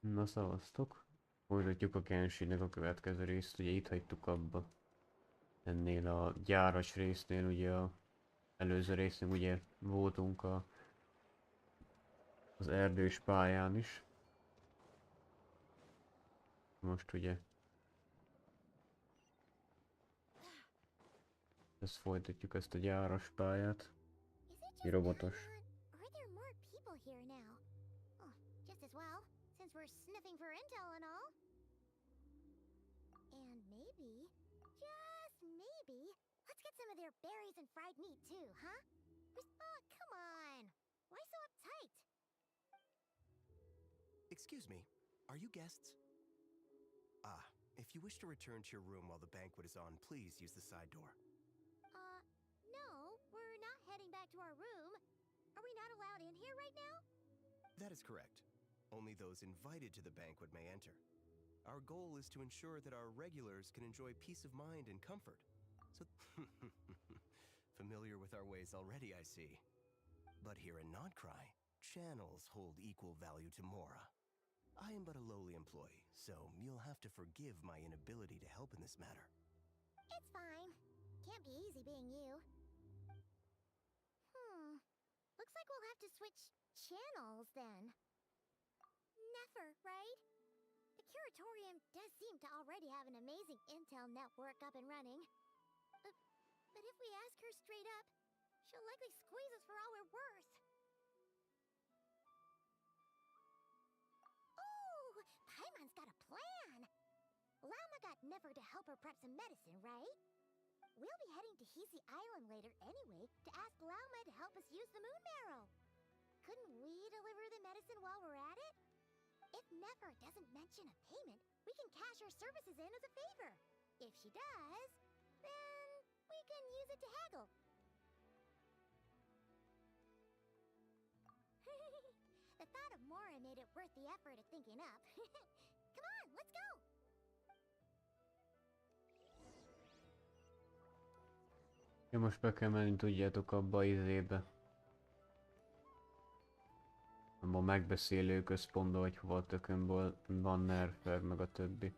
Na szavaztok. Folytatjuk a Genshinnek a következő részt, ugye itt hagytuk abba. Ennél a gyáras résznél, ugye a előző résznél ugye voltunk az erdős pályán is. Most ugye ezt folytatjuk, ezt a gyáras pályát. Is it Egy just me, robotos. or are there more people here now? Oh, just as well, since we're sniffing for intel and all. And maybe, just maybe, let's get some of their berries and fried meat too, huh? Oh, come on! Why so uptight? Excuse me, are you guests? Ah, if you wish to return to your room while the banquet is on, please use the side door. No, we're not heading back to our room. Are we not allowed in here right now? That is correct. Only those invited to the banquet may enter. Our goal is to ensure that our regulars can enjoy peace of mind and comfort. So, familiar with our ways already, I see. But here in Nodcry, channels hold equal value to Mora. I am but a lowly employee, so you'll have to forgive my inability to help in this matter. It's fine. Can't be easy being you. Looks like we'll have to switch channels then. Never, right? The Curatorium does seem to already have an amazing intel network up and running. But if we ask her straight up, she'll likely squeeze us for all we're worth. Ooh, Paimon's got a plan! Lama got Never to help her prep some medicine, right? We'll be heading to Hisi Island later anyway to ask Lauma to help us use the moon marrow. Couldn't we deliver the medicine while we're at it? If Nefer doesn't mention a payment, we can cash our services in as a favor. If she does, then we can use it to haggle. The thought of Mora made it worth the effort of thinking up. Come on, let's go! Ja, most be kell menni, tudjátok, abba a izébe. Abba a megbeszélő központba, vagy hova a tökönből van Nerfer, meg a többi.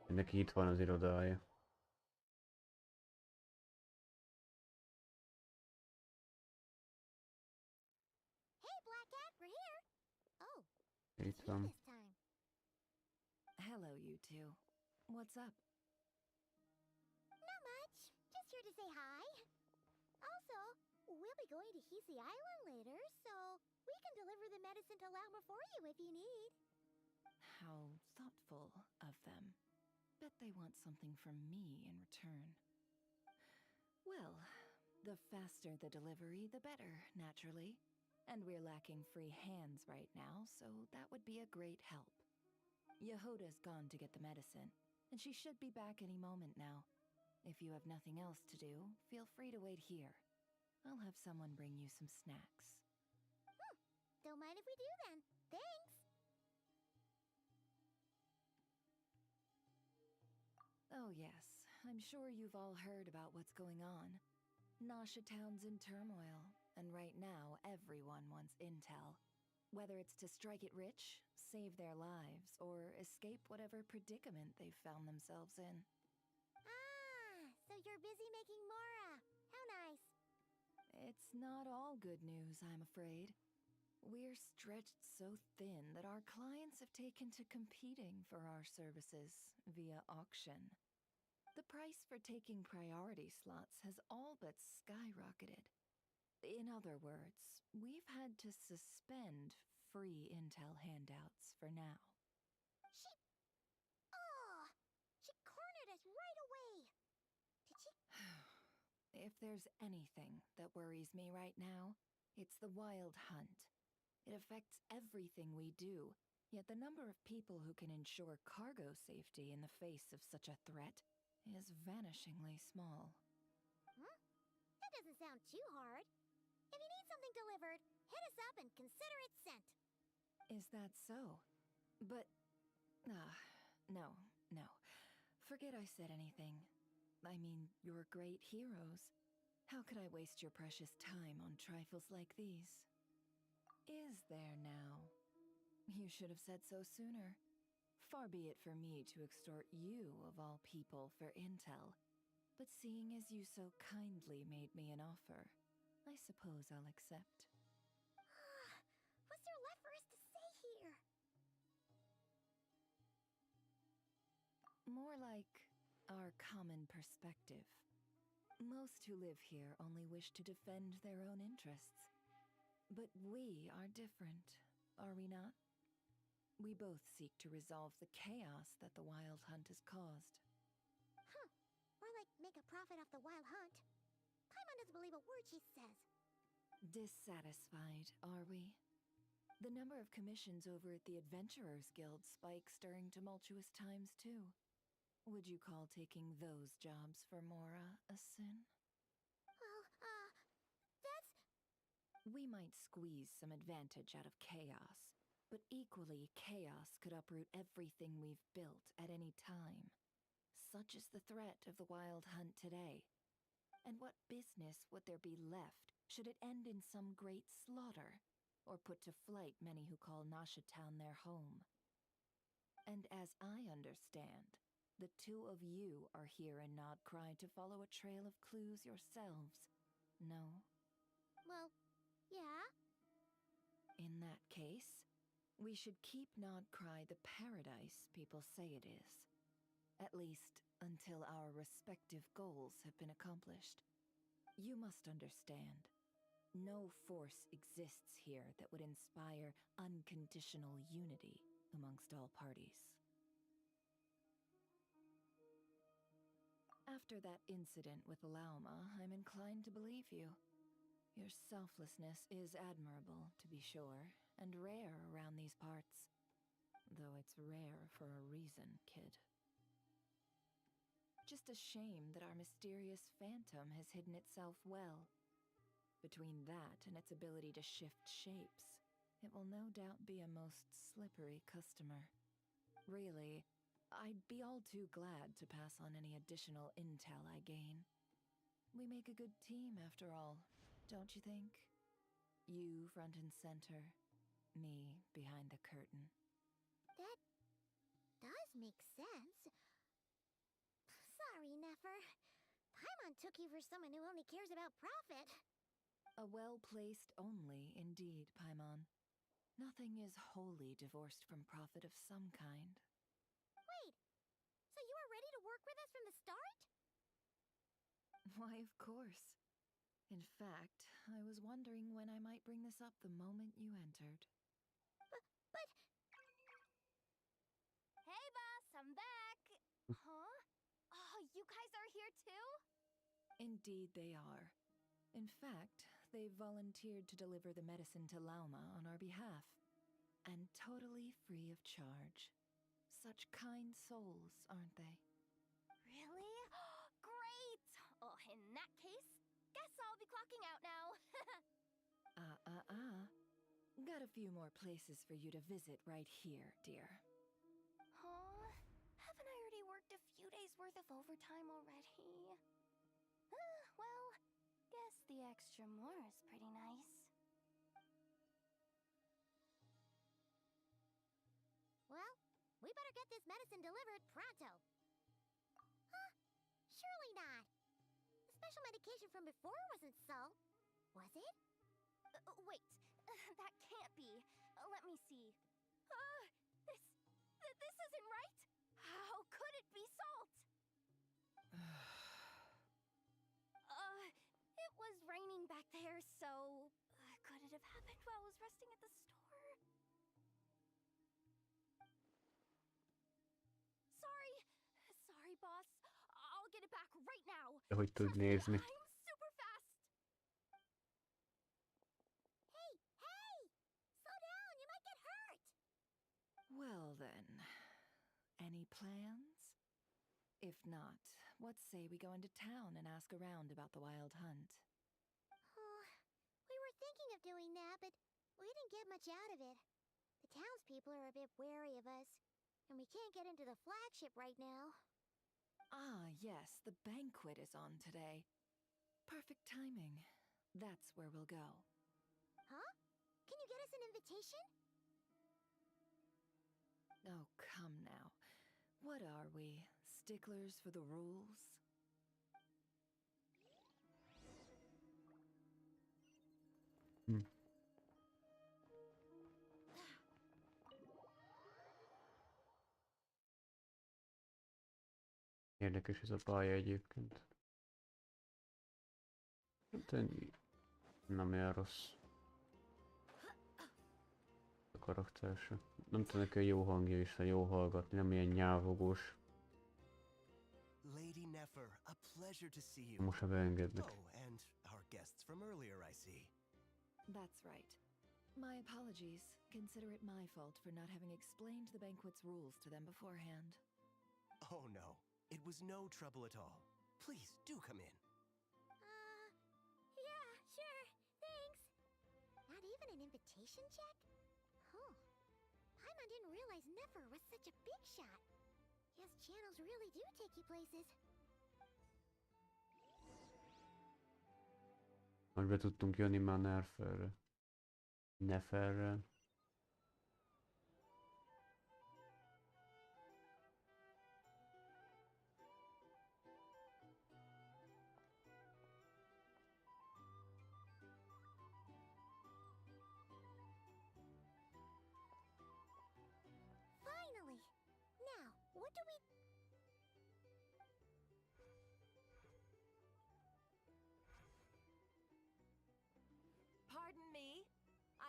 Neki itt van az irodája. Hey, Black Cat, we're here! Oh, Itt it's you van. this time. Hello, you two. What's up? Not much. Just here to say hi. Also, we'll be going to Hisi Island later, so we can deliver the medicine to Lauma for you if you need. How thoughtful of them. Bet they want something from me in return. Well, the faster the delivery, the better, naturally. And we're lacking free hands right now, so that would be a great help. Yehoda's gone to get the medicine, and she should be back any moment now. If you have nothing else to do, feel free to wait here. I'll have someone bring you some snacks. Don't mind if we do then. Thanks! Oh yes, I'm sure you've all heard about what's going on. Nasha Town's in turmoil, and right now everyone wants intel. Whether it's to strike it rich, save their lives, or escape whatever predicament they've found themselves in. Ah, so you're busy making Mora. How nice. It's not all good news, I'm afraid. We're stretched so thin that our clients have taken to competing for our services via auction. The price for taking priority slots has all but skyrocketed. In other words, we've had to suspend free intel handouts for now. She cornered us right away. Did she? If there's anything that worries me right now, it's the wild hunt. It affects everything we do, yet the number of people who can ensure cargo safety in the face of such a threat is vanishingly small. That doesn't sound too hard. If you need something delivered, hit us up and consider it sent. Is that so? But... no. Forget I said anything. I mean, you're great heroes. How could I waste your precious time on trifles like these? Is there now? You should have said so sooner. Far be it for me to extort you, of all people, for intel. But seeing as you so kindly made me an offer, I suppose I'll accept. What's there left for us to say here? More like our common perspective. Most who live here only wish to defend their own interests. But we are different, are we not? We both seek to resolve the chaos that the Wild Hunt has caused. Huh. More like make a profit off the wild hunt. Paimon doesn't believe a word she says. Dissatisfied, are we? The number of commissions over at the Adventurers Guild spikes during tumultuous times, too. Would you call taking those jobs for Mora a sin? Well, that's... We might squeeze some advantage out of chaos, but equally, chaos could uproot everything we've built at any time. Such is the threat of the Wild Hunt today. And what business would there be left should it end in some great slaughter, or put to flight many who call Nasha Town their home? And as I understand, the two of you are here in Nodcry to follow a trail of clues yourselves, no? Well, yeah. In that case, we should keep Nodcry the paradise people say it is. At least, until our respective goals have been accomplished. You must understand, no force exists here that would inspire unconditional unity amongst all parties. After that incident with Lauma, I'm inclined to believe you. Your selflessness is admirable, to be sure, and rare around these parts. Though it's rare for a reason, kid. Just a shame that our mysterious phantom has hidden itself well. Between that and its ability to shift shapes, it will no doubt be a most slippery customer. Really, I'd be all too glad to pass on any additional intel I gain. We make a good team, after all, don't you think? You front and center, me behind the curtain. That does make sense. Sorry, Nefer. Paimon took you for someone who only cares about profit. A well-placed only, indeed, Paimon. Nothing is wholly divorced from profit of some kind. Wait, so you were ready to work with us from the start? Why, of course. In fact, I was wondering when I might bring this up the moment you entered. But... Hey, boss, I'm back! Huh? Oh, you guys are here too? Indeed they are. In fact, they've volunteered to deliver the medicine to Lauma on our behalf. And totally free of charge. Such kind souls, aren't they? Really? Great! Oh, in that case, guess I'll be clocking out now. Got a few more places for you to visit right here, dear. Huh? Haven't I already worked a few days worth of overtime already? Well, guess the extra more is pretty nice. Well, we better get this medicine delivered pronto. Huh? Surely not. The special medication from before wasn't so. Was it? Wait, that can't be. Let me see. This isn't right. How could it be salt? It was raining back there, so could it have happened while I was resting at the store? Sorry, boss. I'll get it back right now. De hogy tud Trust me, nézni. I'm super fast. Hey! Slow down, you might get hurt! Well then, any plans? If not, what say we go into town and ask around about the Wild Hunt? Oh, we were thinking of doing that, but we didn't get much out of it. The townspeople are a bit wary of us, and we can't get into the flagship right now. Ah, yes, the banquet is on today. Perfect timing. That's where we'll go. Huh? Can you get us an invitation? Oh, come now. What are we? Sticklers for the rules? Hm. Érdekes ez a pálya egyébként. Hát nem olyan rossz a karakter se. Nem tudom, neki a jó hangja is, a jó hallgatni, nem ilyen nyávogós. Lady Nefer, a pleasure to see you. Most se beengednek. Oh, and our guests from earlier, I see. That's right. My apologies. Consider it my fault for not having explained the banquet's rules to them beforehand. Oh no, it was no trouble at all. Please do come in. Yeah, sure, thanks. Not even an invitation check? Huh. Paimon didn't realize Nefer was such a big shot. Yes, channels really do take you places. Most be tudtunk jönni már Neferre. Neferre. Finally! Now, what do we... Pardon me?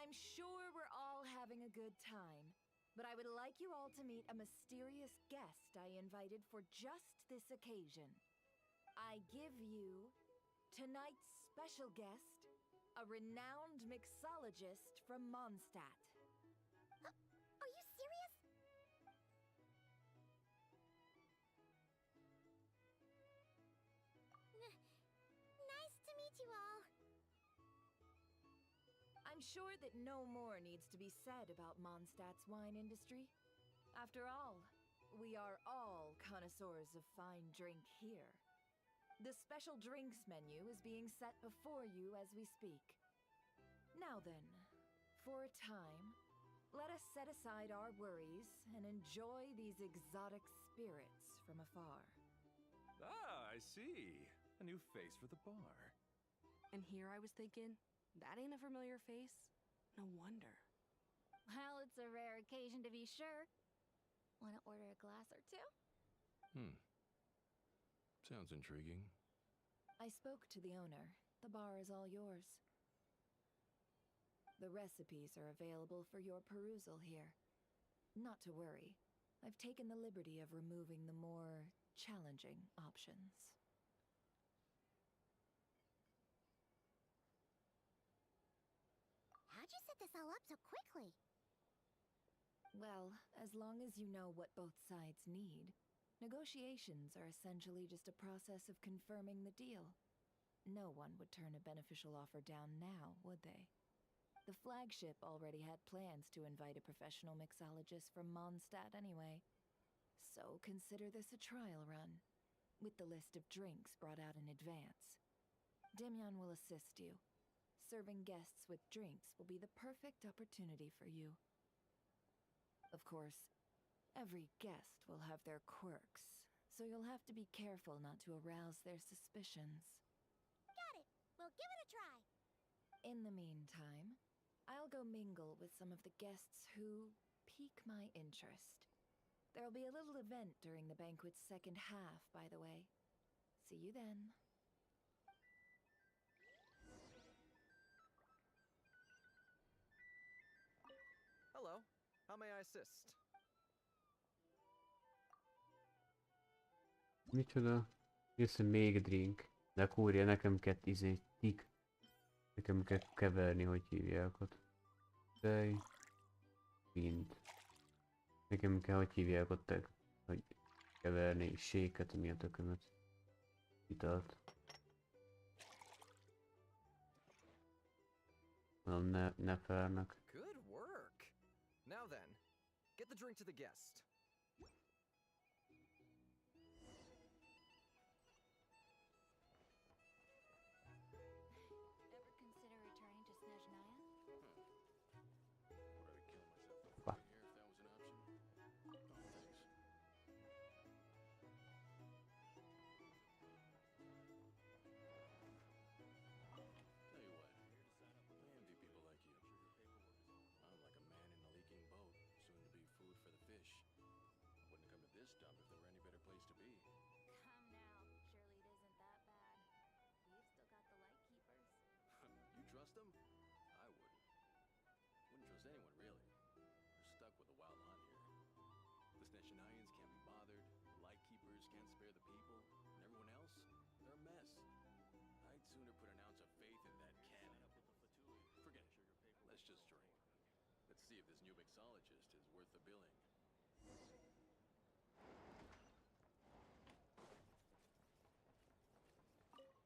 I'm sure we're all having a good time, but I would like you all to meet a mysterious guest I invited for just this occasion. I give you tonight's special guest, a renowned mixologist from Mondstadt. Are you serious? Nice to meet you all. I'm sure that no more needs to be said about Mondstadt's wine industry. After all, we are all connoisseurs of fine drink here. The special drinks menu is being set before you as we speak. Now then, for a time, let us set aside our worries and enjoy these exotic spirits from afar. Ah, I see. A new face for the bar. And here I was thinking, that ain't a familiar face. No wonder. Well, it's a rare occasion to be sure. Want to order a glass or two? Sounds intriguing. I spoke to the owner. The bar is all yours. The recipes are available for your perusal here. Not to worry. I've taken the liberty of removing the more challenging options. How'd you set this all up so quickly? Well, as long as you know what both sides need, negotiations are essentially just a process of confirming the deal. No one would turn a beneficial offer down now, would they? The flagship already had plans to invite a professional mixologist from Mondstadt anyway. So consider this a trial run, with the list of drinks brought out in advance. Demyon will assist you. Serving guests with drinks will be the perfect opportunity for you. Of course, every guest will have their quirks, so you'll have to be careful not to arouse their suspicions. Got it. We'll give it a try. In the meantime, I'll go mingle with some of the guests who pique my interest. There'll be a little event during the banquet's second half, by the way. See you then. Hello, how may I assist? Micsoda? Jössz, hogy még drink. De kúrja, nekem kell tik. Nekem kell keverni, hogy hívják ott. Tej. Mint. Nekem kell, hogy hívják ott, hogy keverni séket, mi a tökömet. Italt. Mondom, ne felnek. Good work. Now then, get the drink to the guest. Ever consider returning to Snezhnaya? Would I be killing myself Bah. over here if that was an option? trust him? I wouldn't. Wouldn't trust anyone, really. We're stuck with a wild hunt here. The Sneshanians can't be bothered, the Lightkeepers can't spare the people, and everyone else, they're a mess. I'd sooner put an ounce of faith in that cannon. Forget it. Let's just drink. Let's see if this new mixologist is worth the billing.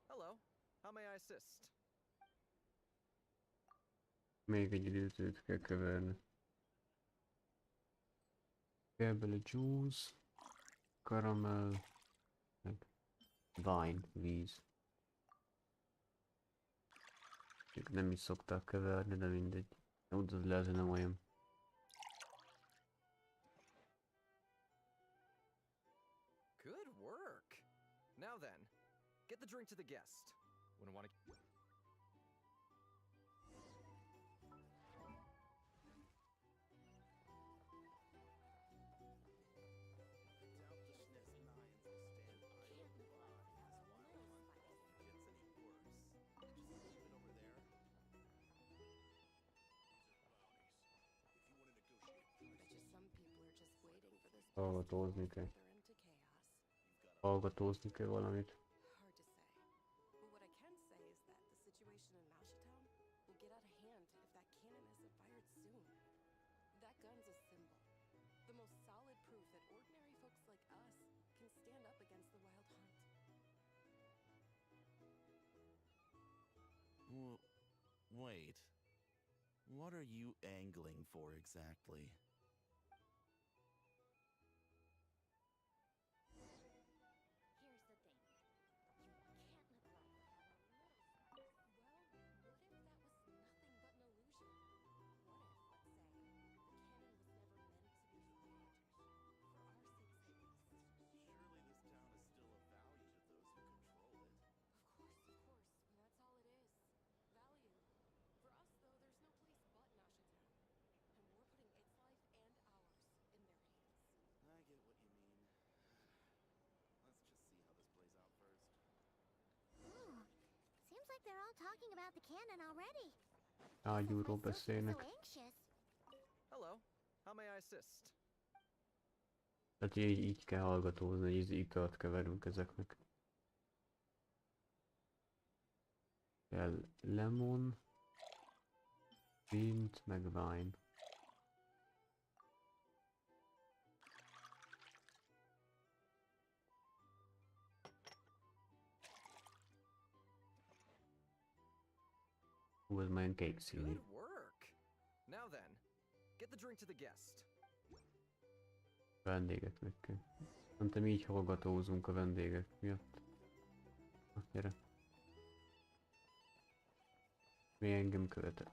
Hello. How may I assist? Még egy időt kell keverni. Kell bele juice, caramel, meg wine, víz. Még nem is szokták keverni, de mindegy. Úgy az lehet, hogy nem olyan. Good work. Now then, get the drink to the guest. Wouldn't want to. Hallgatózni kell. Hallgatózni kell valamit. Hard to say. But what I can say is that the situation in Mashatown will get out of hand if that cannon isn't fired soon. That gun's a symbol. The most solid proof that ordinary folks like us can stand up against the Wild Hunt. Wait. What are you angling for exactly? Seems like they're all talking about the cannon already. Ágyúról Why so beszélnek. anxious? Hello. How may I assist? Tehát így kell hallgatózni, hogy így italt keverünk ezeknek. Kell lemon, mint, meg wine. Hú, ez már kék színű. Good work. Now then, get the drink to the guest. Vendégeknek kell. Szerintem így hallgatózunk a vendégek miatt. Na, gyere. Mi engem követel.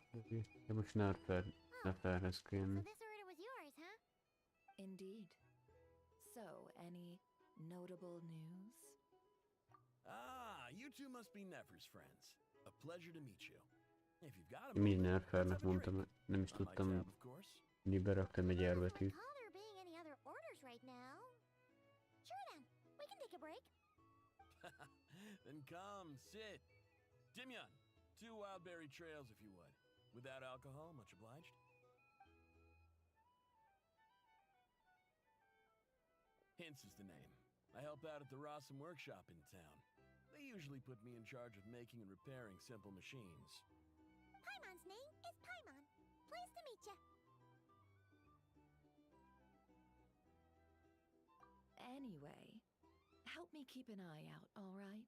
De most Nerferhez So kéne. this order was yours, huh? Indeed. So, any notable news? Ah, you two must be Nefer's friends. A pleasure to meet you. If you've got a Mi moment, let's Nerfernek have a drink. mondtam, nem is On my tudtam, tab, of course. mi beraktam egy I don't elbetűt. recall there being any other orders right now. Sure then, we can take a break. Then come, sit. Dimyon, 2 wildberry trails if you would. Without alcohol, much obliged. Hints is the name. I help out at the Rossum workshop in town. They usually put me in charge of making and repairing simple machines. Paimon's name is Paimon. Pleased to meet ya. Anyway, help me keep an eye out, all right?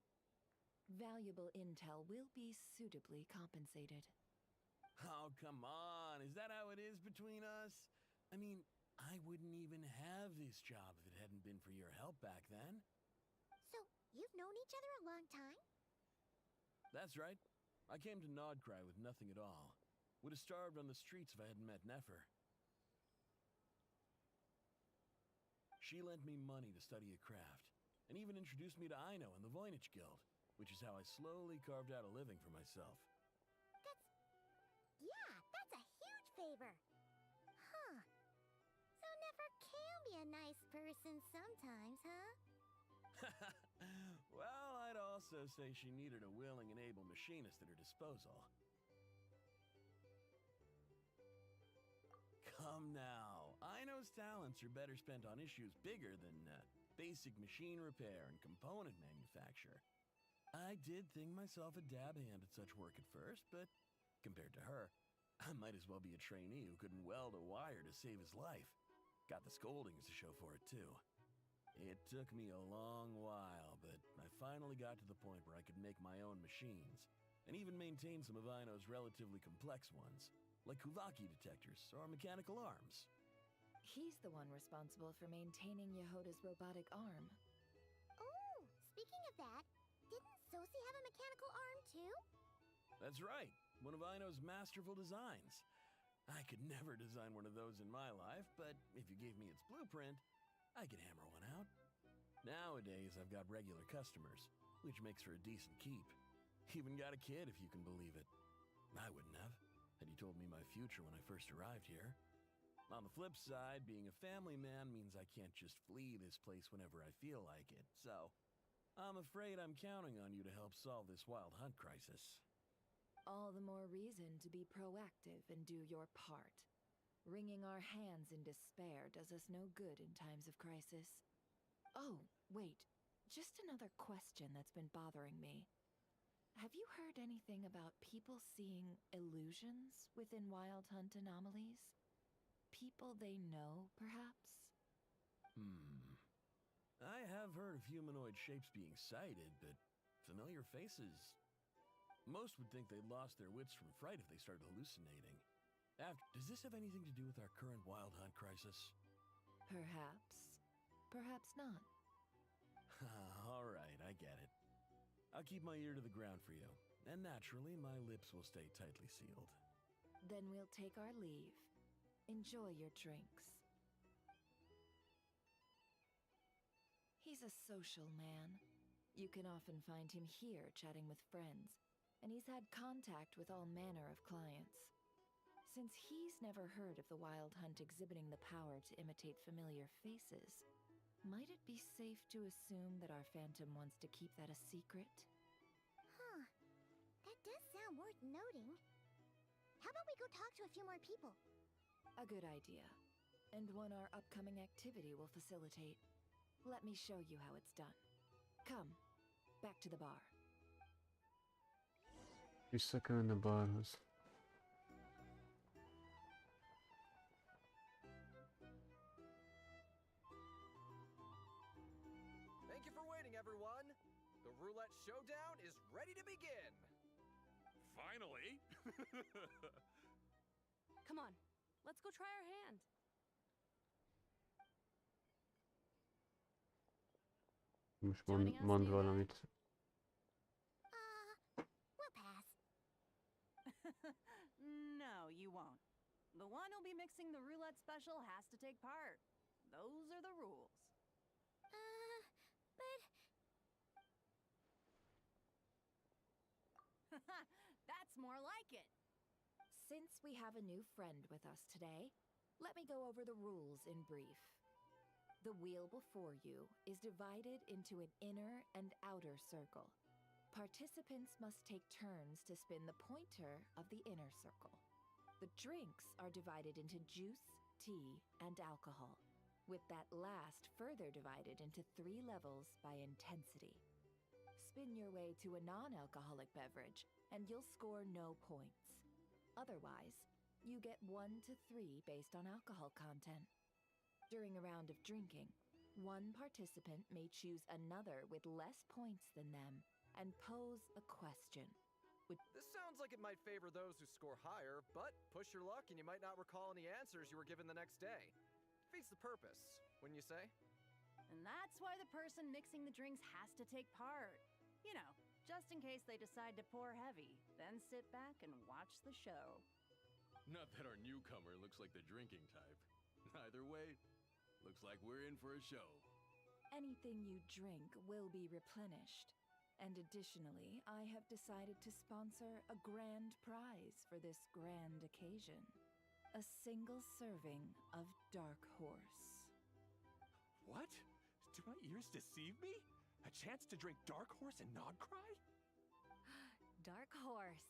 Valuable intel will be suitably compensated. Oh, come on. Is that how it is between us? I mean, I wouldn't even have this job if it hadn't been for your help back then. So, you've known each other a long time? That's right. I came to Nodcry with nothing at all. Would have starved on the streets if I hadn't met Nefer. She lent me money to study a craft, and even introduced me to Aino and the Voynich Guild, which is how I slowly carved out a living for myself. That's a huge favor. Huh. So Nefer can be a nice person sometimes, huh? Well, I'd also say she needed a willing and able machinist at her disposal. Now, Aino's talents are better spent on issues bigger than basic machine repair and component manufacture. I did think myself a dab hand at such work at first, but compared to her, I might as well be a trainee who couldn't weld a wire to save his life. Got the scoldings to show for it, too. It took me a long while, but I finally got to the point where I could make my own machines, and even maintain some of Aino's relatively complex ones, like Kuvaki detectors or mechanical arms. He's the one responsible for maintaining Yehoda's robotic arm. Oh, speaking of that, didn't Sosi have a mechanical arm too? That's right, one of Aino's masterful designs. I could never design one of those in my life, but if you gave me its blueprint, I could hammer one out. Nowadays, I've got regular customers, which makes for a decent keep. Even got a kid, if you can believe it. I wouldn't have, had you told me my future when I first arrived here. On the flip side, being a family man means I can't just flee this place whenever I feel like it, so I'm afraid I'm counting on you to help solve this wild hunt crisis. All the more reason to be proactive and do your part. Wringing our hands in despair does us no good in times of crisis. Oh, wait. Just another question that's been bothering me. Have you heard anything about people seeing illusions within Wild Hunt anomalies? People they know, perhaps? I have heard of humanoid shapes being sighted, but familiar faces... Most would think they'd lost their wits from fright if they started hallucinating. Does this have anything to do with our current Wild Hunt crisis? Perhaps. Perhaps not. All right, I get it. I'll keep my ear to the ground for you, and naturally, my lips will stay tightly sealed. Then we'll take our leave. Enjoy your drinks. He's a social man. You can often find him here chatting with friends, and he's had contact with all manner of clients. Since he's never heard of the Wild Hunt exhibiting the power to imitate familiar faces, might it be safe to assume that our phantom wants to keep that a secret? Huh. That does sound worth noting. How about we go talk to a few more people? A good idea. And one our upcoming activity will facilitate. Let me show you how it's done. Come, back to the bar. Visszakölne a barhoz. Thank you for waiting, everyone. The roulette showdown is ready to begin. Finally! Come on, let's go try our hand. Most Joining us, mond new guy? valamit. We'll pass. No, you won't. The one who'll be mixing the roulette special has to take part. Those are the rules. But... That's more like it. Since we have a new friend with us today, let me go over the rules in brief. The wheel before you is divided into an inner and outer circle. Participants must take turns to spin the pointer of the inner circle. The drinks are divided into juice, tea, and alcohol, with that last further divided into 3 levels by intensity. Spin your way to a non-alcoholic beverage, and you'll score no points. Otherwise, you get 1 to 3 based on alcohol content. During a round of drinking, one participant may choose another with less points than them and pose a question. This sounds like it might favor those who score higher, but push your luck and you might not recall any answers you were given the next day. Defeats the purpose, wouldn't you say? And that's why the person mixing the drinks has to take part. You know, just in case they decide to pour heavy, then sit back and watch the show. Not that our newcomer looks like the drinking type. Either way, looks like we're in for a show. Anything you drink will be replenished. And additionally, I have decided to sponsor a grand prize for this grand occasion. A single serving of Dark Horse. What? Do my ears deceive me? A chance to drink Dark Horse and not cry? Dark Horse.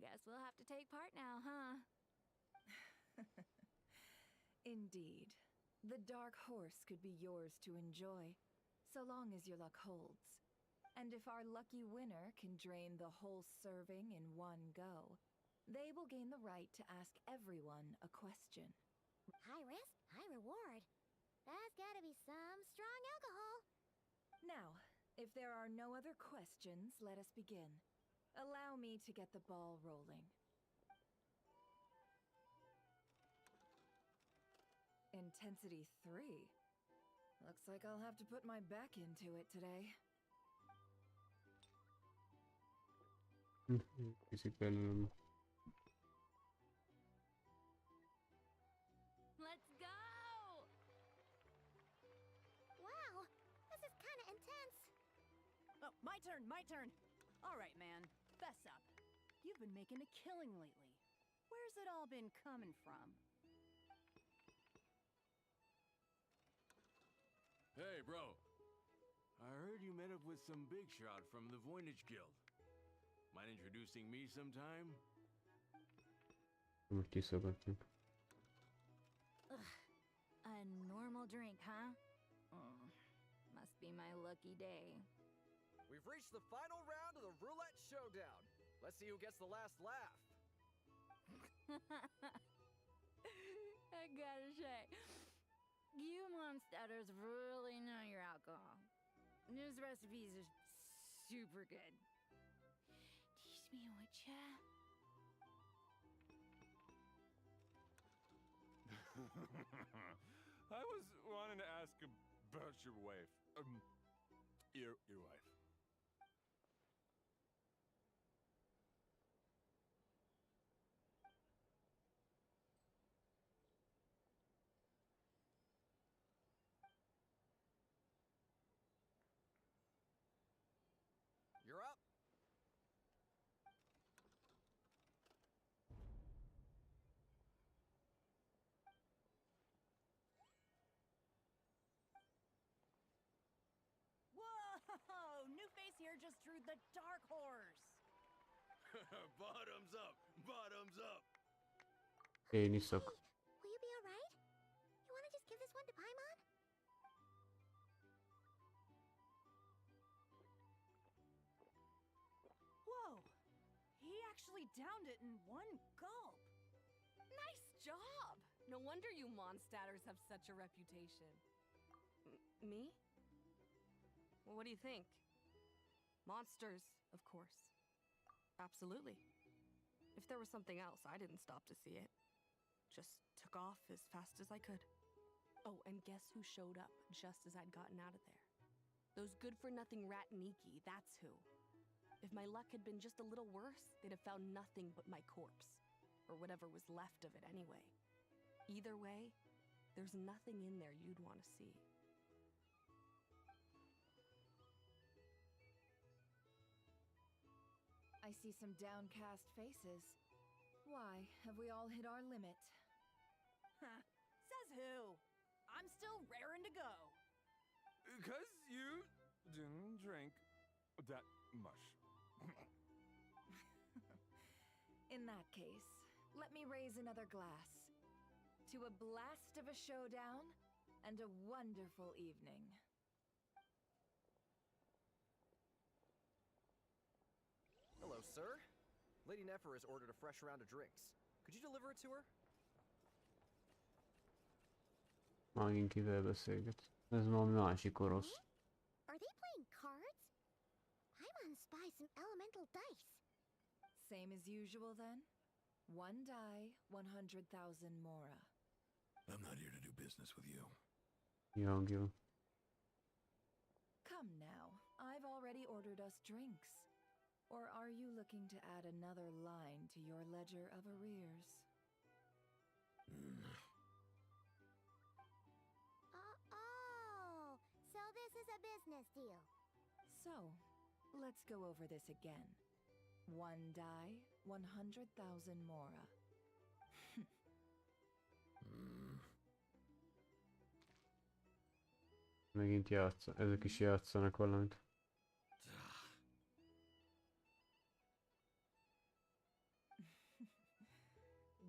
Guess we'll have to take part now, huh? Indeed. The dark horse could be yours to enjoy, so long as your luck holds. And if our lucky winner can drain the whole serving in one go, they will gain the right to ask everyone a question. High risk, high reward. That's gotta be some strong alcohol. Now, if there are no other questions, let us begin. Allow me to get the ball rolling. Intensity 3. Looks like I'll have to put my back into it today. Physical. Let's go! Wow, this is kinda intense. Oh, my turn, my turn. All right, man, fess up. You've been making a killing lately. Where's it all been coming from? Hey, bro. I heard you met up with some big shot from the Voynich Guild. Mind introducing me sometime? Most kiszokatjuk. A normal drink, huh? Must be my lucky day. We've reached the final round of the roulette showdown. Let's see who gets the last laugh. I gotta say, you monsters really know your alcohol. This recipe is super good. Teach me, would ya? I was wanting to ask about your wife. Your wife. You're up. Whoa! New face here just drew the dark horse. Bottoms up! Bottoms up! Én iszok. Will you be alright? You wanna just give this one to Paimon? Whoa! He actually downed it in one gulp. Nice job! No wonder you monstatters have such a reputation. Me? Well, what do you think? Monsters, of course. Absolutely. If there was something else, I didn't stop to see it. Just took off as fast as I could. Oh, and guess who showed up just as I'd gotten out of there? Those good-for-nothing rat Niki, that's who. If my luck had been just a little worse, they'd have found nothing but my corpse. Or whatever was left of it anyway. Either way, there's nothing in there you'd want to see. I see some downcast faces. Why, have we all hit our limit? Huh. Says who? I'm still raring to go. Because you didn't drink that much. In that case, let me raise another glass. To a blast of a showdown and a wonderful evening. Hello, sir. Lady Nefer has ordered a fresh round of drinks. Could you deliver it to her? Megint kivel beszélget. Ez valami másik orosz. Are they playing cards? Paimon spies some elemental dice. Same as usual then? One die, 100,000 mora. I'm not here to do business with you. Jó. Come now, I've already ordered us drinks. Or are you looking to add another line to your ledger of arrears? Oh, so this is a business deal. So, let's go over this again. One die, 100,000 mora. Megint ezek is játszanak valamit.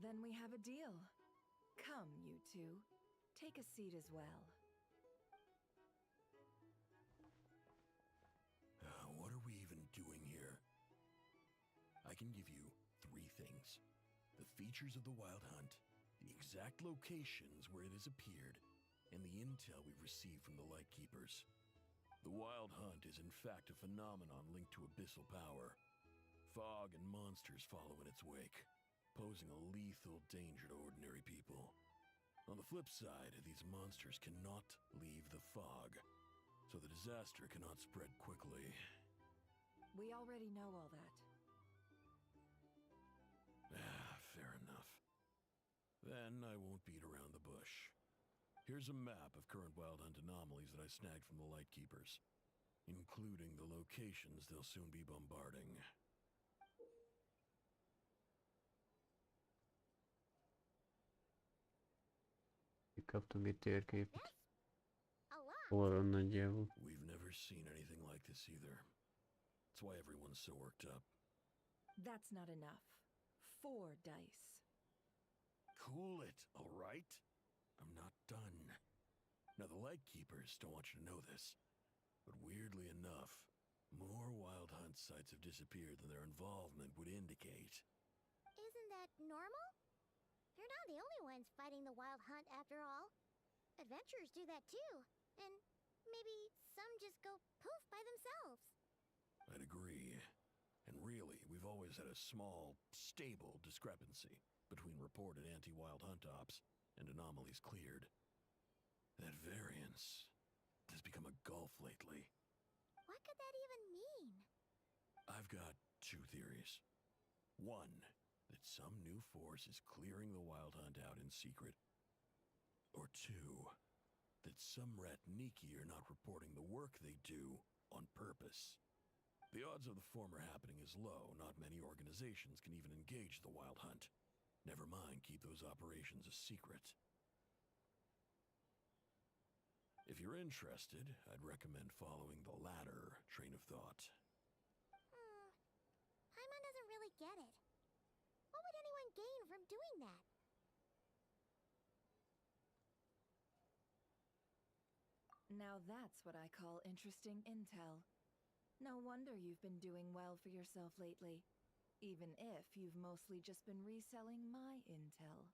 Then we have a deal. Come. Come, you two. Take a seat as well. What are we even doing here? I can give you 3 things. The features of the Wild Hunt, the exact locations where it has appeared, and the intel we've received from the Lightkeepers. The Wild Hunt is in fact a phenomenon linked to abyssal power. Fog and monsters follow in its wake, posing a lethal danger to ordinary people. On the flip side, these monsters cannot leave the fog, so the disaster cannot spread quickly. We already know all that. Fair enough. Then I won't beat around the bush. Here's a map of current Wild Hunt anomalies that I snagged from the Lightkeepers, including the locations they'll soon be bombarding. Kaptunk egy térképet. A lot. Hol van nagyjából? We've never seen anything like this either. That's why everyone's so worked up. That's not enough. 4 dice. Cool it, all right? I'm not done. Now, the Lightkeepers don't want you to know this, but weirdly enough, more Wild Hunt sites have disappeared than their involvement would indicate. Isn't that normal? They're not the only ones fighting the Wild Hunt after all. Adventurers do that too. And maybe some just go poof by themselves. I'd agree. And really, we've always had a small, stable discrepancy between reported anti-Wild Hunt ops and anomalies cleared. That variance has become a gulf lately. What could that even mean? I've got 2 theories. One, that some new force is clearing the Wild Hunt out in secret. Or 2, that some Ratniki are not reporting the work they do on purpose. The odds of the former happening is low. Not many organizations can even engage the Wild Hunt. Never mind keep those operations a secret. If you're interested, I'd recommend following the latter train of thought. Paimon doesn't really get it. What would anyone gain from doing that? Now that's what I call interesting intel. No wonder you've been doing well for yourself lately, even if you've mostly just been reselling my intel.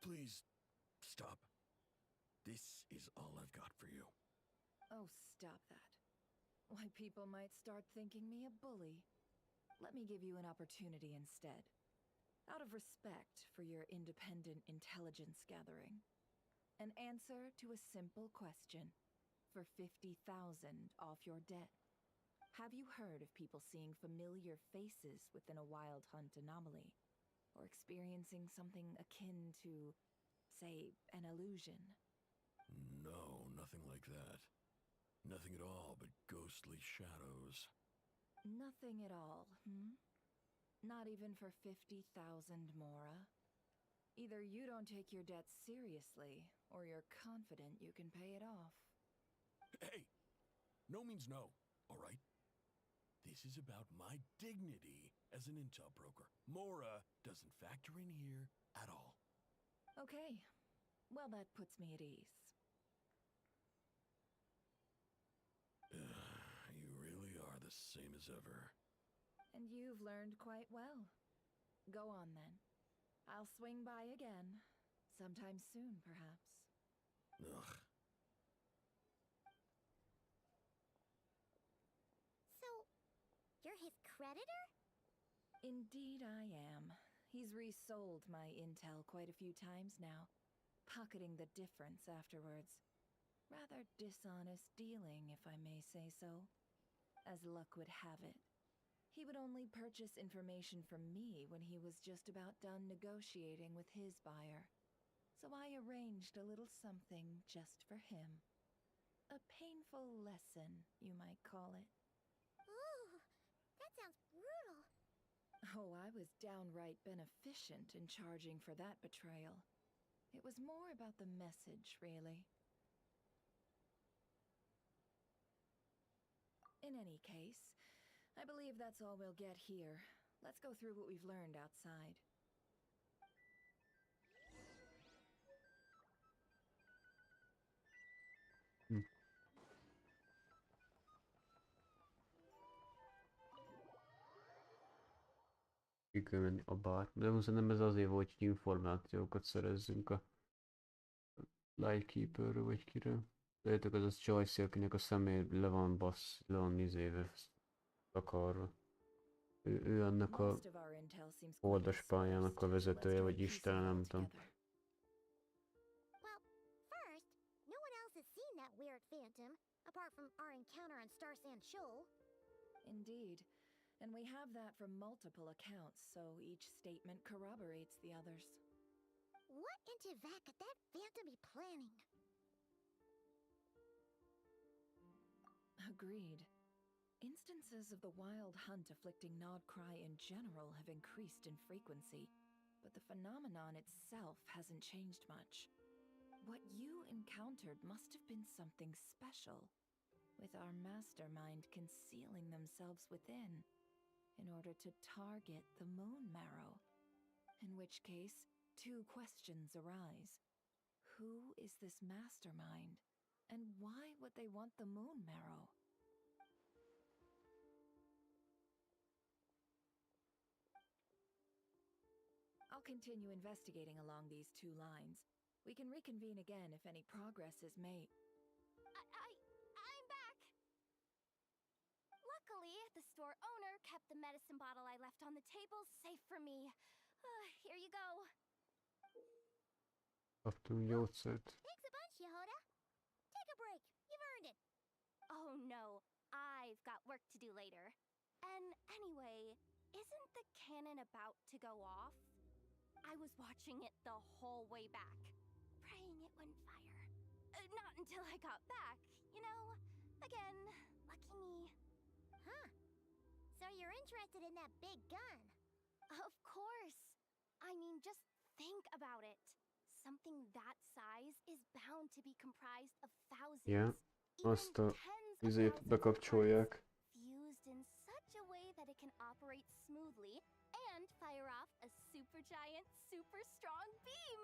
Please, stop. This is all I've got for you. Oh, stop that. Why, people might start thinking me a bully. Let me give you an opportunity instead. Out of respect for your independent intelligence gathering. An answer to a simple question for 50,000 off your debt. Have you heard of people seeing familiar faces within a Wild Hunt anomaly? Or experiencing something akin to, say, an illusion? No, nothing like that. Nothing at all but ghostly shadows. Nothing at all, hmm? Not even for 50,000 Mora? Either you don't take your debt seriously, or you're confident you can pay it off. Hey! No means no, all right? This is about my dignity as an intel broker. Mora doesn't factor in here at all. Okay. Well, that puts me at ease. You really are the same as ever. And you've learned quite well. Go on then. I'll swing by again. Sometime soon, perhaps. Ugh. So, you're his creditor? Indeed I am. He's resold my intel quite a few times now, pocketing the difference afterwards. Rather dishonest dealing, if I may say so. As luck would have it, he would only purchase information from me when he was just about done negotiating with his buyer. So I arranged a little something just for him. A painful lesson, you might call it. Ooh, that sounds brutal. Oh, I was downright beneficent in charging for that betrayal. It was more about the message, really. In any case, I believe that's all we'll get here. Let's go through what we've learned outside. Hm. Ki kell menni a bár. De most szerintem ez azért volt, hogy információkat szerezzünk a Lightkeeperről vagy kiről. Lehetek az a Joyce, akinek a személy le van le van takarva. Ő annak a oldas pályának a vezetője, vagy istene, nem tudom. Well, first, no one else has seen that weird phantom, apart from our encounter on Star Sand Shoal. Indeed. And we have that from multiple accounts, so each statement corroborates the others. What in Teyvat could that phantom be planning? Agreed. Instances of the wild hunt afflicting Nodcry in general have increased in frequency, but the phenomenon itself hasn't changed much. What you encountered must have been something special, with our mastermind concealing themselves within, in order to target the moon marrow. In which case, two questions arise. Who is this mastermind, and why would they want the moon marrow? I'll continue investigating along these two lines. We can reconvene again if any progress is made. I'm back! Luckily, the store owner kept the medicine bottle I left on the table safe for me. Here you go. Kaptunk gyógyszert. Thanks a bunch, Yehoda. Take a break. You've earned it. Oh no, I've got work to do later. And anyway, isn't the cannon about to go off? I was watching it the whole way back, praying it wouldn't fire. Not until I got back, you know? Again, lucky me. Huh. So you're interested in that big gun? Of course. I mean, just think about it. Something that size is bound to be comprised of thousands, Ja, azt a tens of bekapcsolják. fused in such a way that it can operate smoothly and fire off a supergiant, super strong beam.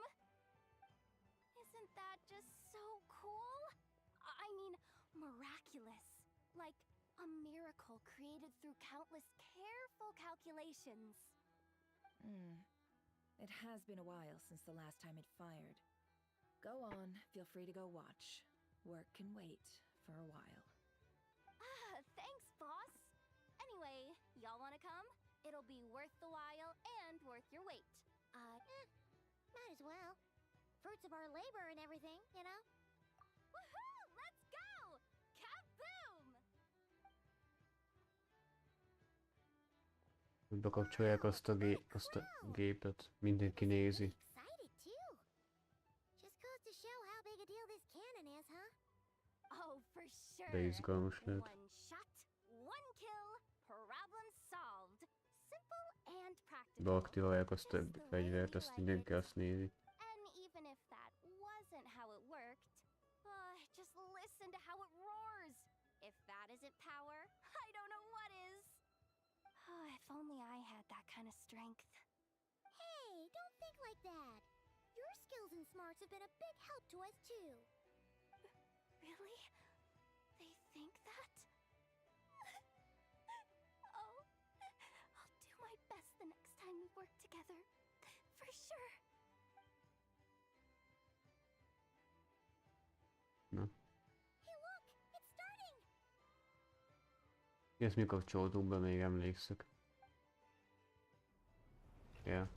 Isn't that just so cool? I mean, miraculous. Like a miracle created through countless careful calculations. It has been a while since the last time it fired. Go on, feel free to go watch. Work can wait for a while. Thanks, boss. Anyway, y'all wanna come? It'll be worth the while and worth your wait. Might as well. Fruits of our labor and everything, you know? Woohoo! Let's go! Kaboom! Bekapcsolják azt a gépet. Mindenki nézi. Excited too. Just goes to show how big a deal this cannon is, huh? Oh, for sure. De izgalmas lehet. One shot, one kill, problem solved. Simple and practical. Beaktiválják azt a fegyvert, azt mindenki azt nézi. And even if that wasn't how it worked, just listen to how it roars. If that isn't power, I don't know what is. If only I had that kind of strength. Hey, don't think like that. Your skills and smarts have been a big help to us too. Really? They think that? Oh, I'll do my best the next time we work together. For sure. Na. Hey, look! It's starting! Ezt mi kapcsoltunk be, még emlékszek. Ja.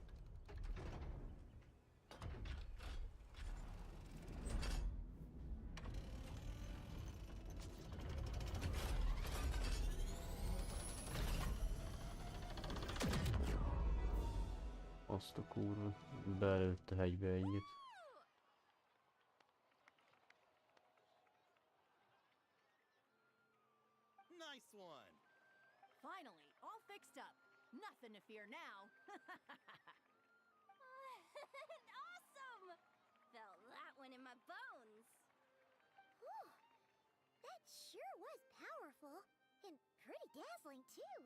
Azt a kurva. Belőtt a hegybe egyet. Nice one! Finally, all fixed up. Nothing to fear now. Awesome! Felt that one in my bones. Whew. That sure was powerful. And pretty dazzling too.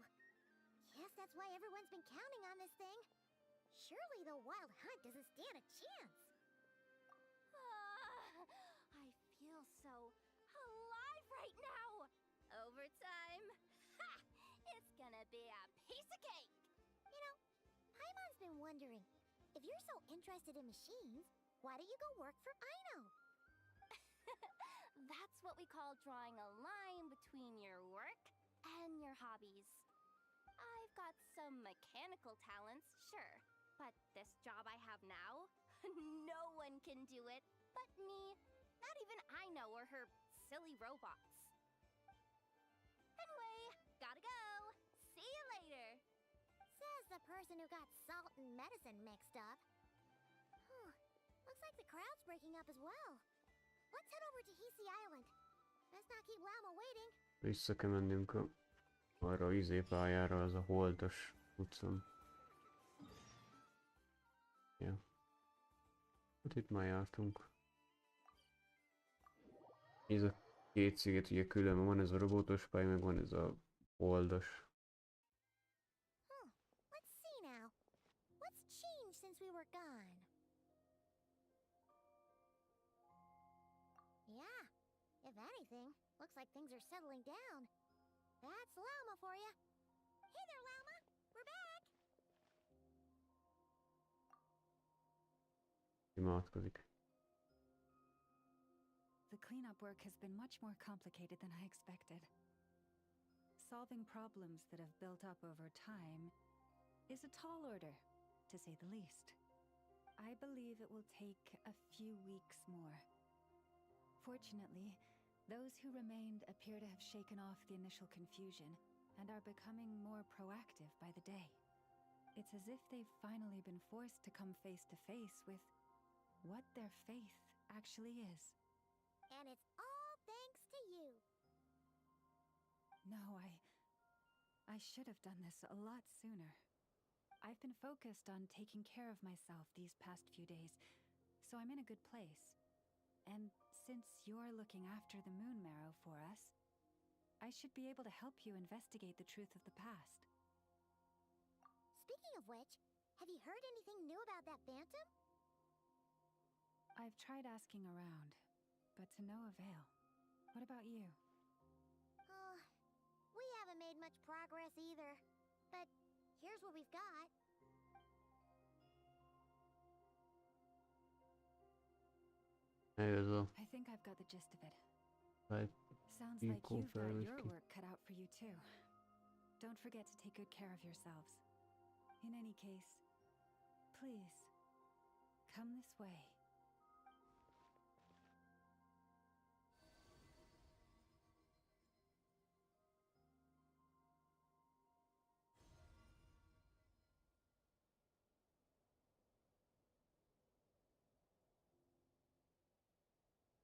Guess that's why everyone's been counting on this thing. Surely the wild hunt doesn't stand a chance. I feel so wondering, if you're so interested in machines, why don't you go work for Ino? That's what we call drawing a line between your work and your hobbies. I've got some mechanical talents, sure, but this job I have now, no one can do it but me. Not even Ino or her silly robots. Anyway, gotta go. See you later. Says the person who got salt and medicine mixed up. Looks like the crowd's breaking up as well. Let's head over to Hisi Island. Best not keep Llama waiting. Vissza kell mennünk arra az izépályára, az a holdas utcán. Ja. Hát itt már jártunk. Ez a két sziget ugye külön van, ez a robotos pálya, meg van ez a holdas. Let's see now. What's changed since we were gone? Yeah, if anything, looks like things are settling down. That's Llama for you. Hey there, Llama. We're back. Imádkozik. The cleanup work has been much more complicated than I expected. Solving problems that have built up over time is a tall order, to say the least. I believe it will take a few weeks more. Fortunately, those who remained appear to have shaken off the initial confusion and are becoming more proactive by the day. It's as if they've finally been forced to come face to face with what their faith actually is. And it's all thanks to you. No, I should have done this a lot sooner. I've been focused on taking care of myself these past few days, so I'm in a good place. And since you're looking after the moon marrow for us, I should be able to help you investigate the truth of the past. Speaking of which, have you heard anything new about that phantom? I've tried asking around, but to no avail. What about you? We haven't made much progress either. But here's what we've got. I think I've got the gist of it. Sounds like you've got your work cut out for you too. Don't forget to take good care of yourselves. In any case, please, come this way.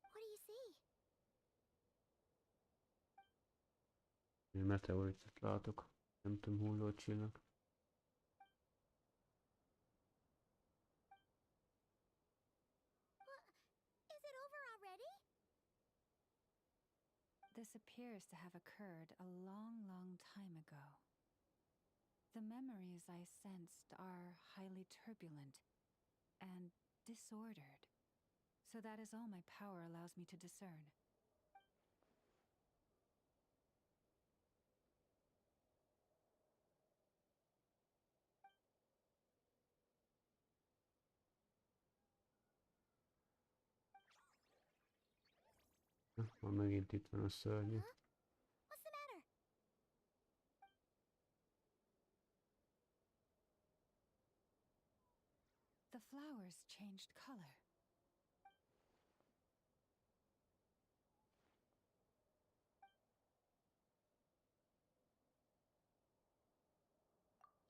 What do you see? Én meteoritot látok, nem tudom, hulló csillag. Is it over already? This appears to have occurred a long, long time ago. The memories I sensed are highly turbulent and disordered, so that is all my power allows me to discern. Már megint itt van a szörnyű. What's the matter? The flowers changed color.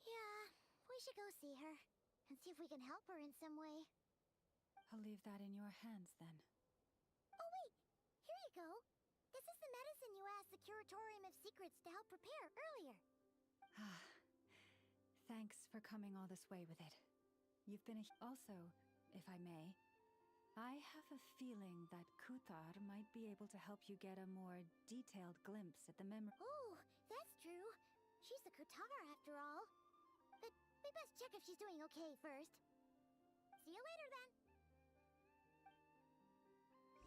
Yeah, we should go see her and see if we can help her in some way. I'll leave that in your hands then. Oh wait, here you go. This is the medicine you asked the Curatorium of Secrets to help prepare earlier. Ah, thanks for coming all this way with it. You've been also, if I may, I have a feeling that Kuthar might be able to help you get a more detailed glimpse at the memory. Oh, that's true. She's the Kutar after all. But we best check if she's doing okay first. See you later then.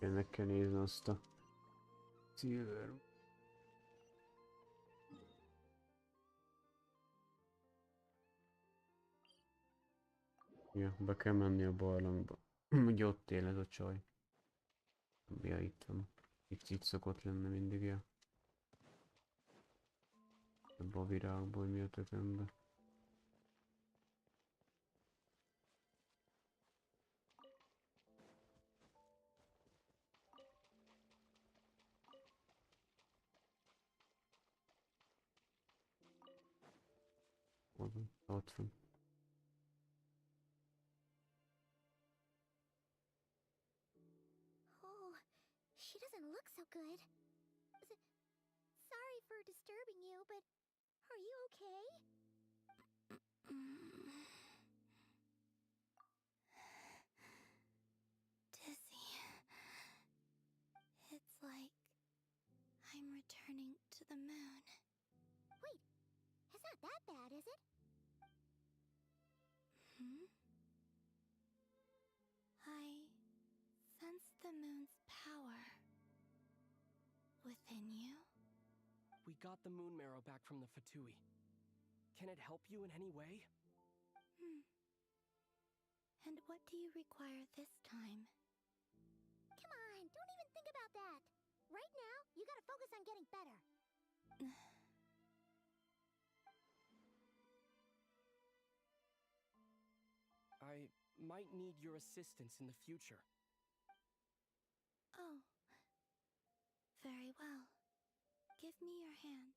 Ennek kell nézni azt a Silver. Ja, be kell menni a barlangba. Ugye ott él ez a csaj. Ja, itt van. Itt szokott lenni mindig, ja. Ebbe a virágból mi a tökönbe. Ott van. Oh, she doesn't look so good. Sorry for disturbing you, but are you okay? Dizzy. It's like I'm returning to the moon. Wait, it's not that bad, is it? I sense the moon's power within you. We got the moon marrow back from the Fatui. Can it help you in any way? And what do you require this time? Come on, don't even think about that. Right now, you gotta focus on getting better. I might need your assistance in the future. Oh. Very well. Give me your hand.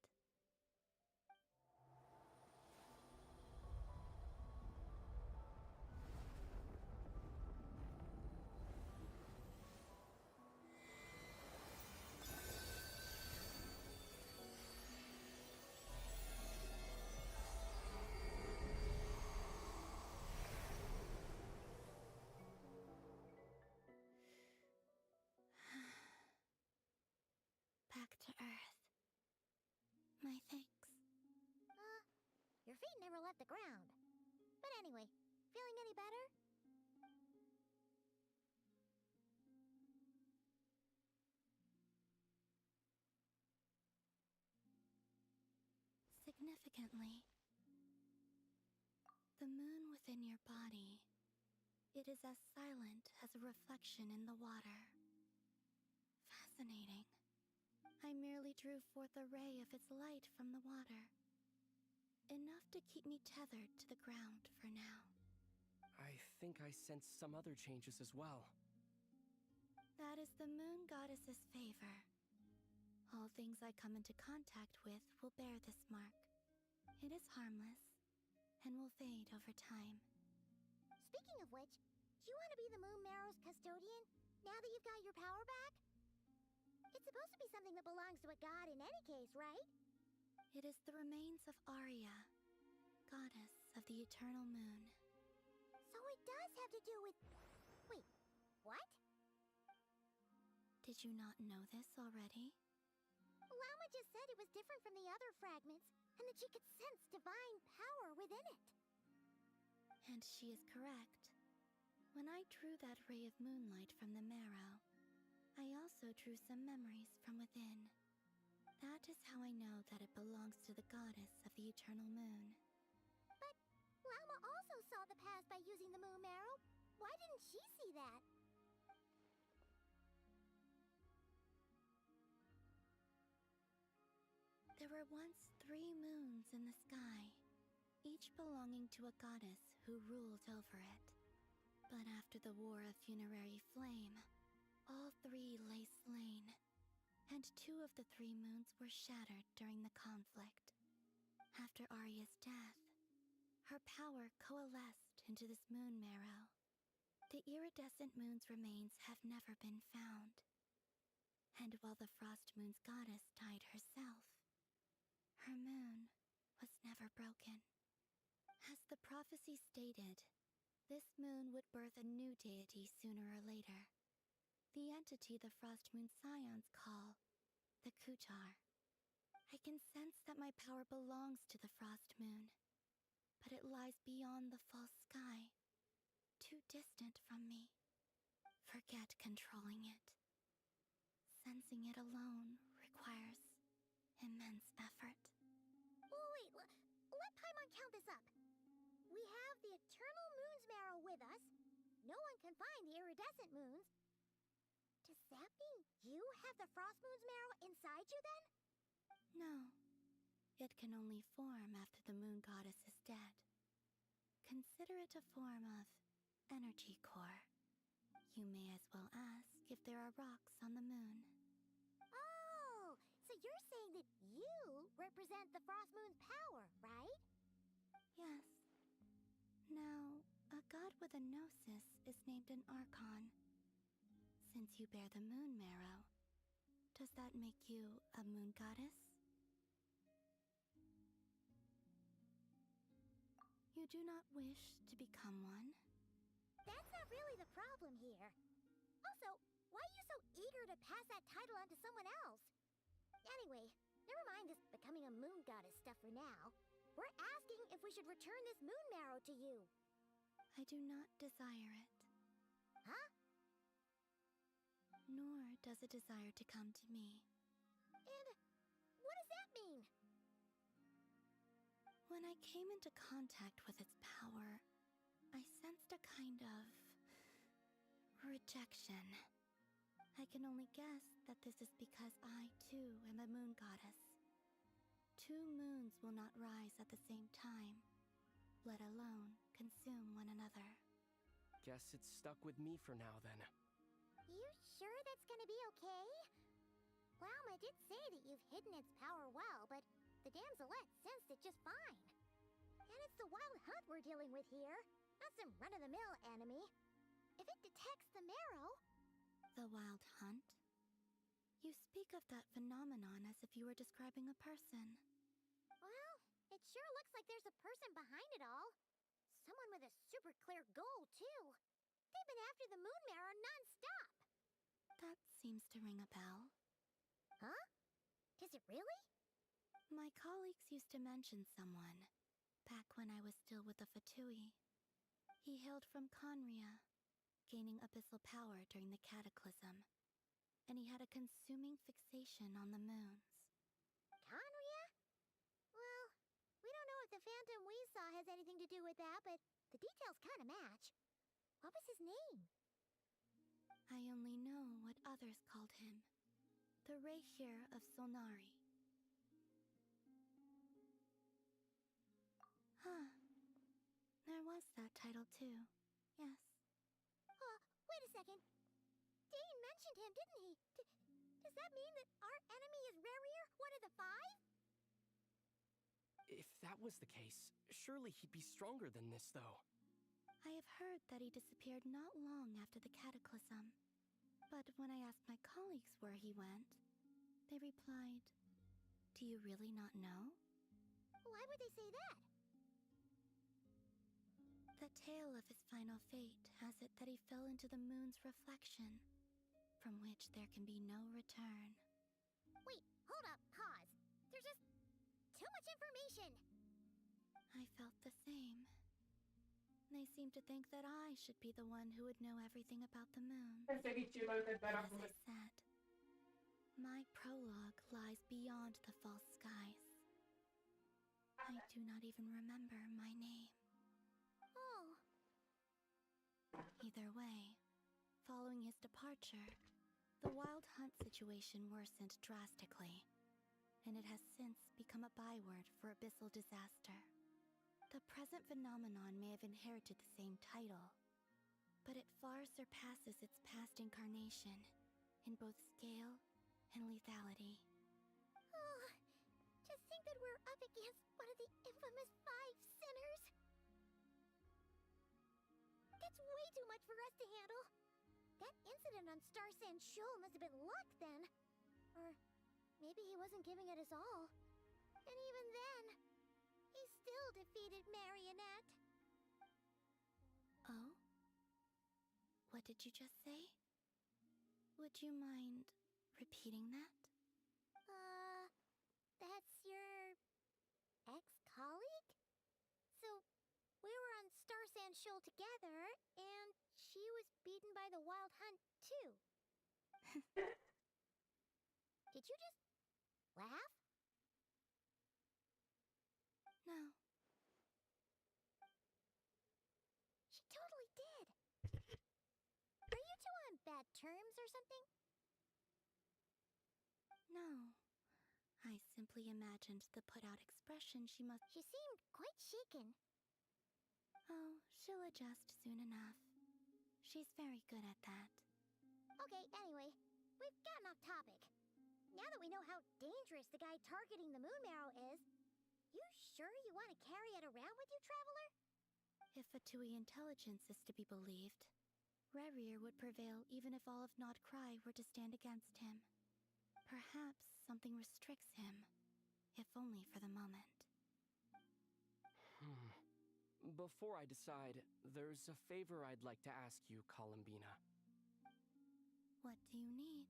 Back to Earth. My thanks. Your feet never left the ground. But anyway, feeling any better? Significantly, the moon within your body, it is as silent as a reflection in the water. Fascinating. I merely drew forth a ray of its light from the water. Enough to keep me tethered to the ground for now. I think I sense some other changes as well. That is the moon goddess's favor. All things I come into contact with will bear this mark. It is harmless, and will fade over time. Speaking of which, do you want to be the moon marrow's custodian, now that you've got your power back? It's supposed to be something that belongs to a god in any case, right? It is the remains of Arya, goddess of the eternal moon. So it does have to do with... Wait, what? Did you not know this already? Lauma just said it was different from the other fragments, and that she could sense divine power within it. And she is correct. When I drew that ray of moonlight from the marrow, I also drew some memories from within. That is how I know that it belongs to the goddess of the eternal moon. But Lauma also saw the past by using the moon marrow. Why didn't she see that? There were once 3 moons in the sky, each belonging to a goddess who ruled over it. But after the War of Funerary Flame, all 3 lay slain, and 2 of the 3 moons were shattered during the conflict. After Arya's death, her power coalesced into this moon marrow. The iridescent moon's remains have never been found. And while the Frost Moon's goddess died herself, her moon was never broken. As the prophecy stated, this moon would birth a new deity sooner or later. The entity the Frost Moon Scions call the Kutar. I can sense that my power belongs to the Frost Moon, but it lies beyond the false sky, too distant from me. Forget controlling it. Sensing it alone requires immense effort. Wait, let Paimon count this up. We have the eternal moon's marrow with can find the iridescent moons. Does that mean you have the frost moon's marrow inside you then? No. It can only form after the moon goddess is dead. Consider it a form of energy core. You may as well ask if there are rocks on the moon. Oh, so you're saying that you represent the frost moon's power, right? Yes. Now, a god with a gnosis is named an archon. Since you bear the moon marrow, does that make you a moon goddess? You do not wish to become one? That's not really the problem here. Also, why are you so eager to pass that title on to someone else? Anyway, never mind this becoming a moon goddess stuff for now. We're asking if we should return this moon marrow to you. I do not desire it. Huh? Nor does it desire to come to me. And what does that mean? When I came into contact with its power, I sensed a kind of rejection. I can only guess that this is because I, too, am a moon goddess. Two moons will not rise at the same time, let alone consume one another. Guess it's stuck with me for now, then. You sure that's gonna be okay? Lauma did say that you've hidden its power well, but the damselette sensed it just fine. And it's the wild hunt we're dealing with here, not some run-of-the-mill enemy. If it detects the marrow... The wild hunt? You speak of that phenomenon as if you were describing a person. Well, it sure looks like there's a person behind it all. Someone with a super clear goal, too. They've been after the moon marrow non-stop. That seems to ring a bell. Huh? Does it really? My colleagues used to mention someone, back when I was still with the Fatui. He hailed from Conria, gaining abyssal power during the cataclysm, and he had a consuming fixation on the moons. Conria? Well, we don't know if the phantom we saw has anything to do with that, but the details kind of match. What was his name? I only know what others called him. The Reikir of Solnari. Huh. There was that title too. Yes. Wait a second. Dane mentioned him, didn't he? Does that mean that our enemy is Rerir, one of the five? If that was the case, surely he'd be stronger than this, though. I have heard that he disappeared not long after the cataclysm. But when I asked my colleagues where he went, they replied, "Do you really not know?" Why would they say that? The tale of his final fate has it that he fell into the moon's reflection, from which there can be no return. Wait, hold up, pause. There's just too much information. I felt the same. They seemed to think that I should be the one who would know everything about the moon. But as I said, my prologue lies beyond the false skies. I do not even remember my name. Oh. Either way, following his departure, the wild hunt situation worsened drastically, and it has since become a byword for abyssal disaster. The present phenomenon may have inherited the same title, but it far surpasses its past incarnation in both scale and lethality. Oh, to think that we're up against one of the infamous five sinners. That's way too much for us to handle. That incident on Star Sand Shoal must have been luck then. Or maybe he wasn't giving it his all. And even then, he still defeated Marionette. Oh? What did you just say? Would you mind repeating that? That's your ex-colleague? So, we were on Star Sand Shoal together, and she was beaten by the Wild Hunt, too. Did you just laugh? No. She totally did. something? No. I simply imagined the put-out expression she must... She seemed quite shaken. Oh, she'll adjust soon enough. She's very good at that. Okay, anyway, we've gotten off topic. Now that we know how dangerous the guy targeting the moon marrow is, you sure you want to carry it around with you, Traveler? If Fatui intelligence is to be believed, Rerir would prevail even if all of Nodcry were to stand against him. Perhaps something restricts him, if only for the moment. Before I decide, there's a favor I'd like to ask you, Columbina. What do you need?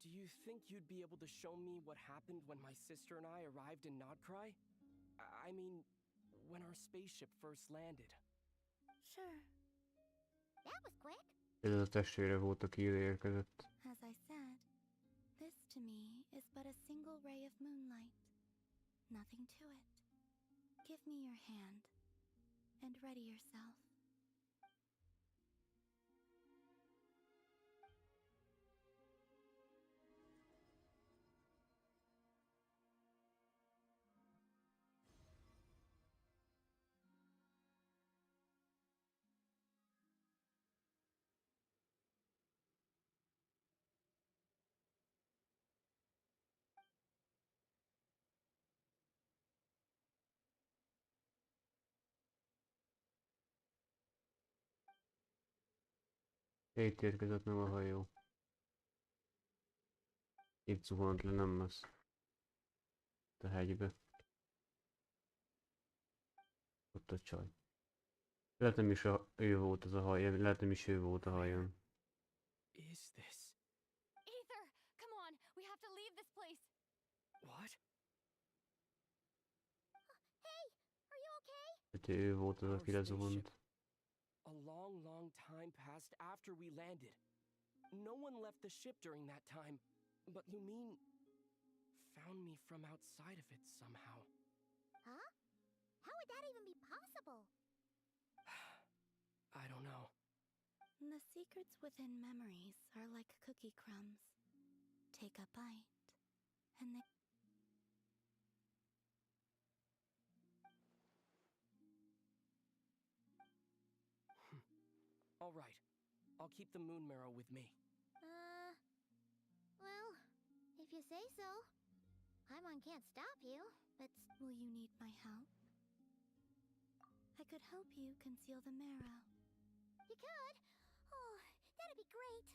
Do you think you'd be able to show me what happened when my sister and I arrived in Nodcry? I mean, when our spaceship first landed. Sure. That was quick. Ez a testvére volt, aki ide érkezett. As I said, this to me is but a single ray of moonlight. Nothing to it. Give me your hand, and ready yourself. Itt érkezett meg a hajó. Itt zuhant le, nem messz. A hegybe. Ott a csaj. Lehet nem is ő volt az a hajó, lehet nem is ő volt a hajón. Is this? Aether, come on, we have to leave this place. What? Hey, are you okay? Hát ő volt az, aki Our lezuhant. spaceship. A long, long time passed after we landed. No one left the ship during that time. But you mean... found me from outside of it somehow. Huh? How would that even be possible? I don't know. The secrets within memories are like cookie crumbs. Take a bite, and they... All right. I'll keep the moon marrow with me. Well, if you say so. Paimon can't stop you, but... Will you need my help? I could help you conceal the marrow. You could? Oh, that'd be great.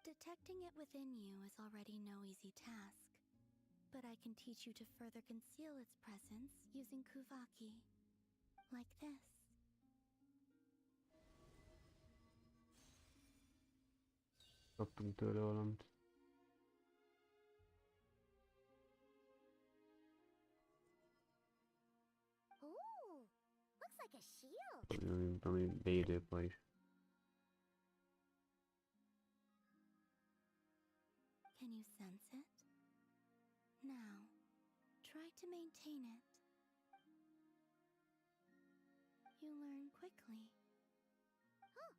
Detecting it within you is already no easy task. But I can teach you to further conceal its presence using Kuvaki. Like this. Kaptunk tőle valamit. Ooh, looks like a shield. Ami védőpa is. Can you sense it? Now, try to maintain it. You learn quickly. Huh.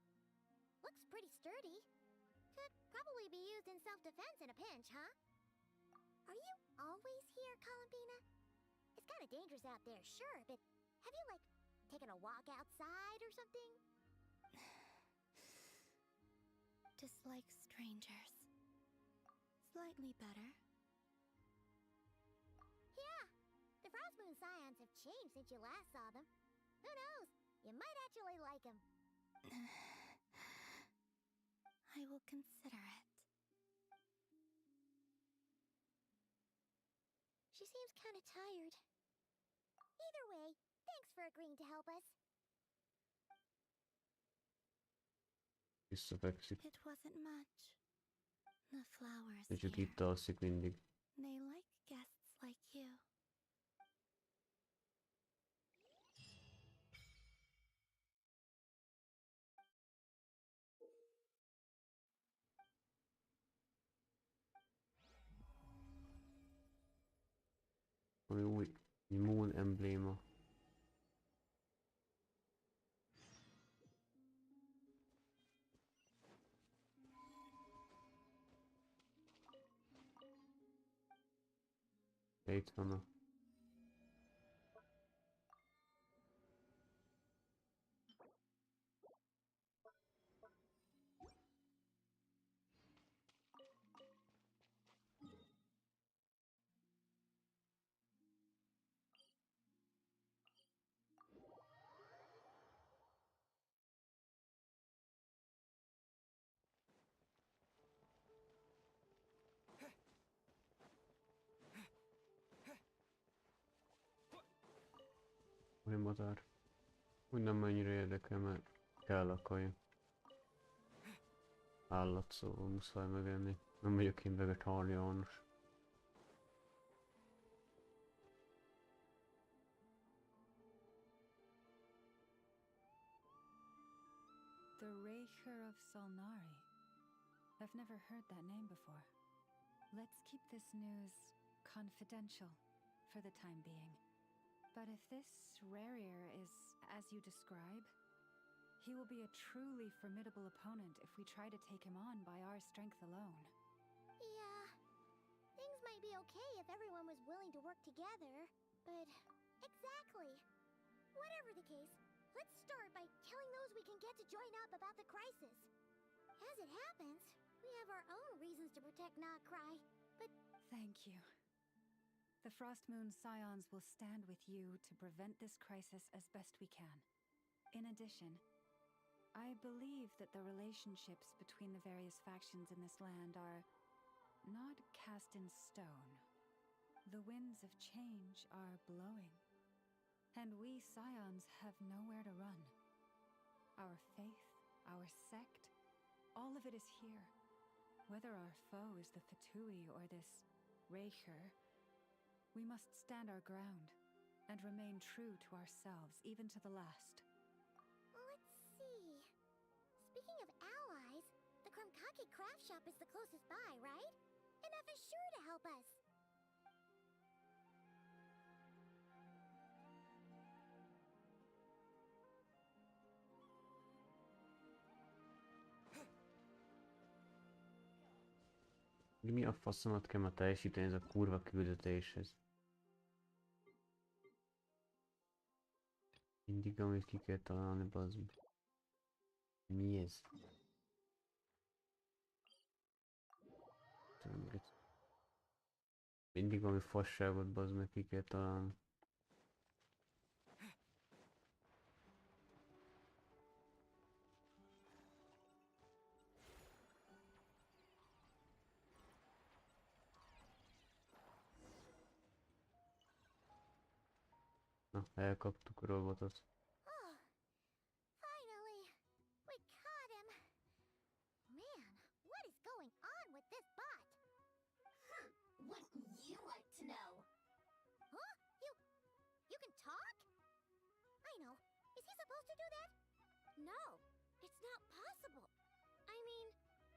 Looks pretty sturdy. Could probably be used in self-defense in a pinch, huh? Are you always here, Columbina? It's kind of dangerous out there, sure, but have you, like, taken a walk outside or something? Dislike strangers. Slightly better. Yeah, the Frost Moon Scions have changed since you last saw them. Who knows? You might actually like them. I will consider it. She seems kind of tired. Either way, thanks for agreeing to help us. Visszafekszik. It wasn't much. The flowers És csak here. itt alszik mindig. They like guests like you. Ami új Moon embléma. Itt van a... Olyan madár. Úgy nem annyira érdekel, mert kell a kaja. Állat, szóval muszáj megenni. Nem vagyok én vegetáriánus. The Raker of Solnari. I've never heard that name before. Let's keep this news confidential for the time being. But if this Rarier is as you describe, he will be a truly formidable opponent if we try to take him on by our strength alone. Yeah, things might be okay if everyone was willing to work together, but... Exactly! Whatever the case, let's start by telling those we can get to join up about the crisis. As it happens, we have our own reasons to protect Notcry, but... Thank you. The Frostmoon Scions will stand with you to prevent this crisis as best we can. In addition, I believe that the relationships between the various factions in this land are not cast in stone. The winds of change are blowing, and we Scions have nowhere to run. Our faith, our sect, all of it is here. Whether our foe is the Fatui or this Raker, we must stand our ground and remain true to ourselves, even to the last. Let's see... Speaking of allies, the Krumkake craft shop is the closest by, right? Enough is sure to help us. Mi a faszomat kell ma teljesíteni ez a kurva küldetéshez? Mindig amit ki kell találni, bazd. Mi ez? Mindig valami fasságot, bazd meg, ki kell találni. Na, elkaptuk a robotot. Oh, finally! We caught him! Man, what is going on with this bot? Wouldn't you like to know? Huh? You can talk? I know. Is he supposed to do that? No, it's not possible. I mean,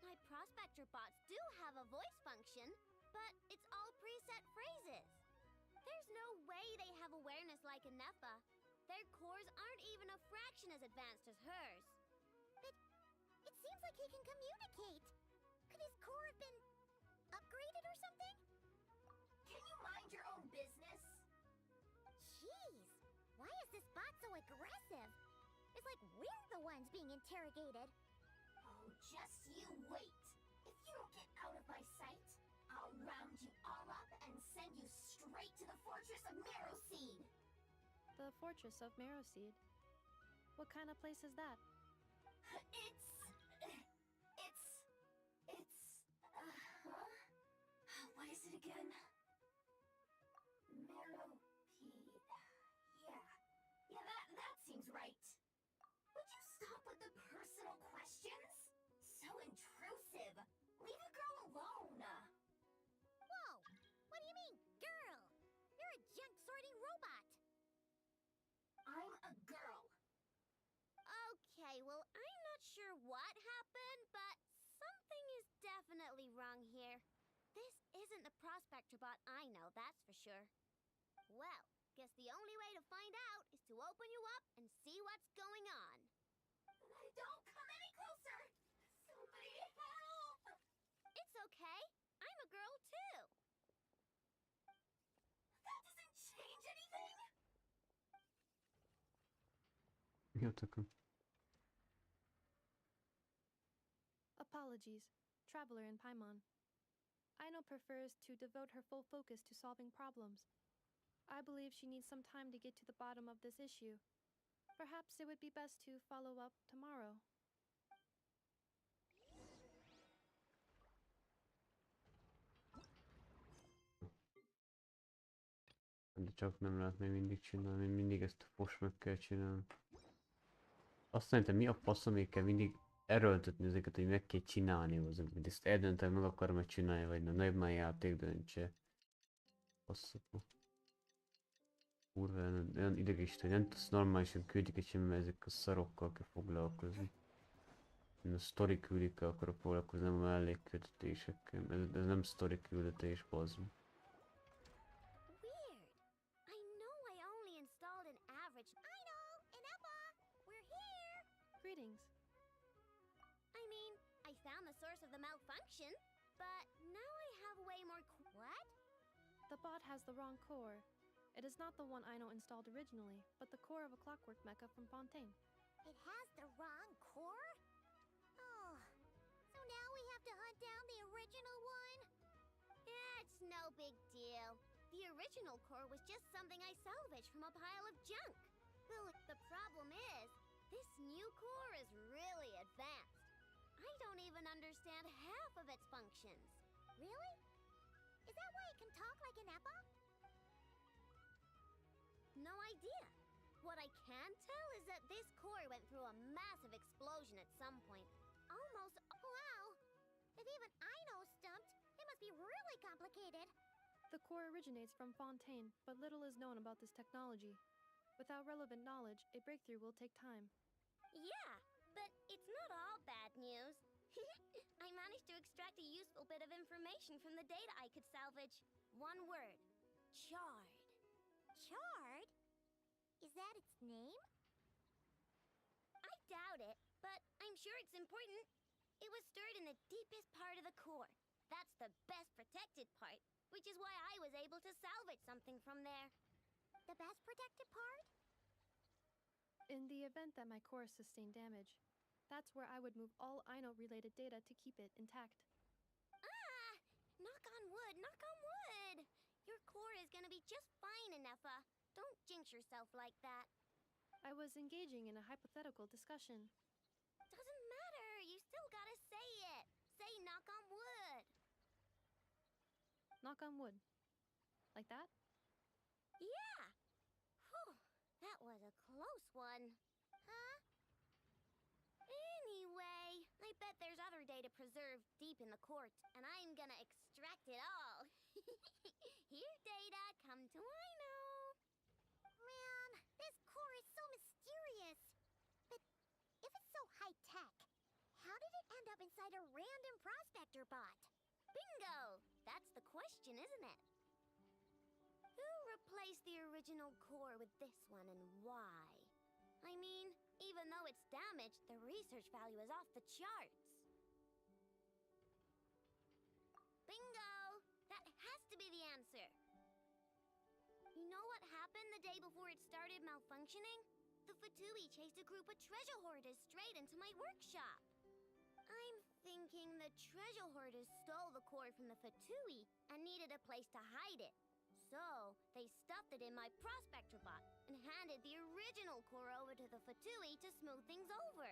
my prospector bots do have a voice function, but it's all preset phrases. There's no way they have awareness like a Nepha. Their cores aren't even a fraction as advanced as hers. But it seems like he can communicate. Could his core have been upgraded or something? Can you mind your own business? Jeez, why is this bot so aggressive? It's like we're the ones being interrogated. Oh, just you wait. If you don't get out of my sight, I'll round you all up and send you straight to the Fortress of Meroseed. The Fortress of Meroseed? What kind of place is that? What is it again? Meropede. Yeah, that seems right. Would you stop with the personal questions? So intrusive. Leave a girl alone. Whoa! What do you mean, girl? You're a junk sorting robot. I'm a girl. Okay, well, I'm not sure what happened, but something is definitely wrong here. This isn't the prospector bot I know, that's for sure. Well, guess the only way to find out is to open you up and see what's going on. Don't come any closer! Somebody help! It's okay. I'm a girl too. Mi a tököm? Apologies, traveler in Paimon. Aino prefers to devote her full focus to solving problems. I believe she needs some time to get to the bottom of this issue. Perhaps it would be best to follow up tomorrow. De csak nem lehet még mindig csinálni, mindig ezt most meg kell csinálni. Azt szerintem mi a faszomért kell mindig erőltetni ezeket, hogy meg kell csinálni hozzá, mint ezt eldöntöm, meg akarom meg csinálni, vagy nem, nagyobb már játék döntse. Faszom. Kurva, olyan idegesítő, hogy nem tudsz normálisan küldik semmi, mert ezek a szarokkal kell foglalkozni. Én a sztori küldikkel akarok foglalkozni, nem a mellékküldetésekkel. Ez nem sztori küldetés, bazd. Weird. I know I only installed an average. I know, Ineppa, we're here. Greetings. I mean, I found the source of the malfunction, but now I have way more. What? The bot has the wrong core. It is not the one Aino installed originally, but the core of a clockwork mecha from Fontaine. It has the wrong core? Oh, so now we have to hunt down the original one? It's no big deal. The original core was just something I salvaged from a pile of junk. The problem is, this new core is really advanced. I don't even understand half of its functions. Really? Is that why it can talk like an Eppa? No idea. What I can tell is that this core went through a massive explosion at some point. Almost. Wow! If even I know stumped, it must be really complicated. The core originates from Fontaine, but little is known about this technology. Without relevant knowledge, a breakthrough will take time. Yeah, but it's not all bad news. I managed to extract a useful bit of information from the data I could salvage. One word. Chard. Chard? Is that its name? I doubt it, but I'm sure it's important. It was stored in the deepest part of the core. That's the best protected part, which is why I was able to salvage something from there. The best protected part? In the event that my core sustained damage, that's where I would move all Aino-related data to keep it intact. Ah! Knock on wood, knock on wood! Your core is gonna be just fine, Ineppa. Don't jinx yourself like that. I was engaging in a hypothetical discussion. Doesn't matter, you still gotta say it. Say knock on wood. Knock on wood. Like that? Yeah! Whew, that was a close one. Huh? Anyway, I bet there's other data preserved deep in the core, and I'm gonna extract it all. Here, data, come to Aino. Man, this core is so mysterious. But if it's so high-tech, how did it end up inside a random prospector bot? Bingo! That's the question, isn't it? Who replaced the original core with this one and why? I mean, even though it's damaged, the research value is off the charts. Bingo! That has to be the answer. You know what happened the day before it started malfunctioning? The Fatui chased a group of treasure hoarders straight into my workshop. I'm thinking the treasure hoarders stole the core from the Fatui and needed a place to hide it. So, they stuffed it in my prospector bot and handed the original core over to the Fatui to smooth things over.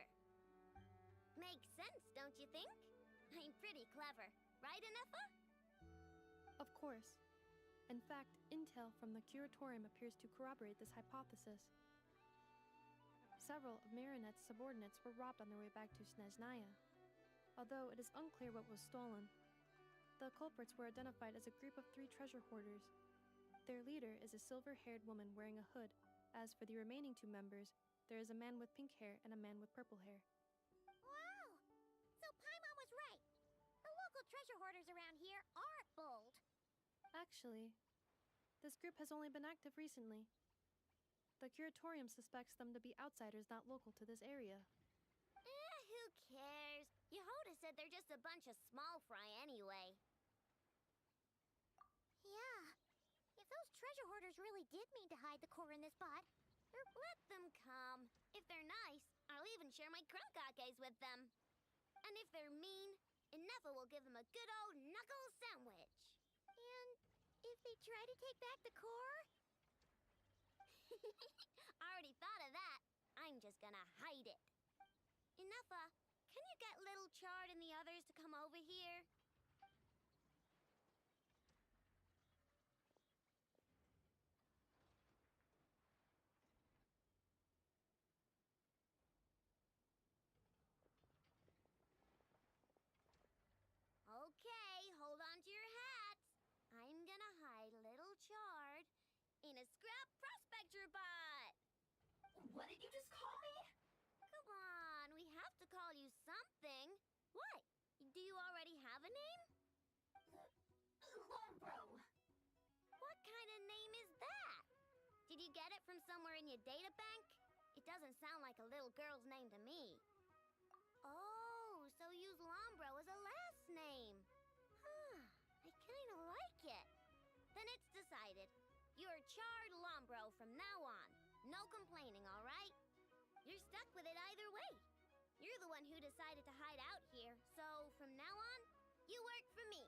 Makes sense, don't you think? I'm pretty clever, right, Ineppa? Of course. In fact, intel from the Curatorium appears to corroborate this hypothesis. Several of Marinette's subordinates were robbed on their way back to Snezhnaya. Although it is unclear what was stolen, the culprits were identified as a group of 3 treasure hoarders. Their leader is a silver-haired woman wearing a hood. As for the remaining 2 members, there is a man with pink hair and a man with purple hair. Wow! So Paimon was right. The local treasure hoarders around here are bold. Actually, this group has only been active recently. The Curatorium suspects them to be outsiders not local to this area. Who cares? Yehoda said they're just a bunch of small fry anyway. Yeah. If those treasure hoarders really did mean to hide the core in this bot, Let them come. If they're nice, I'll even share my crunkakes with them. And if they're mean, Inefa will give them a good old knuckle sandwich. And if they try to take back the core? I already thought of that. I'm just gonna hide it. Inefa, can you get Little Chard and the others to come over here? Okay, hold on to your hats. I'm gonna hide Little Chard in a scrap prospector bot. What did you just call me? Come on, we have to call you something. What? Do you already have a name? Lombro. What kind of name is that? Did you get it from somewhere in your data bank? It doesn't sound like a little girl's name to me. Oh, so use Lombro as a last name. Huh, I kinda like it. Then it's decided. You're Chard Lombro from now on. No complaining, alright? You're stuck with it either way. You're the one who decided to hide out here, so from now on, you work for me.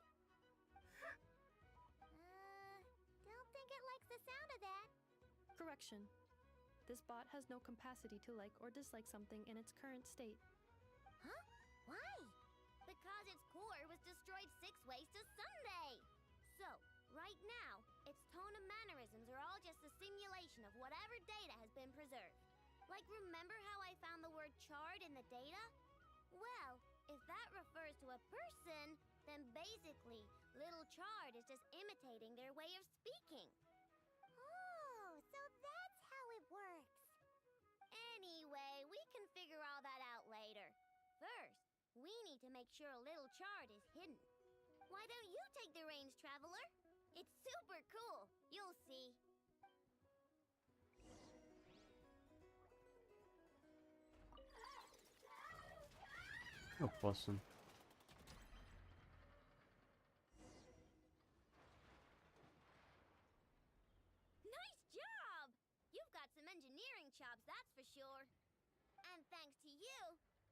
Don't think it likes the sound of that. Correction. This bot has no capacity to like or dislike something in its current state. Huh? Why? Because its core was destroyed 6 ways to Sunday. So, right now, its tone and mannerisms are all just a simulation of whatever data has been preserved. Like, remember how I found the word chard in the data? Well, if that refers to a person, then basically, Little Chard is just imitating their way of speaking. Oh, so that's how it works. Anyway, we can figure all that out later. First, we need to make sure Little Chard is hidden. Why don't you take the reins, Traveler? It's super cool. You'll see. A faszom. Nice job! You've got some engineering chops, that's for sure. And thanks to you,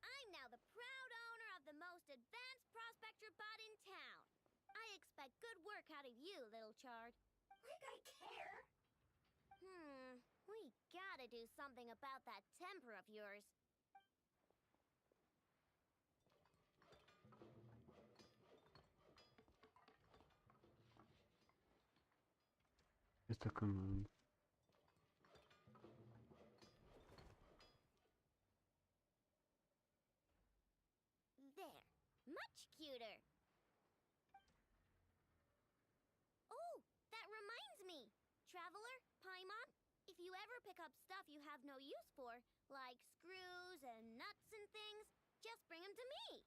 I'm now the proud owner of the most advanced prospector bot in town. I expect good work out of you, Little Chard. Like I care. We gotta do something about that temper of yours. Ezt akarom. There. Much cuter. Oh, that reminds me. Traveler, Paimon, if you ever pick up stuff you have no use for, like screws and nuts and things, just bring them to me.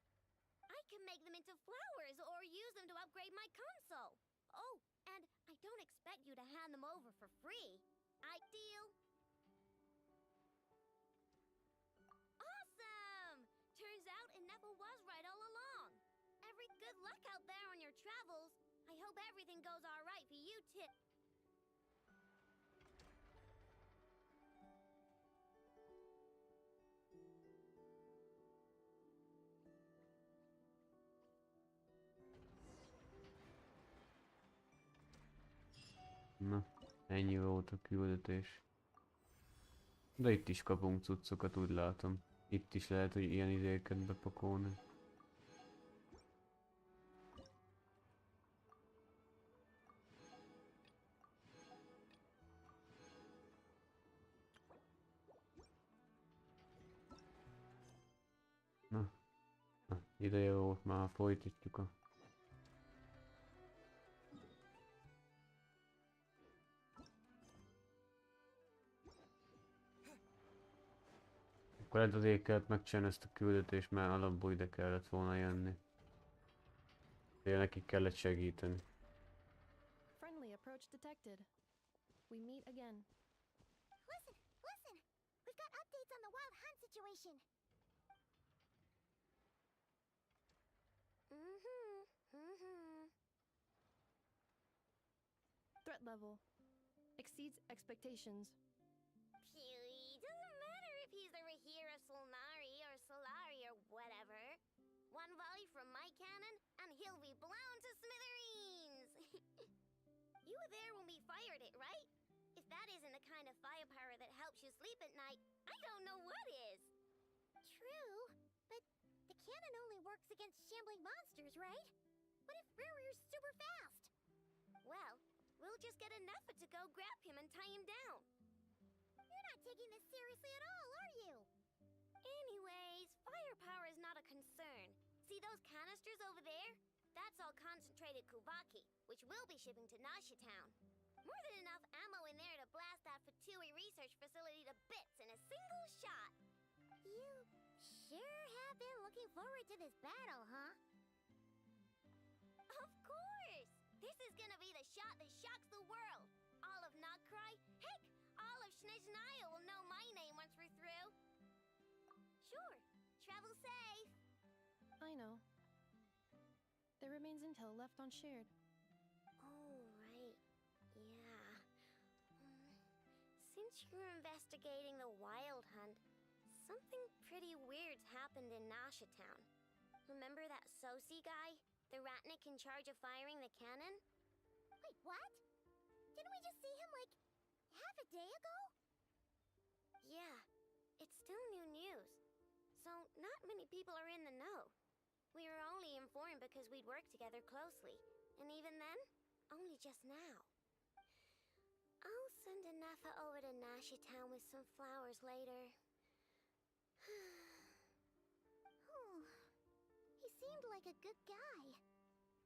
I can make them into flowers or use them to upgrade my console. Oh, and I don't expect you to hand them over for free. Deal? Awesome! Turns out Inefa was right all along. Every good luck out there on your travels. I hope everything goes all right for you, too. Na, ennyi volt a küldetés. De itt is kapunk cuccokat, úgy látom. Itt is lehet, hogy ilyen idéket bepakolni. Na, ideje volt, már folytatjuk a... Akkor lehet azért kellett megcsinálni ezt a küldetést, mert alapból ide kellett volna jönni. De nekik kellett segíteni. Friendly approach detected. We meet again. Listen! We've got updates on the wild hunt situation. Threat level exceeds expectations. Phew. from my cannon, and he'll be blown to smithereens! You were there when we fired it, right? If that isn't the kind of firepower that helps you sleep at night, I don't know what is! True, but the cannon only works against shambling monsters, right? What if Rearier's super fast? Well, we'll just get a Neffa to go grab him and tie him down. You're not taking this seriously at all, are you? Anyways, firepower is not a concern. See those canisters over there? That's all concentrated Kubaki, which we'll be shipping to Nasha Town. More than enough ammo in there to blast that Fatui research facility to bits in a single shot. You sure have been looking forward to this battle, huh? Of course! This is gonna be the shot that shocks the world. All of Nokrai, heck, all of Snezhnaya will know my name once we're through. Sure, travel safe. I know. There remains intel left unshared. Oh, right. Yeah. Since you're investigating the Wild Hunt, something pretty weird's happened in Nasha Town. Remember that Sosi guy? The Ratnik in charge of firing the cannon? Wait, what? Didn't we just see him, like, half a day ago? Yeah, it's still new news. So, not many people are in the know. We were only informed because we'd worked together closely. And even then, only just now. I'll send a Neffa over to Nasha Town with some flowers later. He seemed like a good guy.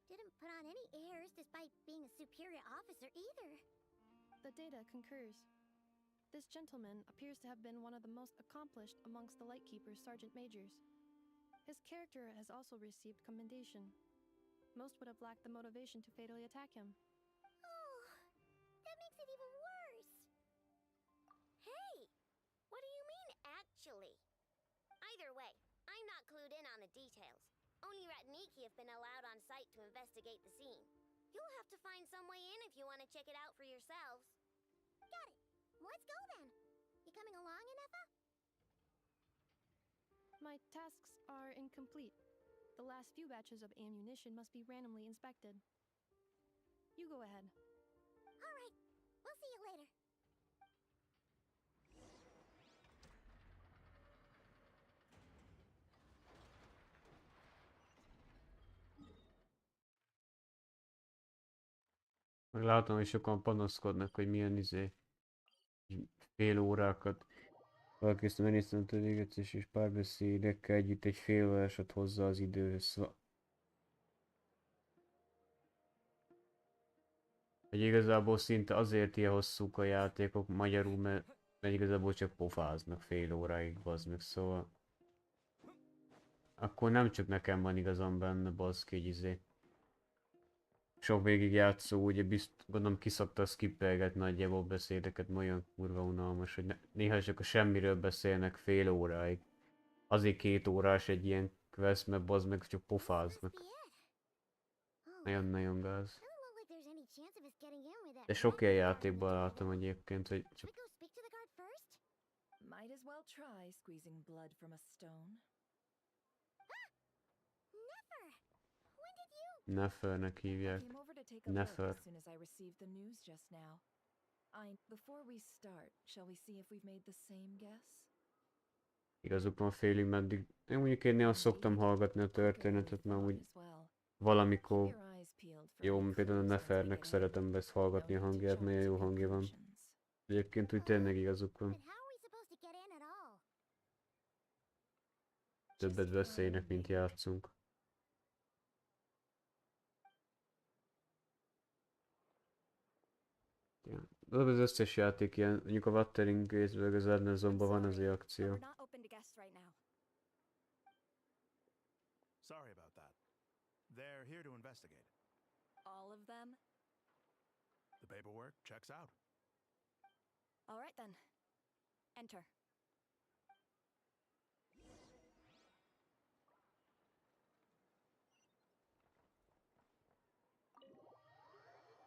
Didn't put on any airs despite being a superior officer either. The data concurs. This gentleman appears to have been one of the most accomplished amongst the Lightkeeper's sergeant majors. His character has also received commendation. Most would have lacked the motivation to fatally attack him. Oh, that makes it even worse. Hey, what do you mean, actually? Either way, I'm not clued in on the details. Only Ratniki have been allowed on site to investigate the scene. You'll have to find some way in if you want to check it out for yourselves. Got it. Let's go then. You coming along, Neffa? My tasks are incomplete. The last few batches of ammunition must be randomly inspected. You go ahead. All right. We'll see you later. Meg látom, hogy sokan panaszkodnak, hogy milyen fél órákat valaki ezt megnéztem a végeztés és párbeszédekkel együtt egy fél órásat hozza az időhöz. Hogy igazából szinte azért ilyen hosszúk a játékok magyarul, mert igazából csak pofáznak fél óráig, bazd meg, szóval... Akkor nem csak nekem van igazam benne, baszki, hogy sok végigjátszó, ugye gondolom kiszokta skippelgetni nagyjából beszédeket, mert olyan kurva unalmas, hogy néha csak a semmiről beszélnek fél óráig. Azért 2 órás egy ilyen quest, mert bazd meg csak pofáznak. Nagyon-nagyon gáz. De sok ilyen játékban látom egyébként, hogy csak... Might as well try squeezing blood from a stone. Nefernek hívják. Nefer. Before we start, shall we see if we've made the same guess? Igazuk van félig meddig. Én mondjuk én néha szoktam hallgatni a történetet, mert úgy valamikor jó, például a Nefernek szeretem ezt hallgatni a hangját, mert jó hangja van. Egyébként úgy tényleg igazuk van. Többet beszélnek, mint játszunk. Ja. Az összes játék ilyen, mondjuk a Watering Gate-ben, az Ernezonban van az akció. Sorry about that. They're here to investigate. All of them? The paperwork checks out. All right then. Enter.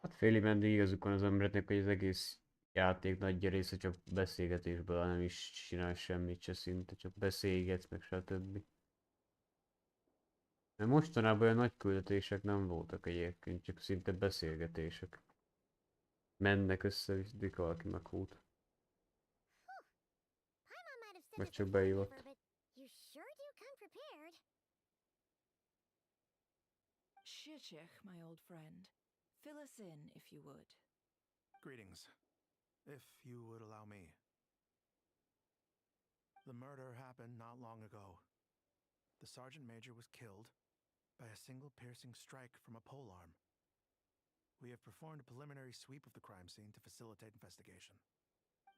Hát félig meddig igazuk van az embereknek, hogy az egész játék nagy része csak beszélgetésből, nem is csinál semmit se szinte, csak beszélgetsz meg stb. Mert mostanában olyan nagy küldetések nem voltak egyébként, csak szinte beszélgetések. Mennek össze-viszik valaki meg hút. Vagy csak beívott. Shishich, my old friend. Fill us in, if you would. Greetings. If you would allow me. The murder happened not long ago. The sergeant major was killed by a single piercing strike from a polearm. We have performed a preliminary sweep of the crime scene to facilitate investigation.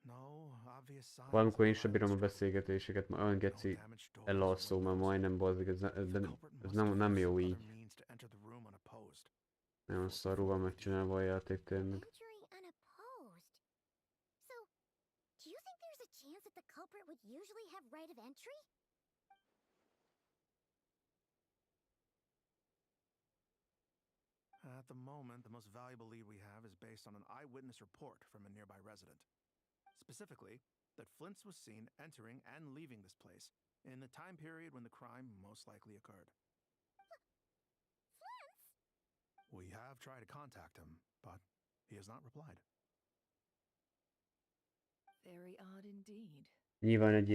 No obvious signs. Valamikor én sem bírom a beszélgetéseket, ma olyan geci elalszó, már majdnem bazzik, ez nem jó így. Nagyon szarul van megcsinálva a játék tényleg. Do you think there's a chance that the culprit would usually have right of entry? At the moment, the most valuable lead we have is based on an eyewitness report from a nearby resident. Specifically, that Flint's was seen entering and leaving this place in the time period when the crime most likely occurred. Flint's? We have tried to contact him, but he has not replied. Very odd indeed. Nyilván egy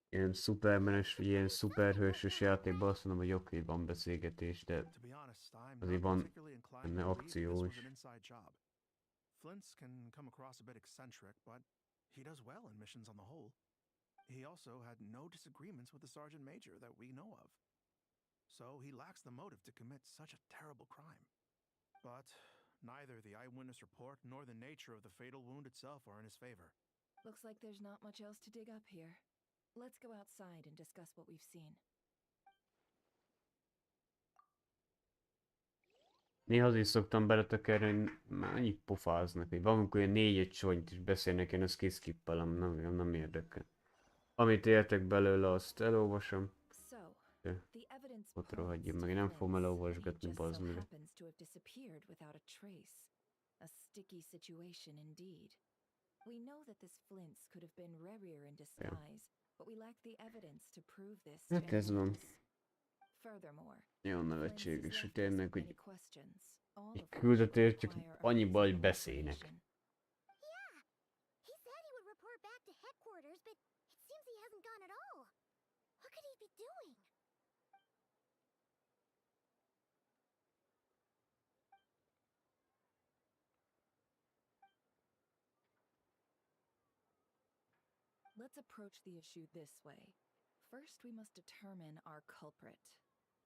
ilyen szupermenes, vagy ilyen szuperhősös játékban azt mondom, hogy oké, van beszélgetés, de azért van benne akció is. Flint's can come across a bit eccentric, but he does well in missions on the whole. He also had no disagreements with the sergeant major that we know of. So he lacks the motive to commit such a terrible crime. But neither the eyewitness report nor the nature of the fatal wound itself are in his favor. Looks like there's not much else to dig up here. Let's go outside and discuss what we've seen. Néha azért szoktam beletekerni, hogy már annyit pofáznak, hogy valamikor ilyen 4-5 csonyt is beszélnek, én ezt kiszkippelem, nem érdekel. Amit értek belőle, azt elolvasom. De ott rohadjunk meg, én nem fogom elolvasgatni, bazd meg. A sticky situation indeed. We know that this Flint's could have been Rerir in disguise, but we lack the evidence to prove this. Hát ez van. Furthermore, Nagyon nevetséges, hogy tényleg, hogy egy küldetés csak annyiban, hogy beszélnek. Yeah, he said he would report back to headquarters, but it seems he hasn't gone at all. What could he be doing? Let's approach the issue this way. First, we must determine our culprit.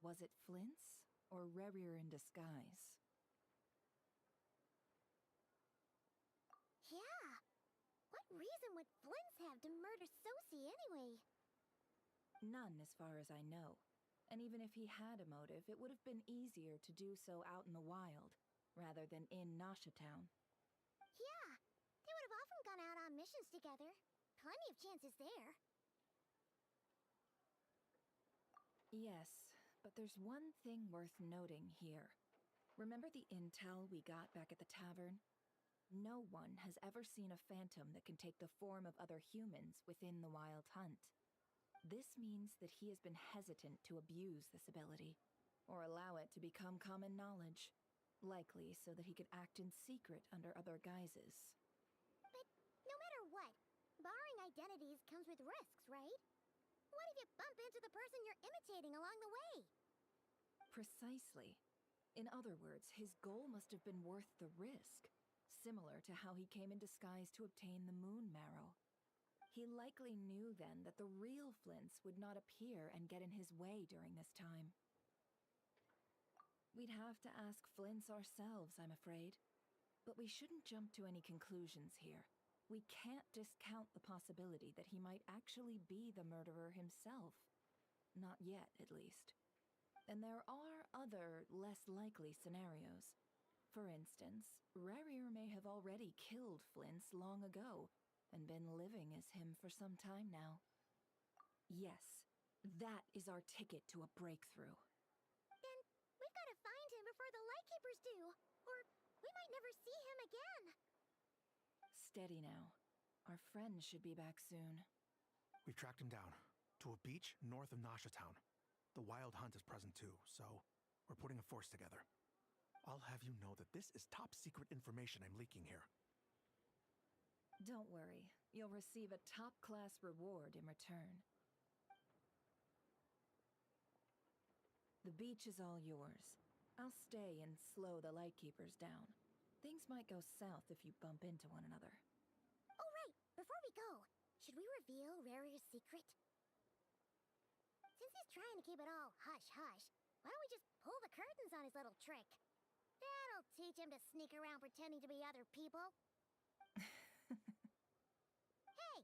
Was it Flint's or Rerir in disguise? Yeah. What reason would Flint's have to murder Sosie anyway? None, as far as I know. And even if he had a motive, it would have been easier to do so out in the wild, rather than in Nashatown. Yeah, they would have often gone out on missions together. Plenty of chances there. Yes, but there's one thing worth noting here. Remember the intel we got back at the tavern? No one has ever seen a phantom that can take the form of other humans within the Wild Hunt. This means that he has been hesitant to abuse this ability, or allow it to become common knowledge, likely so that he could act in secret under other guises. But no matter what, borrowing identities comes with risks, right? What if you bump into the person you're imitating along the way? Precisely. In other words, his goal must have been worth the risk, similar to how he came in disguise to obtain the moon marrow. He likely knew then that the real Flint's would not appear and get in his way during this time. We'd have to ask Flint's ourselves, I'm afraid. But we shouldn't jump to any conclusions here. We can't discount the possibility that he might actually be the murderer himself. Not yet, at least. And there are other, less likely scenarios. For instance, Rerir may have already killed Flint's long ago, and been living as him for some time now. Yes, that is our ticket to a breakthrough. Then we've got to find him before the Lightkeepers do, or we might never see him again. Steady now. Our friend should be back soon. We've tracked him down to a beach north of Nashatown. the Wild Hunt is present too, so we're putting a force together. I'll have you know that this is top secret information I'm leaking here. Don't worry, you'll receive a top-class reward in return. The beach is all yours. I'll stay and slow the Lightkeepers down. Things might go south if you bump into one another. Oh, right! Before we go, should we reveal Rarier's secret? Since he's trying to keep it all hush-hush, why don't we just pull the curtains on his little trick? That'll teach him to sneak around pretending to be other people. Hey!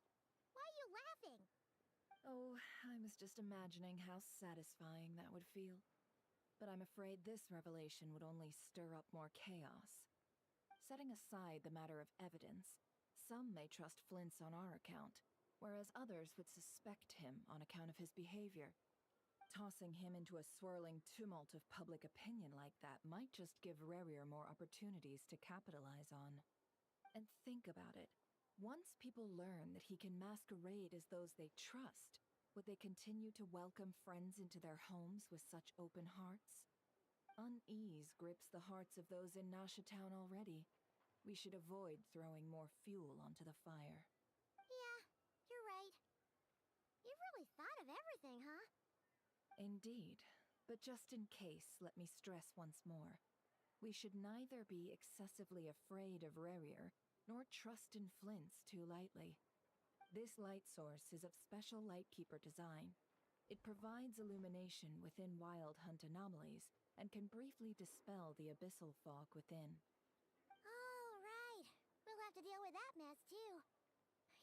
Why are you laughing? Oh, I was just imagining how satisfying that would feel. But I'm afraid this revelation would only stir up more chaos. Setting aside the matter of evidence, some may trust Flint's on our account, whereas others would suspect him on account of his behavior. Tossing him into a swirling tumult of public opinion like that might just give Rarier more opportunities to capitalize on. And think about it. Once people learn that he can masquerade as those they trust, would they continue to welcome friends into their homes with such open hearts? Unease grips the hearts of those in Nasha Town already. We should avoid throwing more fuel onto the fire. Yeah, you're right. You've really thought of everything, huh? Indeed. But just in case, let me stress once more. We should neither be excessively afraid of Rarier, nor trust in Flint's too lightly. This light source is of special Lightkeeper design. It provides illumination within Wild Hunt anomalies, and can briefly dispel the abyssal fog within. All right. We'll have to deal with that mess, too.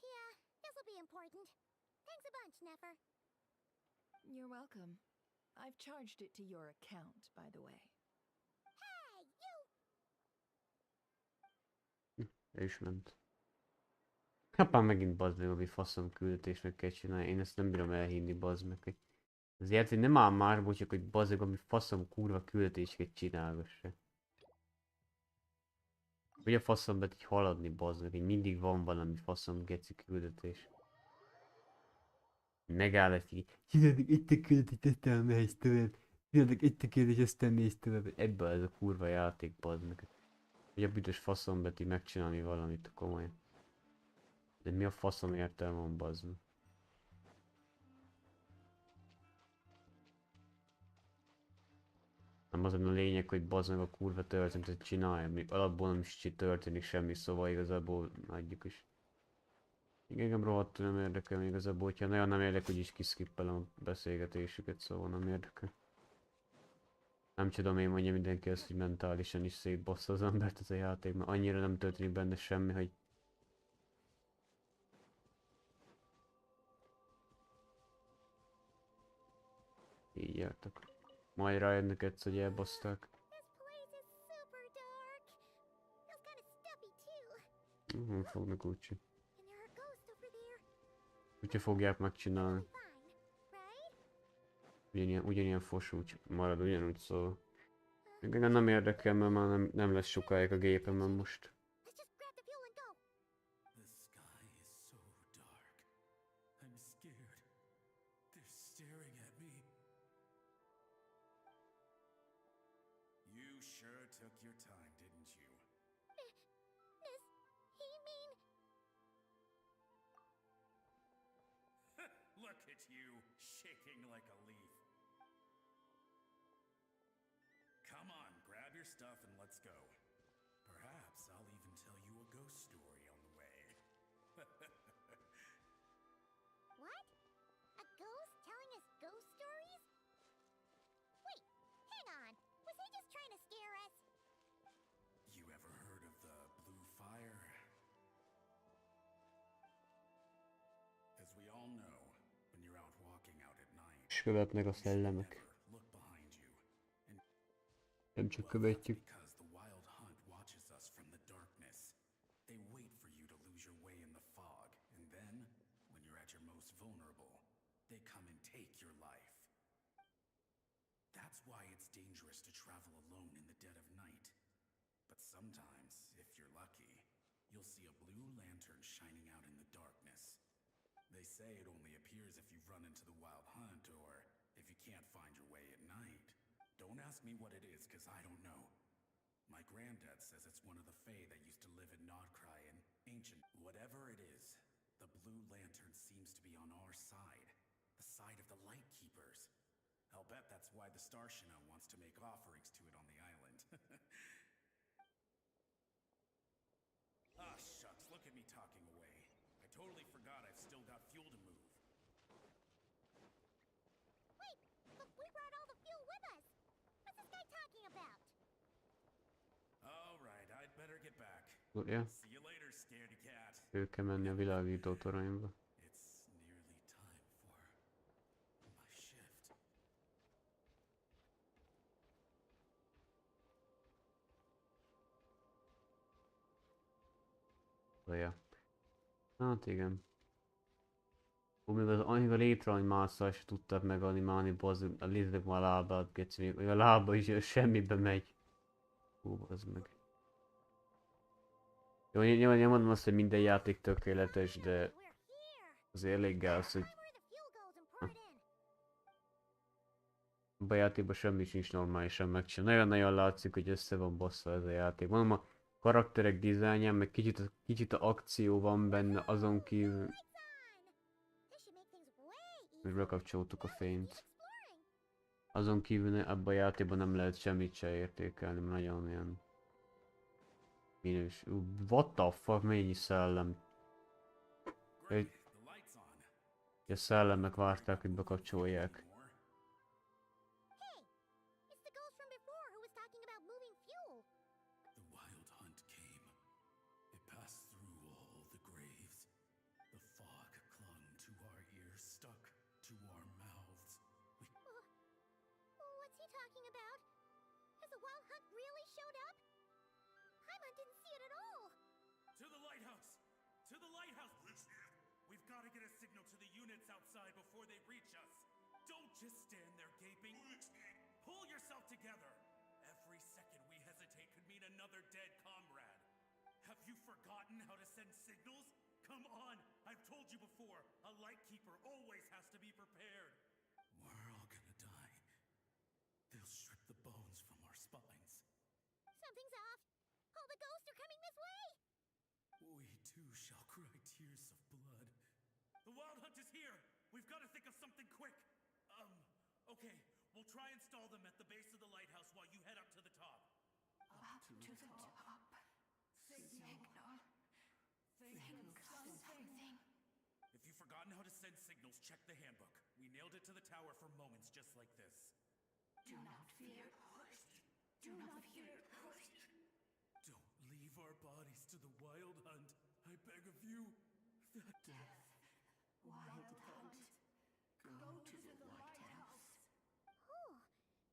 Yeah, this'll be important. Thanks a bunch, Nefer. You're welcome. I've charged it to your account, by the way. Hey, you! Ő is ment. Kapán megint bazd meg, ami faszom küldetést meg kell csinálni. Én ezt nem bírom elhinni, bazd meg. Hogy az játék nem áll már, csak hogy bazd meg, ami faszom kurva küldetéseket csinálgassa. Hogy a faszom bet így haladni, bazd meg, hogy mindig van valami faszom geci küldetés. Megáll ezt így, csinálnak itt a küldetés, aztán mehetsz tovább. Csinálnak itt a küldetés, aztán mész tovább. Ebből ez a kurva játék, bazd meg. Hogy a büdös faszom bet így megcsinálni valamit komolyan. De mi a faszom értelme van, bazd meg? Nem az a lényeg, hogy bazd meg a kurva történetet csinálja, még alapból nem is történik semmi, szóval igazából adjuk is. Engem rohadtul nem érdekel még igazából, hogyha nagyon nem érdekel, hogy is kiszkippelem a beszélgetésüket, szóval nem érdekel. Nem tudom én mondja mindenki azt, hogy mentálisan is szétbassza az embert ez a játék, mert annyira nem történik benne semmi, hogy... Így jártak. Majd rájönnek egyszer, hogy elbaszták. Fognak úgyse. Úgyse fogják megcsinálni. Ugyanilyen fosúgy marad ugyanúgy, szóval. Engem nem érdekel, mert már nem lesz sokáig a gépemen most. Look at you, shaking like a leaf. Come on, grab your stuff and let's go. Perhaps I'll even tell you a ghost story on the way. What? A ghost telling us ghost stories? Wait, hang on. Was he just trying to scare us? You ever heard of the blue fire? As we all know, when you're out walking out at night, És követnek a szellemek. Nem csak követjük. because the wild hunt watches us from the darkness. They wait for you to lose your way in the fog, and then, when you're at your most vulnerable, they come and take your life. That's why it's dangerous to travel alone in the dead of night. But sometimes, if you're lucky, you'll see a blue lantern shining out in the darkness. They say it only appears if you've run into the wild hunt or if you you can't find your way at night. Don't ask me what it is, because I don't know. My granddad says it's one of the Fae that used to live in Nodcry in ancient... Whatever it is, the Blue Lantern seems to be on our side. The side of the Light Keepers. I'll bet that's why the Starshina wants to make offerings to it on the island. Ah, shucks, look at me talking away. I totally forgot I've still got fuel to move. Wait, but we brought all the fuel with us. What's this guy talking about? All right, I'd better get back. Ja. See you later, scaredy cat. Ő kell menni a világító toronyba. It's nearly time for my shift. Ja. Hát igen. Még a létrany másszal se tudtak meganimálni, bazd, a létrek már a lábát, geci, még a lába is semmibe megy. Hú, bazd meg. Jó, nyilván mondom azt, hogy minden játék tökéletes, de azért elég gáz, hogy... Abban a játékban semmi sincs normálisan megcsinálni. Nagyon-nagyon látszik, hogy össze van basszva ez a játék. Mondom, a karakterek dizájnján, meg kicsit a akció van benne, azon kívül... Még bekapcsoltuk a fényt. Azon kívül ebben a játékban nem lehet semmit se értékelni, nagyon ilyen... Minős. What the fuck, mennyi szellem? A szellemek várták, hogy bekapcsolják. Just stand there gaping. Pull yourself together. Every second we hesitate could mean another dead comrade. Have you forgotten how to send signals? Come on, I've told you before, a light keeper always has to be prepared. We're all gonna die. They'll strip the bones from our spines. Something's off. All the ghosts are coming this way. We too shall cry tears of blood. The Wild Hunt is here. We've got to think of something quick. Okay, we'll try and stall them at the base of the lighthouse while you head up to the top. Up to the top. Signal. Think something. If you've forgotten how to send signals, check the handbook. We nailed it to the tower for moments just like this. Do not fear. Do not fear. Don't leave our bodies to the Wild Hunt. I beg of you. Death. Wild Hunt. Go to the lighthouse. Oh,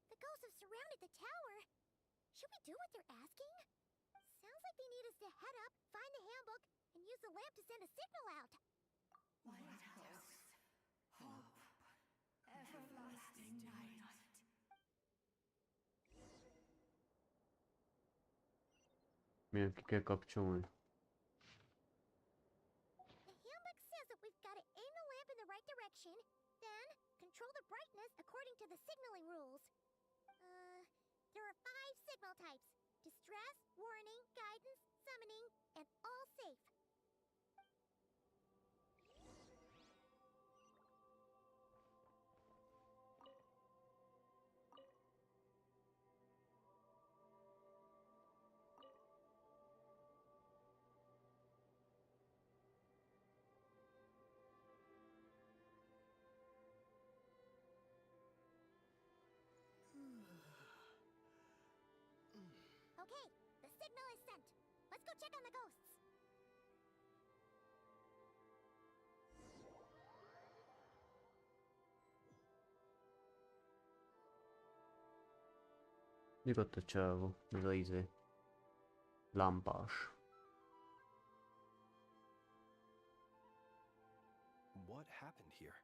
the ghosts have surrounded the tower. Should we do what they're asking? Sounds like they need us to head up, find the handbook, and use the lamp to send a signal out. Lighthouse. Hope. Everlasting night. Miért ki kell kapcsolni? The handbook says that we've got to aim the lamp in the right direction, then control the brightness according to the signaling rules. There are 5 signal types: distress, warning, guidance, summoning, and all safe. Okay, the signal is sent. Let's go check on the ghosts. Nyugodt a csávó, ez a izé. Lámpás. What happened here?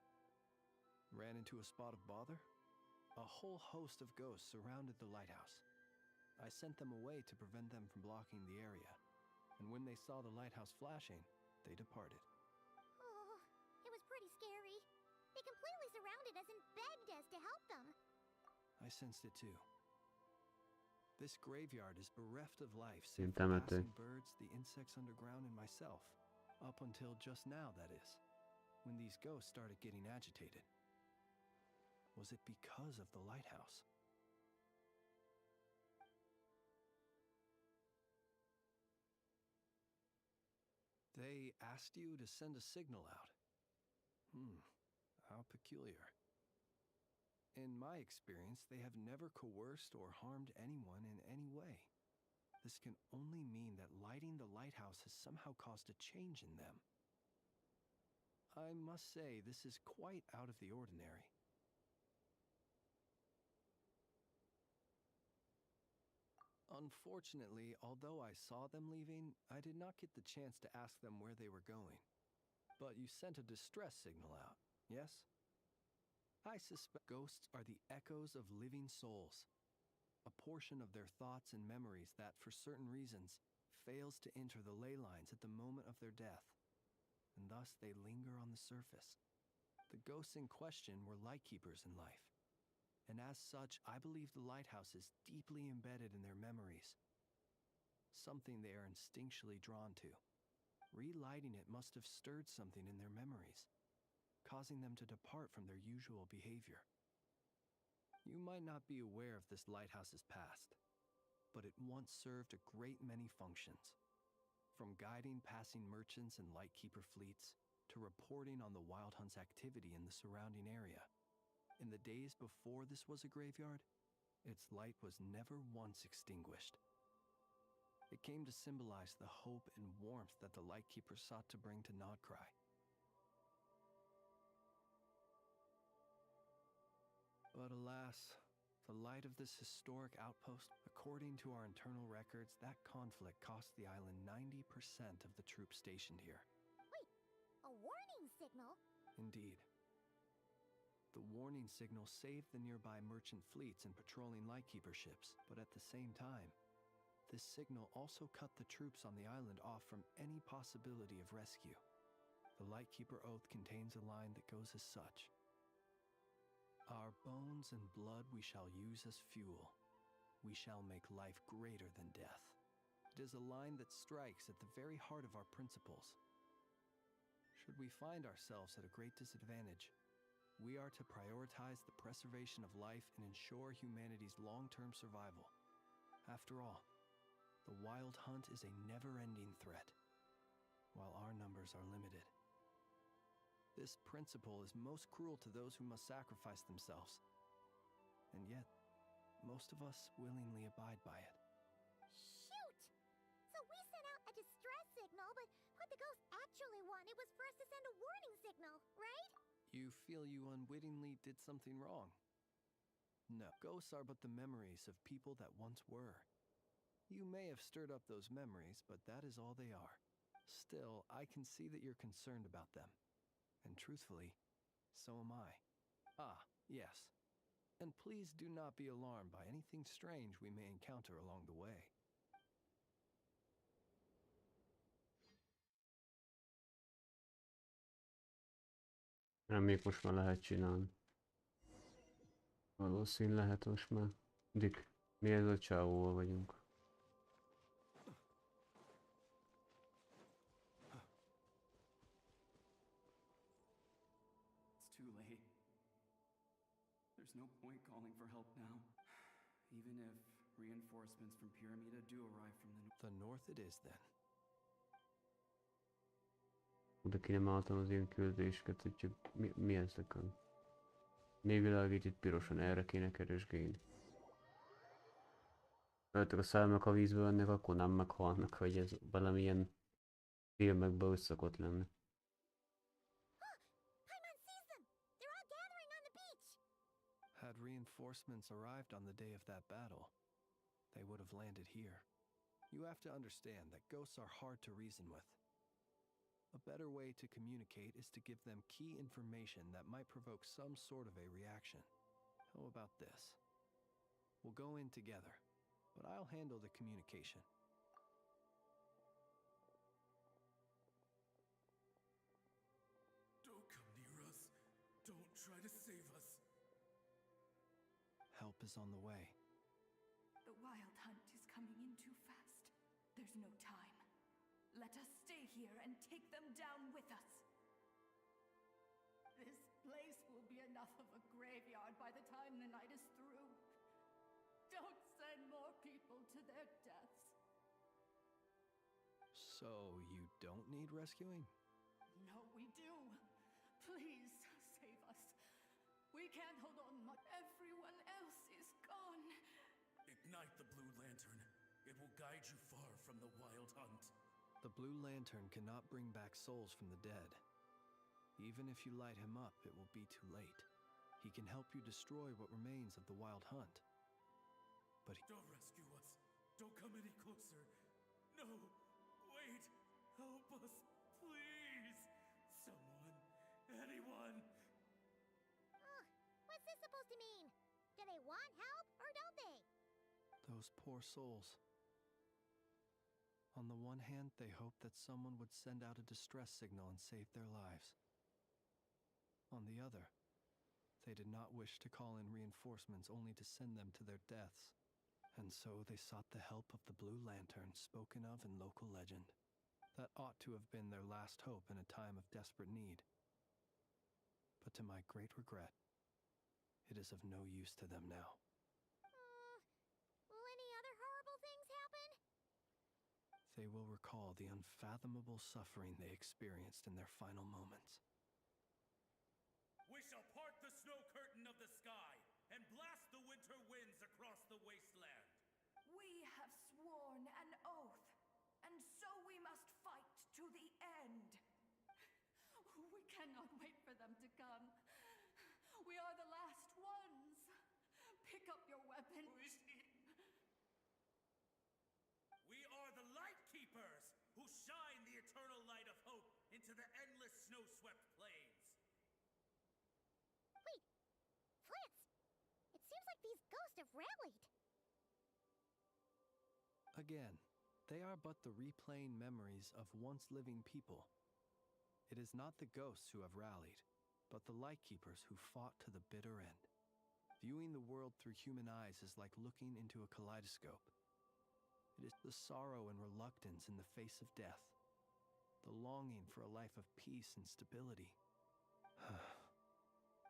Ran into a spot of bother? A whole host of ghosts surrounded the lighthouse. I sent them away to prevent them from blocking the area, and when they saw the lighthouse flashing, they departed. Oh, it was pretty scary. They completely surrounded surrounded us and begged us to help them. I sensed it too. This graveyard is bereft of life, Én save for temető. passing birds, the insects underground, and myself. Up until just now, that is. When these ghosts started getting agitated. Was it because of the lighthouse? They asked you to send a signal out. How peculiar. In my experience, they have never coerced or harmed anyone in any way. This can only mean that lighting the lighthouse has somehow caused a change in them. I must say, this is quite out of the ordinary. Unfortunately, although I saw them leaving, I did not get the chance to ask them where they were going. But you sent a distress signal out, yes? I suspect ghosts are the echoes of living souls, a portion of their thoughts and memories that, for certain reasons, fails to enter the ley lines at the moment of their death, and thus they linger on the surface. The ghosts in question were lightkeepers in life, and as such, I believe the lighthouse is deeply embedded in their memories, something they are instinctually drawn to. Relighting it must have stirred something in their memories, causing them to depart from their usual behavior. You might not be aware of this lighthouse's past, but it once served a great many functions. From guiding passing merchants and lightkeeper fleets, to reporting on the Wild Hunt's activity in the surrounding area. In the days before this was a graveyard, its light was never once extinguished. It came to symbolize the hope and warmth that the lightkeeper sought to bring to Nodcry. But alas, the light of this historic outpost, according to our internal records, that conflict cost the island 90% of the troops stationed here. Wait, a warning signal? Indeed. The warning signal saved the nearby merchant fleets and patrolling lightkeeper ships, but at the same time, this signal also cut the troops on the island off from any possibility of rescue. The lightkeeper oath contains a line that goes as such. Our bones and blood we shall use as fuel. We shall make life greater than death. It is a line that strikes at the very heart of our principles. Should we find ourselves at a great disadvantage, we are to prioritize the preservation of life and ensure humanity's long-term survival. After all, the Wild Hunt is a never-ending threat, while our numbers are limited. This principle is most cruel to those who must sacrifice themselves. And yet, most of us willingly abide by it. Shoot! So we sent out a distress signal, but what the ghost actually wanted was for us to send a warning signal, right? You feel you unwittingly did something wrong. No, ghosts are but the memories of people that once were. You may have stirred up those memories, but that is all they are. Still, I can see that you're concerned about them. And truthfully, so am I. Ah, yes. And please do not be alarmed by anything strange we may encounter along the way. Reméljük most már lehet csinálni. Valószínű lehet most már. Dick, mi ez a csávóval vagyunk? It's too late. There's no point calling for help now. Even if reinforcements from Pyramida do arrive from the north. The north it is then. De ki nem álltam az ilyen küldéseket, hogy csak mi ezeken? Még világít itt pirosan, erre kéne keresgélni. Öltök a szálmak a vízbe vannak, akkor nem meghalnak, vagy ez valamilyen filmekben úgy szokott lenni. Had reinforcements arrived on the day of that battle, they would have landed here. You have to understand that ghosts are hard to reason with. A better way to communicate is to give them key information that might provoke some sort of a reaction. How about this? We'll go in together, but I'll handle the communication. Don't come near us. Don't try to save us. is on the way. The Wild Hunt is coming in too fast. There's no time. Let us stay here and take them down with us. This place will be enough of a graveyard by the time the night is through. Don't send more people to their deaths. So, you don't need rescuing? No, we do. Please, save us. We can't hold on much. Everyone else is gone. Ignite the Blue Lantern. It will guide you far from the Wild Hunt. The Blue Lantern cannot bring back souls from the dead. Even if you light him up, it will be too late. He can help you destroy what remains of the Wild Hunt. But Don't rescue us. Don't come any closer. No. Wait. Help us. Please. Someone. Anyone. Ugh, what's this supposed to mean? Do they want help or don't they? those poor souls. On the one hand, they hoped that someone would send out a distress signal and save their lives. On the other, they did not wish to call in reinforcements only to send them to their deaths. And so they sought the help of the Blue Lantern spoken of in local legend. That ought to have been their last hope in a time of desperate need. But to my great regret, it is of no use to them now. Will any other horrible things happen? They will recall the unfathomable suffering they experienced in their final moments. We shall part the snow curtain of the sky and blast the winter winds across the wasteland. We have sworn an oath, and so we must fight to the end. We cannot wait for them to come. We are the last ones. Pick up your weapon. We are the Light Keepers, who shine the eternal light of hope into the endless snow-swept plains. Wait, Fritz! It seems like these ghosts have rallied. Again, they are but the replaying memories of once living people. It is not the ghosts who have rallied, but the Lightkeepers who fought to the bitter end. Viewing the world through human eyes is like looking into a kaleidoscope. It is the sorrow and reluctance in the face of death, the longing for a life of peace and stability.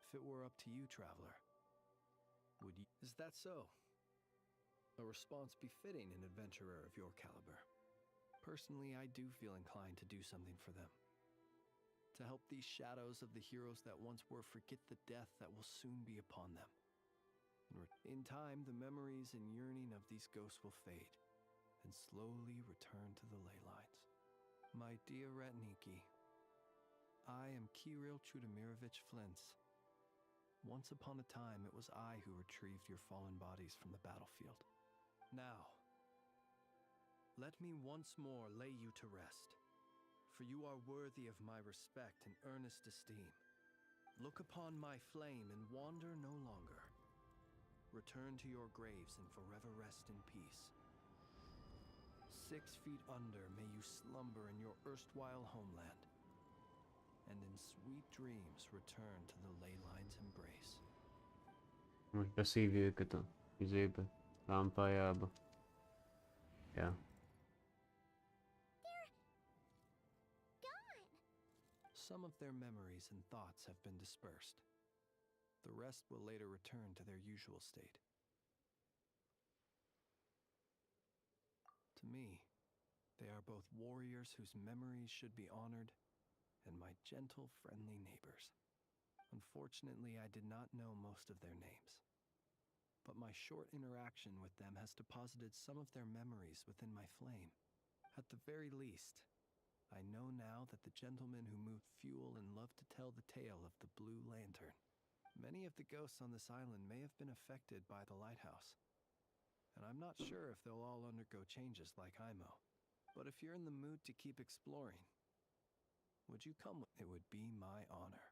If it were up to you, traveler, would you? Is that so? A response befitting an adventurer of your caliber. Personally, I do feel inclined to do something for them. To help these shadows of the heroes that once were forget the death that will soon be upon them. In time, the memories and yearning of these ghosts will fade, and slowly return to the ley lines. My dear Retniki, I am Kirill Chudamirovich Flintz. Once upon a time, it was I who retrieved your fallen bodies from the battlefield. Now, let me once more lay you to rest, for you are worthy of my respect and earnest esteem. Look upon my flame and wander no longer. Return to your graves and forever rest in peace. 6 feet under may you slumber in your erstwhile homeland, and in sweet dreams return to the ley line's embrace. Most beszívja őket a izébe, lámpájába. Ja. Some of their memories and thoughts have been dispersed. The rest will later return to their usual state. To me, they are both warriors whose memories should be honored, and my gentle, friendly neighbors. Unfortunately, I did not know most of their names, but my short interaction with them has deposited some of their memories within my flame. At the very least, I know now that the gentleman who moved fuel and loved to tell the tale of the Blue Lantern. Many of the ghosts on this island may have been affected by the lighthouse, and I'm not sure if they'll all undergo changes like Imo. But if you're in the mood to keep exploring, would you come with? It would be my honor.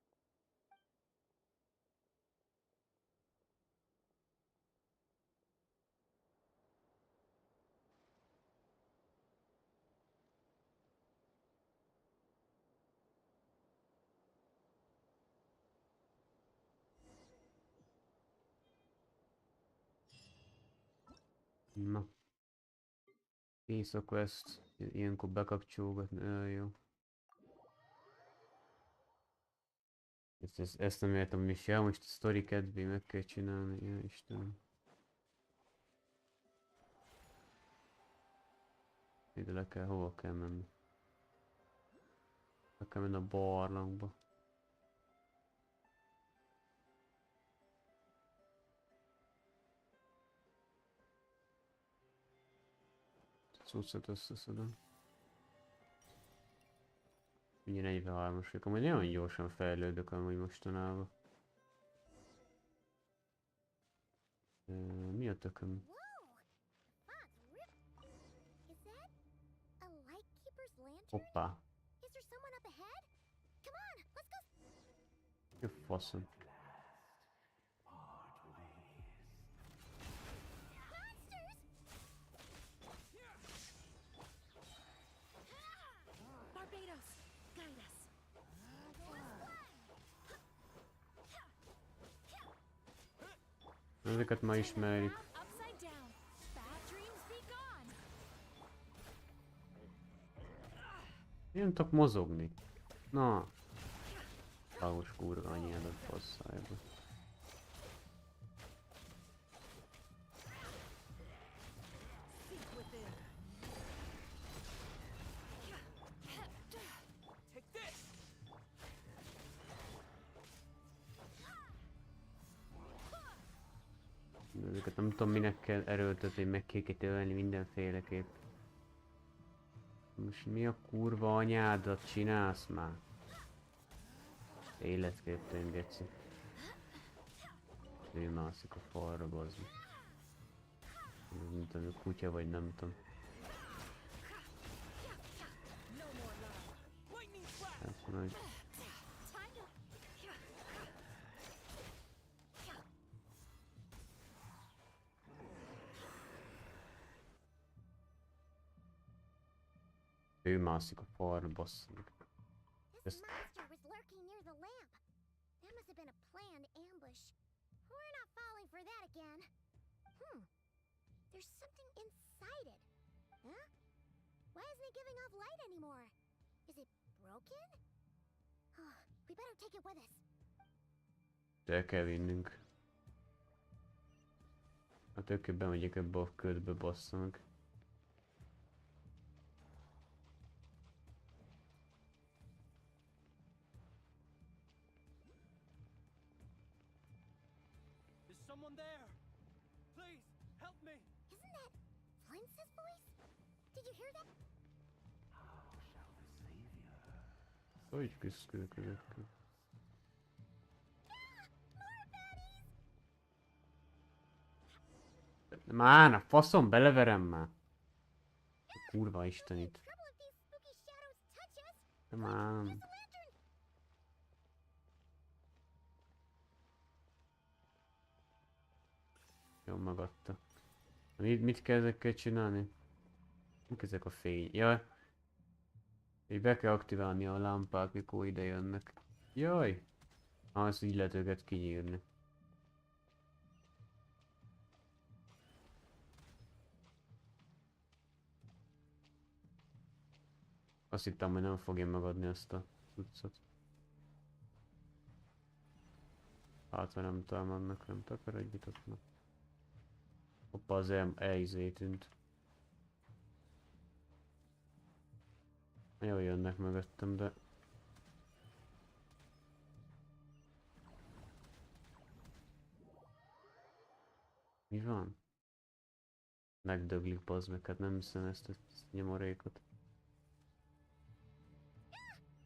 Na. Éjszaka ezt ilyenkor bekapcsolgatni, jó. Ezt nem értem is, ja, most a sztori kedvé meg kell csinálni, ja Istenem. Ide le kell, hova kell menni? Le kell menni a barlangba. Cuccot összeszedem. Ugye 43-as vagyok, amúgy nagyon gyorsan fejlődök amúgy mostanában. Mi a tököm? Hoppá. Mi a faszom? Barbados, guide us. Ezeket ma ismerjük. Nem tudok mozogni. Na. Város kurva anyádat basszájba. Ezeket nem tudom minek kell erőltetni, meg kell ölni mindenféleképp. Most mi a kurva anyádat csinálsz már? Életképtelen geci. Ő mászik a falra, bazd. Nem tudom, kutya vagy nem tudom. Hát nagy. Ő mászik a falra, basszunk. This monster was lurking near the lamp. That must have been a planned ambush. We're not falling for that again. There's something inside it. Huh? Why isn't it giving off light anymore? Is it broken? Oh, we better take it with us. El kell vinnünk. Hát ők bemegyek ebbe a ködbe, basszanak. Someone there! Please, help me! Isn't that Flince's voice? Did you hear that? Hogy küzdök ezekkel? Már a faszom, beleverem már! A kurva istenit. De már nem. Jó, megadta. Mit kell ezekkel csinálni? Mik ezek a fény? Jaj! Így be kell aktiválni a lámpát, mikor ide jönnek. Jaj! Azt így lehet őket kinyírni. Azt hittem, hogy nem fogja megadni ezt a cuccot. Hát, ha nem támadnak, nem takarodjítottak. Hoppa, az elizé tűnt. Jó, jönnek mögöttem, de... Mi van? Megdöglik, bazd meg, hát nem hiszem ezt a nyomorékot.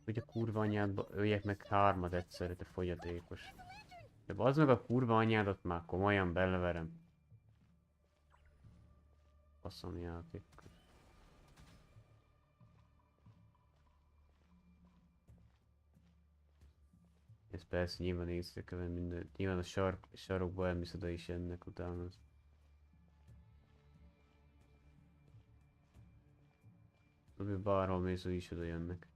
Hogy a kurva anyádba öljek meg hármat egyszerre, te fogyatékos. De bazd meg a kurva anyádat már, komolyan beleverem. Faszom játék. Ez persze nyilván észre kell venni minden. Nyilván a sarokba elmész oda is ennek utána. Bárhol mész, is oda jönnek.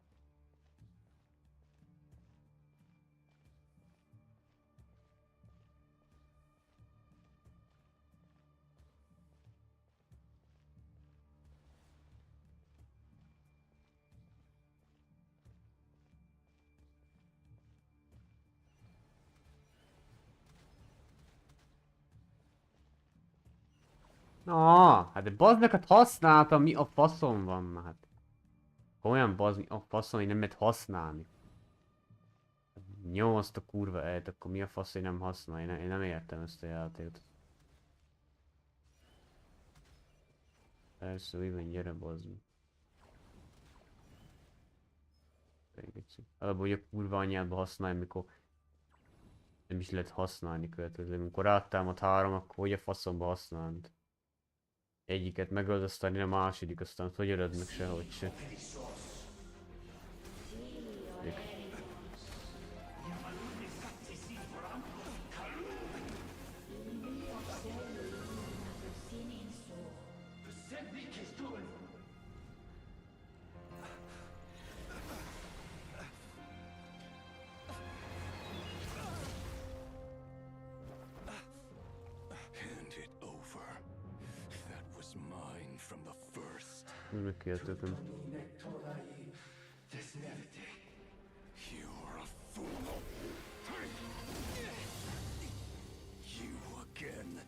Na, hát de bazdnekat használtam, mi a faszom van már? Hát. Olyan bazd, mi a faszom, hogy nem lehet használni. Nyom azt a kurva eljt, akkor mi a fasz, hogy nem használ? Én nem értem ezt a játékot. Persze, úgy van, gyere bazd. Alapból, hogy a kurva anyádba használj, mikor nem is lehet használni következőleg. Amikor rátámad 3, akkor hogy a faszomba használni? Egyiket megöld, aztán a második, aztán hogy ölöd meg sehogy se. Hand it over. That was mine from the first. Megkértőköm. You're a fool. You again.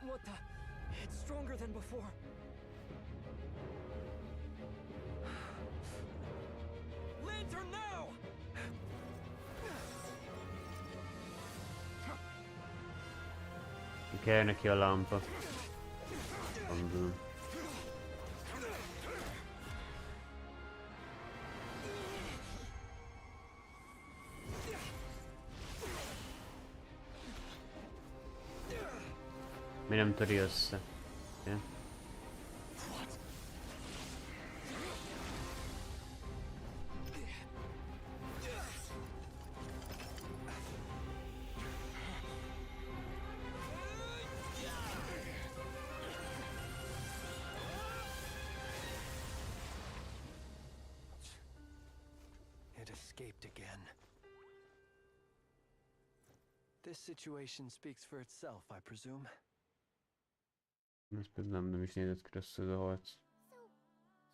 What the? It's stronger than before. Lantern now! Kell neki a lámpa. Andul. Mi nem töri össze? Ja. It escaped again. This situation speaks for itself, I presume. Ezt például nem is nézett ki össze ez a harc.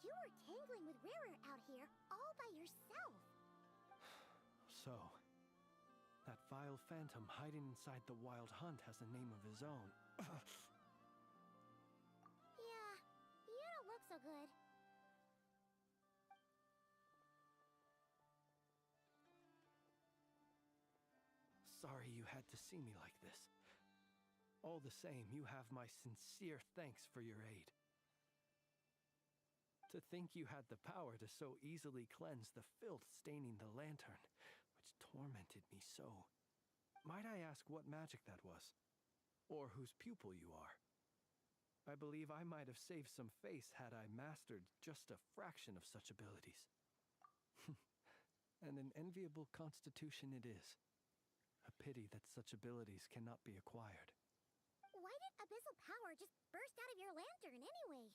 You were tangling with Rarer out here all by yourself. So, that vile phantom hiding inside the wild hunt has a name of his own. Yeah, you don't look so good. Sorry you had to see me like this. All the same, you have my sincere thanks for your aid. To think you had the power to so easily cleanse the filth staining the lantern, which tormented me so. Might I ask what magic that was? Or whose pupil you are? I believe I might have saved some face had I mastered just a fraction of such abilities. And an enviable constitution it is. A pity that such abilities cannot be acquired. Why did abyssal power just burst out of your lantern anyway?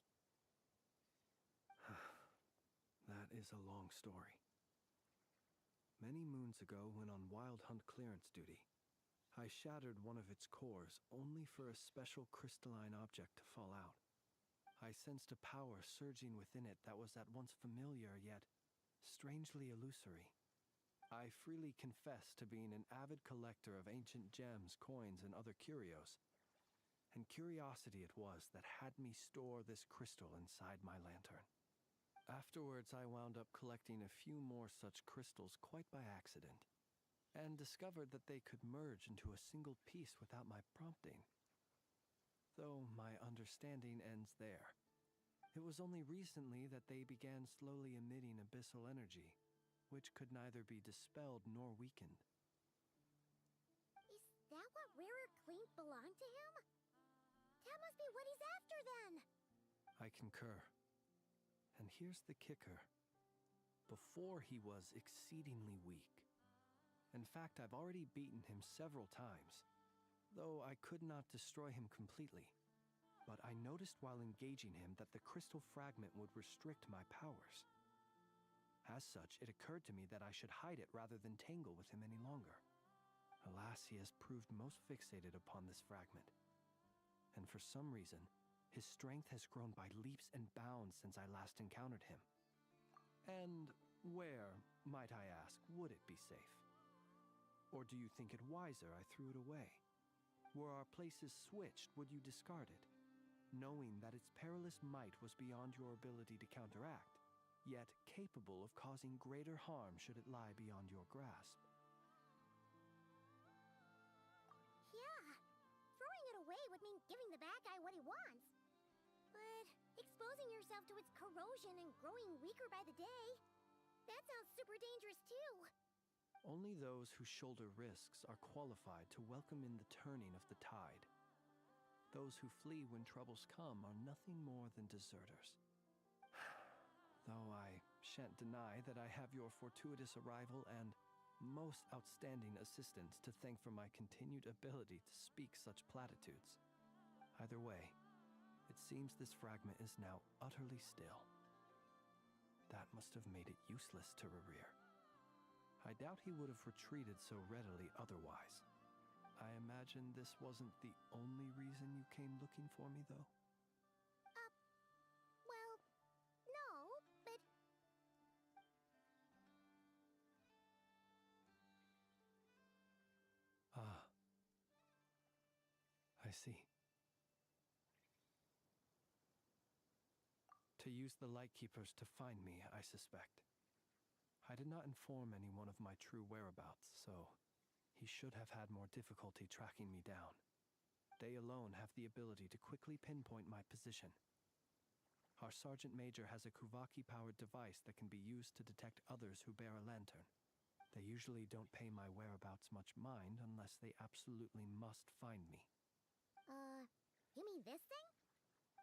That is a long story. Many moons ago, when on wild hunt clearance duty, I shattered one of its cores only for a special crystalline object to fall out. I sensed a power surging within it that was at once familiar yet strangely illusory. I freely confess to being an avid collector of ancient gems, coins, and other curios. And curiosity it was that had me store this crystal inside my lantern. Afterwards, I wound up collecting a few more such crystals quite by accident, and discovered that they could merge into a single piece without my prompting. Though my understanding ends there. It was only recently that they began slowly emitting abyssal energy, which could neither be dispelled nor weakened. Is that what Rarer claimed belonged to him? That must be what he's after then! I concur. And here's the kicker. Before he was exceedingly weak. In fact, I've already beaten him several times, though I could not destroy him completely. But I noticed while engaging him that the crystal fragment would restrict my powers. As such, it occurred to me that I should hide it rather than tangle with him any longer. Alas, he has proved most fixated upon this fragment. And for some reason, his strength has grown by leaps and bounds since I last encountered him. And where, might I ask, would it be safe? Or do you think it wiser I threw it away? Were our places switched, would you discard it, knowing that its perilous might was beyond your ability to counteract, yet capable of causing greater harm should it lie beyond your grasp? Yeah, throwing it away would mean giving the bad guy what he wants. But exposing yourself to its corrosion and growing weaker by the day, that sounds super dangerous too. Only those who shoulder risks are qualified to welcome in the turning of the tide. Those who flee when troubles come are nothing more than deserters. Though I shan't deny that I have your fortuitous arrival and most outstanding assistance to thank for my continued ability to speak such platitudes. Either way, it seems this fragment is now utterly still. That must have made it useless to Rerir. I doubt he would have retreated so readily otherwise. I imagine this wasn't the only reason you came looking for me, though? Well, no, but... Ah. I see. To use the Lightkeepers to find me, I suspect. I did not inform anyone of my true whereabouts, so he should have had more difficulty tracking me down. They alone have the ability to quickly pinpoint my position. Our Sergeant Major has a Kuvaki-powered device that can be used to detect others who bear a lantern. They usually don't pay my whereabouts much mind unless they absolutely must find me. You mean this thing?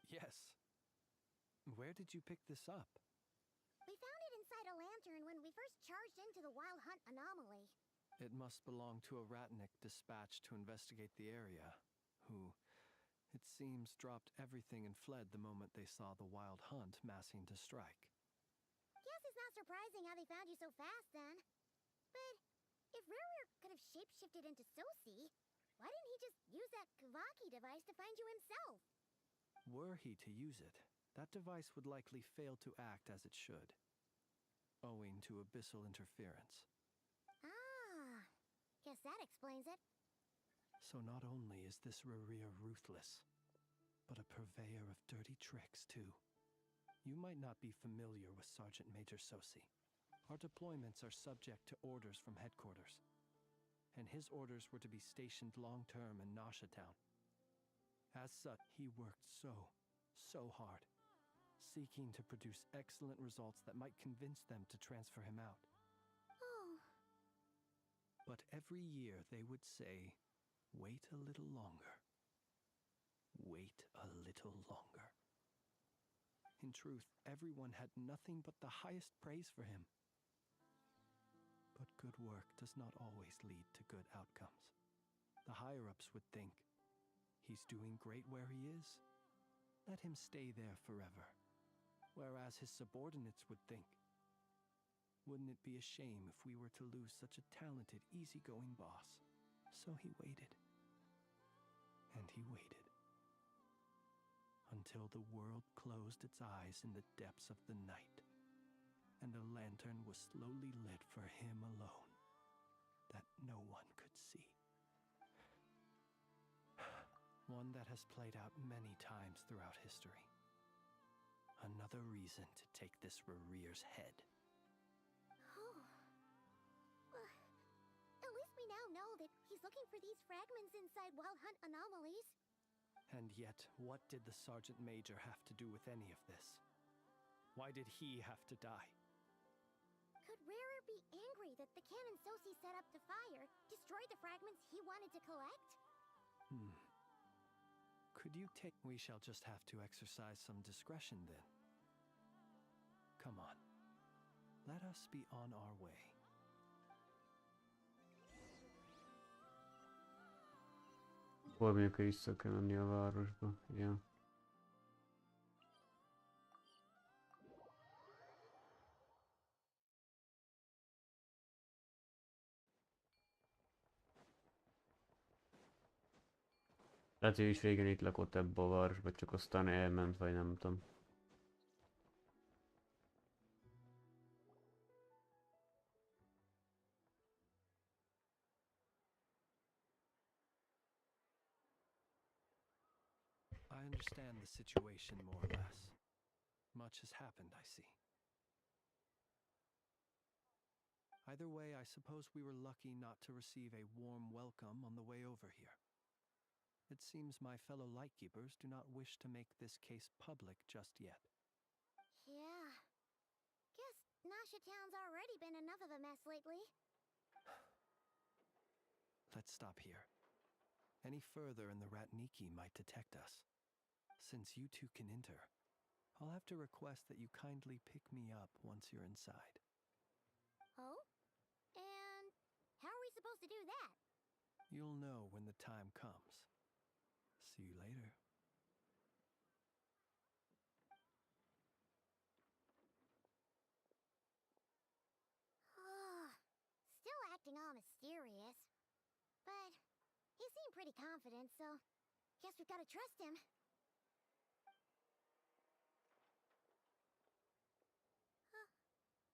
Yes. Where did you pick this up? We found it inside a lantern when we first charged into the Wild Hunt anomaly. It must belong to a Ratnik dispatched to investigate the area, who, it seems, dropped everything and fled the moment they saw the Wild Hunt massing to strike. Guess it's not surprising how they found you so fast, then. But if Rerir could have shapeshifted into Sosi, why didn't he just use that Kavaki device to find you himself? Were he to use it, that device would likely fail to act as it should, owing to abyssal interference. Ah, guess that explains it. So not only is this Rerir ruthless, but a purveyor of dirty tricks, too. You might not be familiar with Sergeant Major Sosi. Our deployments are subject to orders from headquarters, and his orders were to be stationed long-term in Nasha Town. As such, he worked so hard, seeking to produce excellent results that might convince them to transfer him out. Oh. But every year they would say, wait a little longer. Wait a little longer. In truth, everyone had nothing but the highest praise for him. But good work does not always lead to good outcomes. The higher-ups would think, he's doing great where he is. Let him stay there forever. Whereas his subordinates would think, wouldn't it be a shame if we were to lose such a talented, easygoing boss? So he waited. And he waited. Until the world closed its eyes in the depths of the night, and a lantern was slowly lit for him alone, that no one could see. One that has played out many times throughout history. Another reason to take this Rerir's head. Oh. At least we now know that he's looking for these fragments inside Wild Hunt anomalies. And yet, what did the Sergeant Major have to do with any of this? Why did he have to die? Could Rerir be angry that the cannon Sosi set up to fire destroyed the fragments he wanted to collect? Could you take... We shall just have to exercise some discretion then. Come on. Let us be on our way. Hol mondjuk vissza kell menni a városba. Ja. Lehet, hogy ő is régen itt lakott ebbe a városba, csak aztán elment, vagy nem tudom. I understand the situation more or less. Much has happened, I see. Either way, I suppose we were lucky not to receive a warm welcome on the way over here. It seems my fellow Lightkeepers do not wish to make this case public just yet. Yeah. Guess Nasha Town's already been enough of a mess lately. Let's stop here. Any further and the Ratniki might detect us. Since you two can enter, I'll have to request that you kindly pick me up once you're inside. Oh? And how are we supposed to do that? You'll know when the time comes. See you later. Still acting all mysterious. But he seemed pretty confident, so guess we've gotta trust him.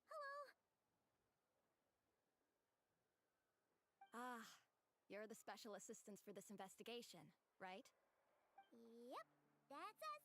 Hello? Ah, you're the special assistants for this investigation, right? Yep, that's us.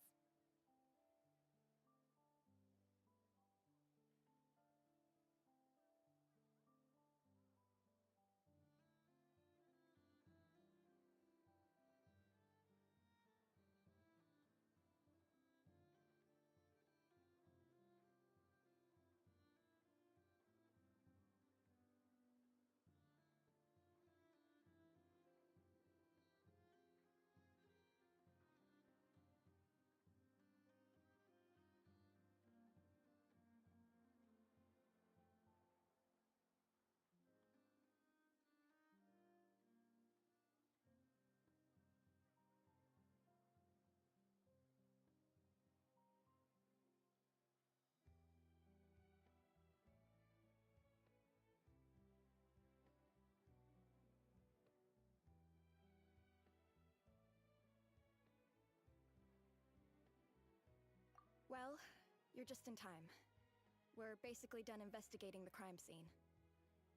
Well, you're just in time. We're basically done investigating the crime scene.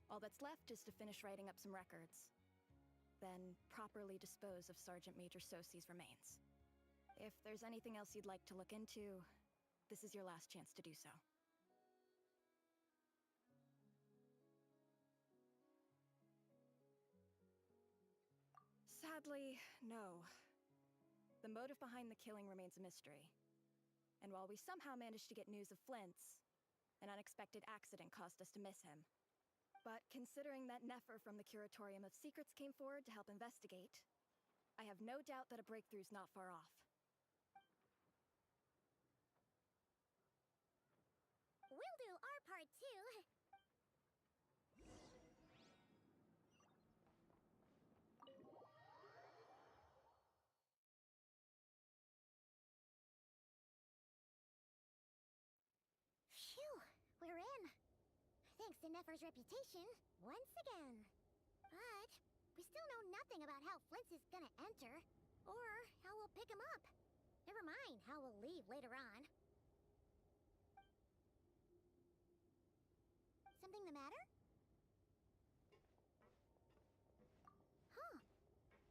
All that's left is to finish writing up some records. Then properly dispose of Sergeant Major Sosie's remains. If there's anything else you'd like to look into, this is your last chance to do so. Sadly, no. The motive behind the killing remains a mystery. And while we somehow managed to get news of Flint's, an unexpected accident caused us to miss him. But considering that Nefer from the Curatorium of Secrets came forward to help investigate, I have no doubt that a breakthrough's not far off. We'll do our part too. Phew, we're in. Thanks to Nefer's reputation, once again. But we still know nothing about how Flint is gonna enter, or how we'll pick him up. Never mind how we'll leave later on. Something the matter? Huh.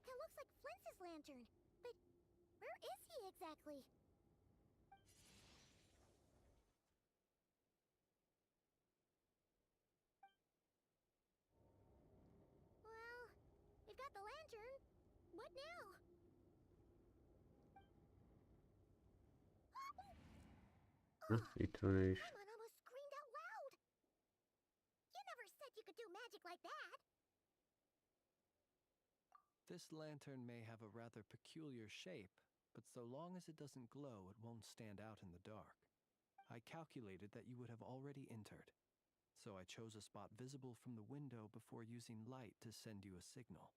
That looks like Flint's lantern. But where is he exactly? Well, we've got the lantern. What now? Itt van ő is. Paimon almost screamed out loud. You never said you could do magic like that. This lantern may have a rather peculiar shape, but so long as it doesn't glow, it won't stand out in the dark. I calculated that you would have already entered, so I chose a spot visible from the window before using light to send you a signal.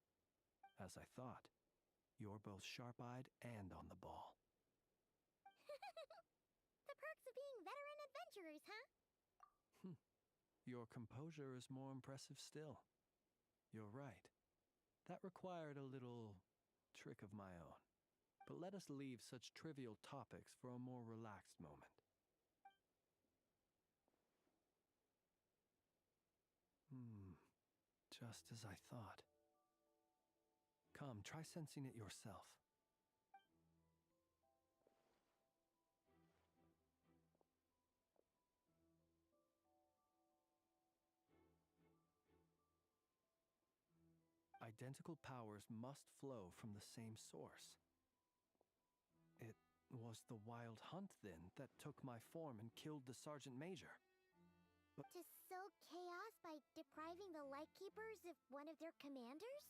As I thought, you're both sharp-eyed and on the ball. The perks of being veteran adventurers, huh? Your composure is more impressive still. You're right. That required a little trick of my own. But let us leave such trivial topics for a more relaxed moment. Just as I thought. Come, try sensing it yourself. identical powers must flow from the same source. It was the Wild Hunt, then, that took my form and killed the Sergeant Major. But To sow chaos by depriving the Lightkeepers of one of their commanders?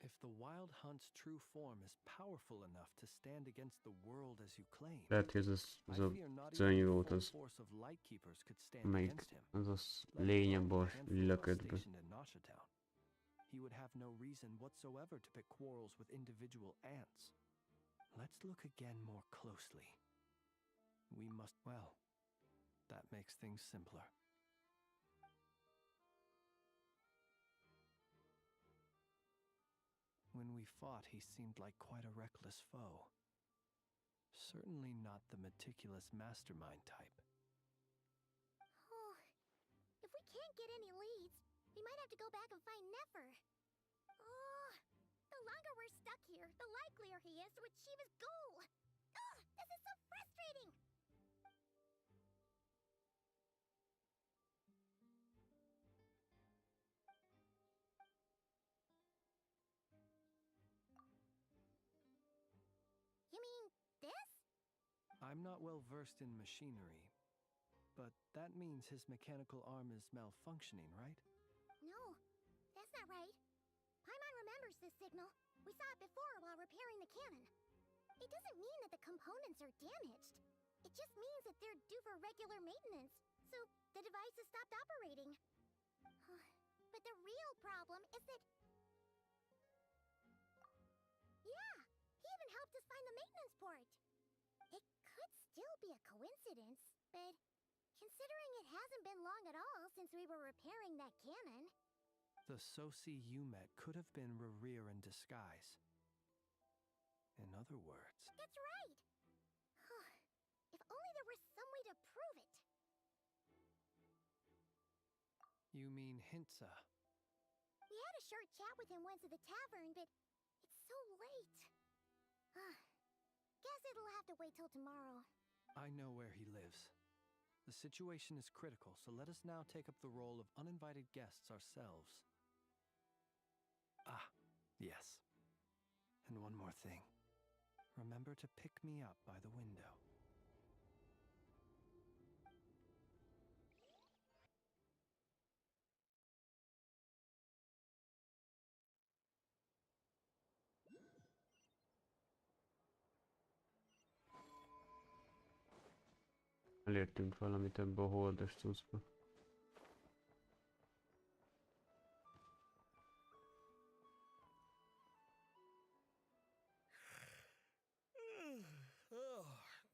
if the Wild Hunt's true form is powerful enough to stand against the world as you claim, Lehet, hogy ez I a fear not even szörnyű the volt full az, force of Lightkeepers could stand amelyik against him. az a Let lény alone abból the handful of us löködbe. stationed in Nashatown. He would have no reason whatsoever to pick quarrels with individual ants. Let's look again more closely. We must, well, that makes things simpler. When we fought, he seemed like quite a reckless foe. Certainly not the meticulous mastermind type. Oh, if we can't get any leads, we might have to go back and find Nefer. Oh, the longer we're stuck here, the likelier he is to achieve his goal. Ugh, this is so frustrating! You mean this? I'm not well versed in machinery, but that means his mechanical arm is malfunctioning, right? No, that's not right. Paimon remembers this signal. We saw it before while repairing the cannon. It doesn't mean that the components are damaged. It just means that they're due for regular maintenance, so the device has stopped operating. But the real problem is that... Yeah, he even helped us find the maintenance port. It could still be a coincidence, but considering it hasn't been long at all since we were repairing that cannon... The Sosi you met could have been Rerir in disguise. In other words... That's right! If only there were some way to prove it. You mean Hintsa? We had a short chat with him once at the tavern, but it's so late. Guess it'll have to wait till tomorrow. I know where he lives. The situation is critical, so let us now take up the role of uninvited guests ourselves. Ah, yes. And one more thing. Remember to pick me up by the window. Elértünk valamit ebbe a holdos cuccba. Oh,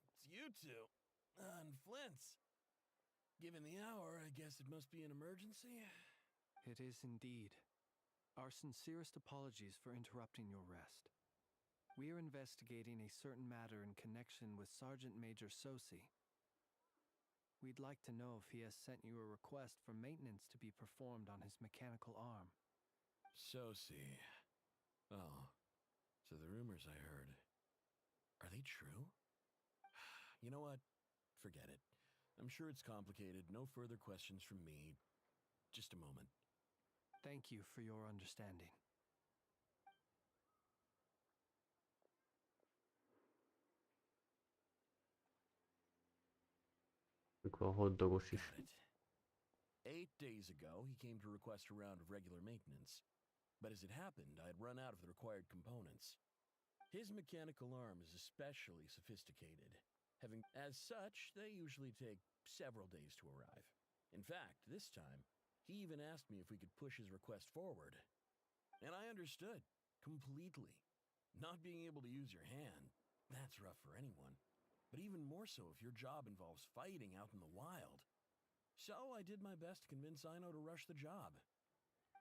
it's you two. And Flint's. Given the hour, I guess it must be an emergency? It is indeed. Our sincerest apologies for interrupting your rest. We are investigating a certain matter in connection with Sergeant Major Sosi. We'd like to know if he has sent you a request for maintenance to be performed on his mechanical arm. Sosi. Oh, so the rumors I heard, are they true? You know what? Forget it. I'm sure it's complicated. No further questions from me. Just a moment. Thank you for your understanding. Mikor a hotdogos is. Got it. 8 days ago, he came to request a round of regular maintenance. But as it happened, I had run out of the required components. His mechanical arm is especially sophisticated. As such, they usually take several days to arrive. In fact, this time, he even asked me if we could push his request forward. And I understood, completely. Not being able to use your hand, that's rough for anyone. But even more so if your job involves fighting out in the wild. So I did my best to convince Aino to rush the job.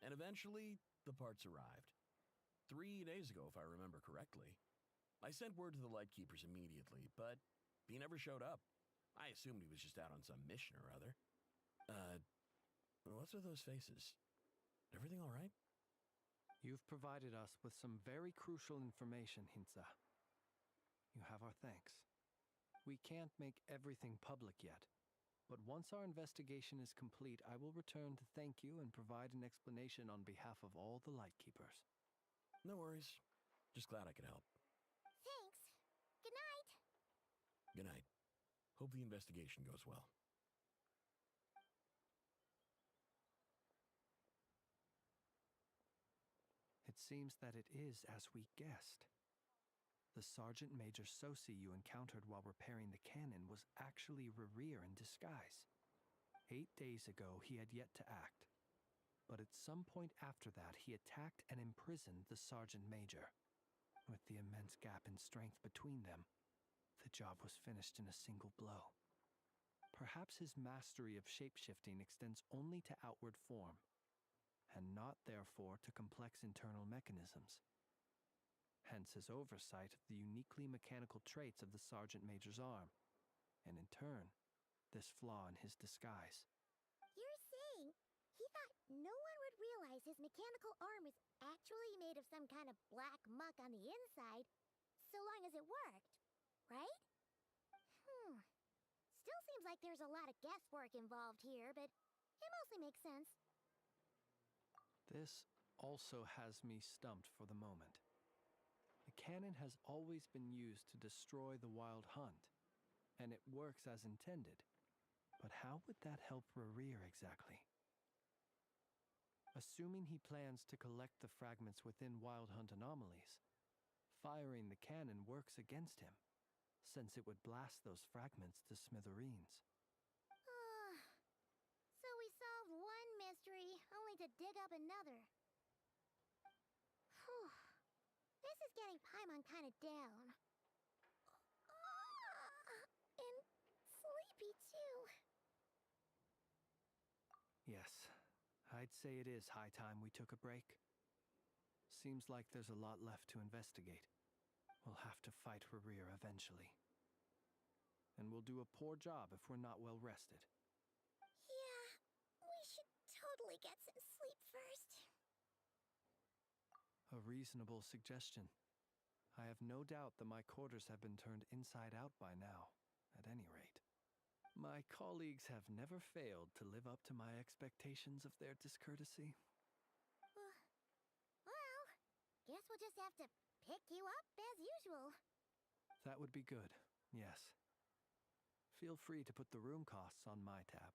And eventually, the parts arrived. 3 days ago, if I remember correctly. I sent word to the Lightkeepers immediately, but he never showed up. I assumed he was just out on some mission or other. What's with those faces? Everything all right? You've provided us with some very crucial information, Hintsa. You have our thanks. We can't make everything public yet, But once our investigation is complete, I will return to thank you and provide an explanation on behalf of all the Lightkeepers. No worries. Just glad I could help. Thanks. Good night. Good night. Hope the investigation goes well. It seems that it is as we guessed. The Sergeant Major Sosi you encountered while repairing the cannon was actually Rerir in disguise. 8 days ago, he had yet to act. But at some point after that, he attacked and imprisoned the Sergeant Major. With the immense gap in strength between them, the job was finished in a single blow. Perhaps his mastery of shapeshifting extends only to outward form, and not therefore to complex internal mechanisms. Hence his oversight of the uniquely mechanical traits of the Sergeant Major's arm, and in turn, this flaw in his disguise. You're saying he thought no one would realize his mechanical arm is actually made of some kind of black muck on the inside, so long as it worked, right? Still seems like there's a lot of guesswork involved here, but it mostly makes sense. This also has me stumped for the moment. The cannon has always been used to destroy the Wild Hunt, and it works as intended. But how would that help Rerir exactly? Assuming he plans to collect the fragments within Wild Hunt anomalies, firing the cannon works against him, since it would blast those fragments to smithereens. So we solved one mystery, only to dig up another. Whew. This is getting Paimon kind of down. And sleepy too. Yes, I'd say it is high time we took a break. Seems like there's a lot left to investigate. We'll have to fight Rerir eventually. And we'll do a poor job if we're not well rested. Yeah, we should totally get some sleep first. A reasonable suggestion. I have no doubt that my quarters have been turned inside out by now, at any rate. My colleagues have never failed to live up to my expectations of their discourtesy. Well, guess we'll just have to pick you up as usual. That would be good, yes. Feel free to put the room costs on my tab.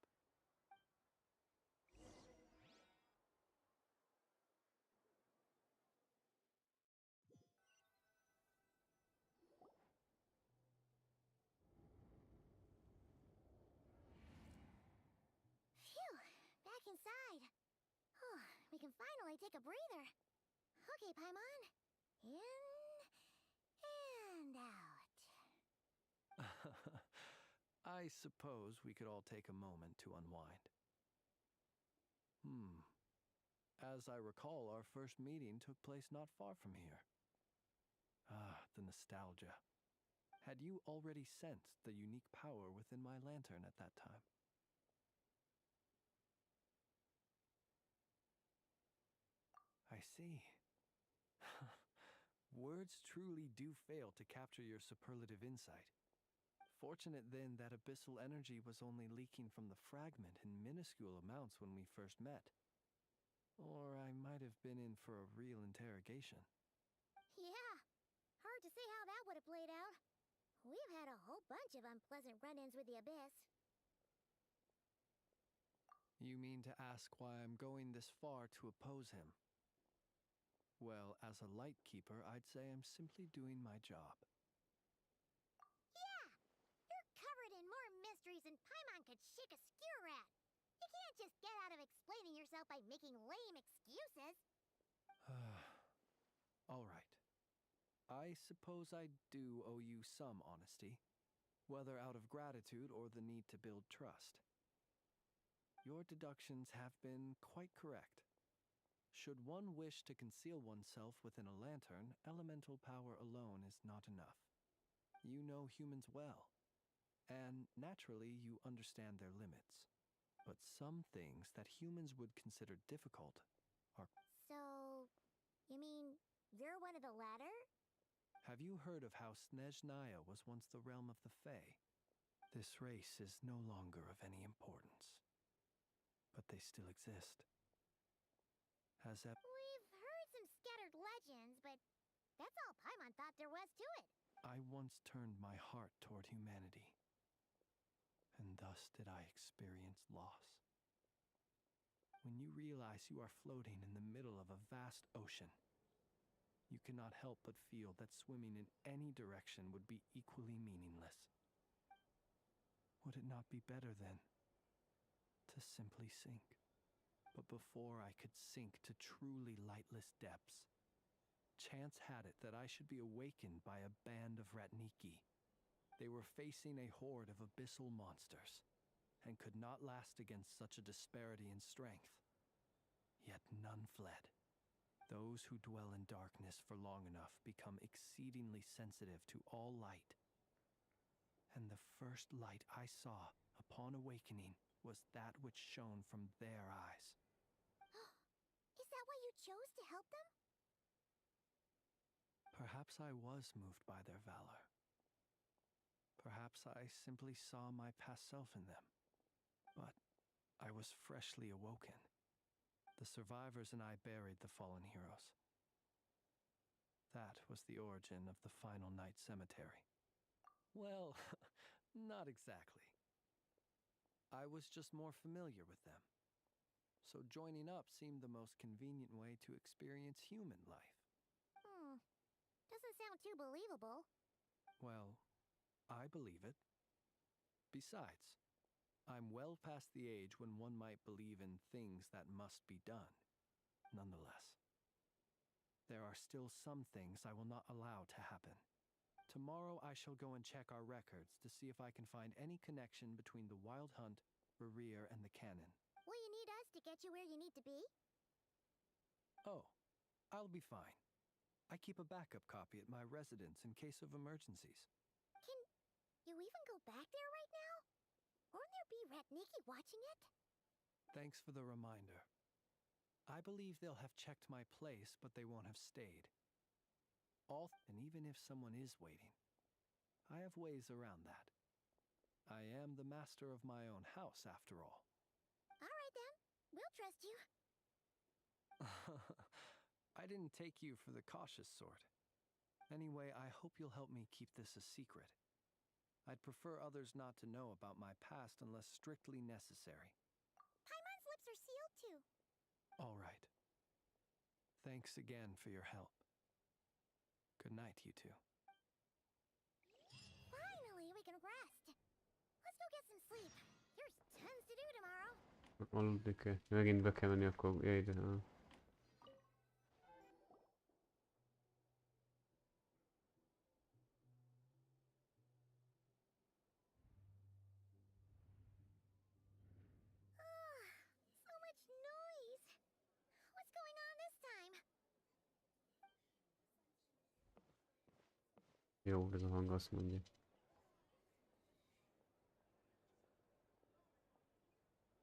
Phew, back inside. We can finally take a breather. Okay, Paimon. In and out. I suppose we could all take a moment to unwind. As I recall, our first meeting took place not far from here. Ah, the nostalgia. Had you already sensed the unique power within my lantern at that time? I see. Words truly do fail to capture your superlative insight. Fortunate then that abyssal energy was only leaking from the fragment in minuscule amounts when we first met. Or I might have been in for a real interrogation. Yeah, hard to say how that would have played out. We've had a whole bunch of unpleasant run-ins with the Abyss. You mean to ask why I'm going this far to oppose him? Well, as a Lightkeeper, I'd say I'm simply doing my job. Yeah! You're covered in more mysteries than Paimon could shake a skewer at. You can't just get out of explaining yourself by making lame excuses. All right. I suppose I do owe you some honesty, whether out of gratitude or the need to build trust. Your deductions have been quite correct. Should one wish to conceal oneself within a lantern, elemental power alone is not enough. You know humans well, and naturally you understand their limits. But some things that humans would consider difficult are... So, you mean you're one of the latter? Have you heard of how Snezhnaya was once the realm of the Fae? This race is no longer of any importance, but they still exist. Has that... We've heard some scattered legends, but that's all Paimon thought there was to it. I once turned my heart toward humanity, and thus did I experience loss. When you realize you are floating in the middle of a vast ocean, you cannot help but feel that swimming in any direction would be equally meaningless. Would it not be better, then, to simply sink? But before I could sink to truly lightless depths, chance had it that I should be awakened by a band of Ratniki. They were facing a horde of abyssal monsters, and could not last against such a disparity in strength. Yet none fled. Those who dwell in darkness for long enough become exceedingly sensitive to all light. And the first light I saw upon awakening was that which shone from their eyes. Is that why you chose to help them? Perhaps I was moved by their valor. Perhaps I simply saw my past self in them. But I was freshly awoken. The survivors and I buried the fallen heroes. That was the origin of the Final Night Cemetery. Well, not exactly. I was just more familiar with them. So joining up seemed the most convenient way to experience human life. Doesn't sound too believable. Well, I believe it. Besides, I'm well past the age when one might believe in things that must be done. Nonetheless, there are still some things I will not allow to happen. Tomorrow I shall go and check our records to see if I can find any connection between the Wild Hunt, Rereer, and the Cannon. Will you need us to get you where you need to be? Oh, I'll be fine. I keep a backup copy at my residence in case of emergencies. Can you even go back there right now? Won't there be Ratniki watching it? Thanks for the reminder. I believe they'll have checked my place, but they won't have stayed. And even if someone is waiting, I have ways around that. I am the master of my own house, after all. All right, then. We'll trust you. I didn't take you for the cautious sort. Anyway, I hope you'll help me keep this a secret. I'd prefer others not to know about my past unless strictly necessary. Paimon's lips are sealed, too. All right. Thanks again for your help. Good night, you two. Finally, we can rest. Let's go get some sleep. There's tons to do tomorrow. Aludni kell. Megint be kell menni, akkor... Jaj, de... So much noise. What's going on this time? Jó, ez a hang azt mondja.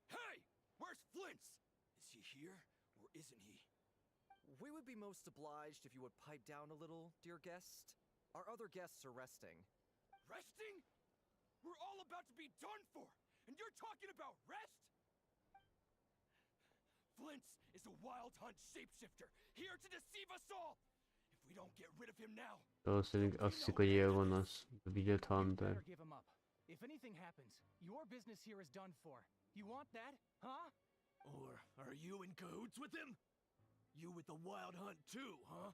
Hey! Where's Flint's? Is he here, or isn't he? We would be most obliged if you would pipe down a little, dear guest. Our other guests are resting. Resting? We're all about to be done for, and you're talking about rest? Flint's is a Wild Hunt shapeshifter, here to deceive us all! If we don't get rid of him now... Valószínűleg azt hiszik, hogy ilyen van az. A Wild Hunter. Better give him up. If anything happens, your business here is done for. You want that, huh? Or are you in cahoots with him? You with the Wild Hunt too, huh?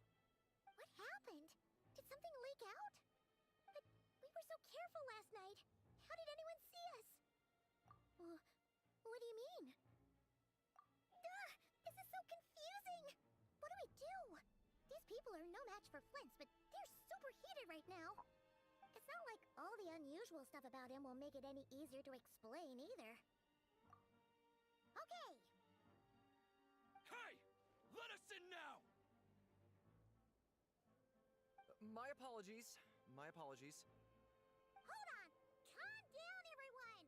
What happened? Did something leak out? But we were so careful last night. How did anyone see us? What do you mean? Duh! This is so confusing! What do we do? These people are no match for Flint's, but they're super heated right now. It's not like all the unusual stuff about him will make it any easier to explain either. Okay! Hey! Let us in now! My apologies. My apologies. Hold on! Calm down, everyone!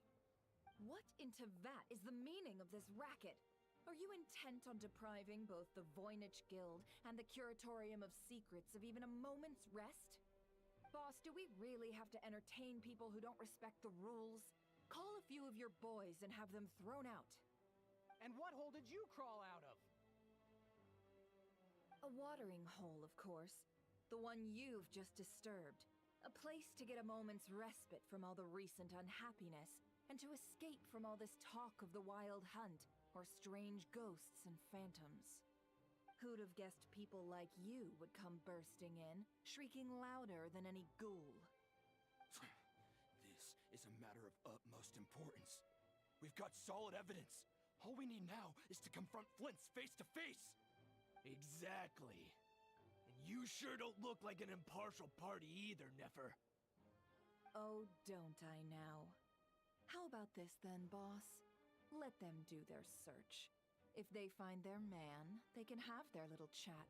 What in Tevat is the meaning of this racket? Are you intent on depriving both the Voynich Guild and the Curatorium of Secrets of even a moment's rest? Boss, do we really have to entertain people who don't respect the rules? Call a few of your boys and have them thrown out. And what hole did you crawl out of? A watering hole, of course. The one you've just disturbed. A place to get a moment's respite from all the recent unhappiness, and to escape from all this talk of the wild hunt, or strange ghosts and phantoms. Who'd have guessed people like you would come bursting in, shrieking louder than any ghoul? This is a matter of utmost importance. We've got solid evidence. All we need now is to confront Flint's face to face. Exactly. And you sure don't look like an impartial party either, Nefer. Oh, don't I now? How about this then, boss? Let them do their search. If they find their man, they can have their little chat.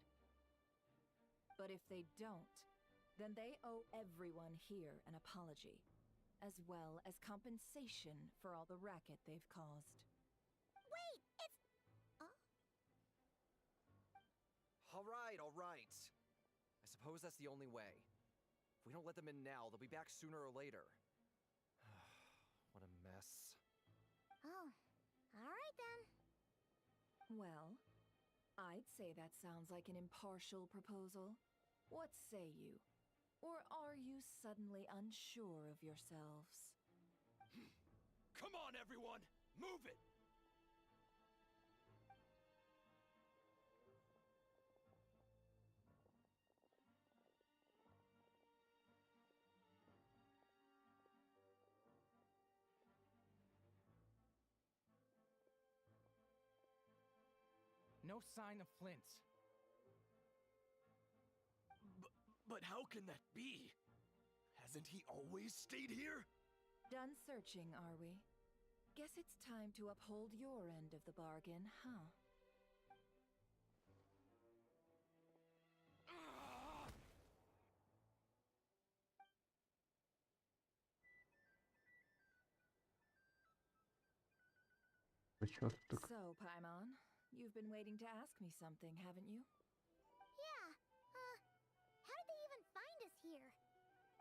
But if they don't, then they owe everyone here an apology, as well as compensation for all the racket they've caused. Wait, it's... All right, all right. I suppose that's the only way. If we don't let them in now, they'll be back sooner or later. What a mess. Oh, all right then. Well, I'd say that sounds like an impartial proposal. What say you? Or are you suddenly unsure of yourselves? Come on, everyone! Move it! No sign of Flint. But how can that be? Hasn't he always stayed here? Done searching, are we? Guess it's time to uphold your end of the bargain, huh? So, Paimon, you've been waiting to ask me something, haven't you? Yeah, how did they even find us here?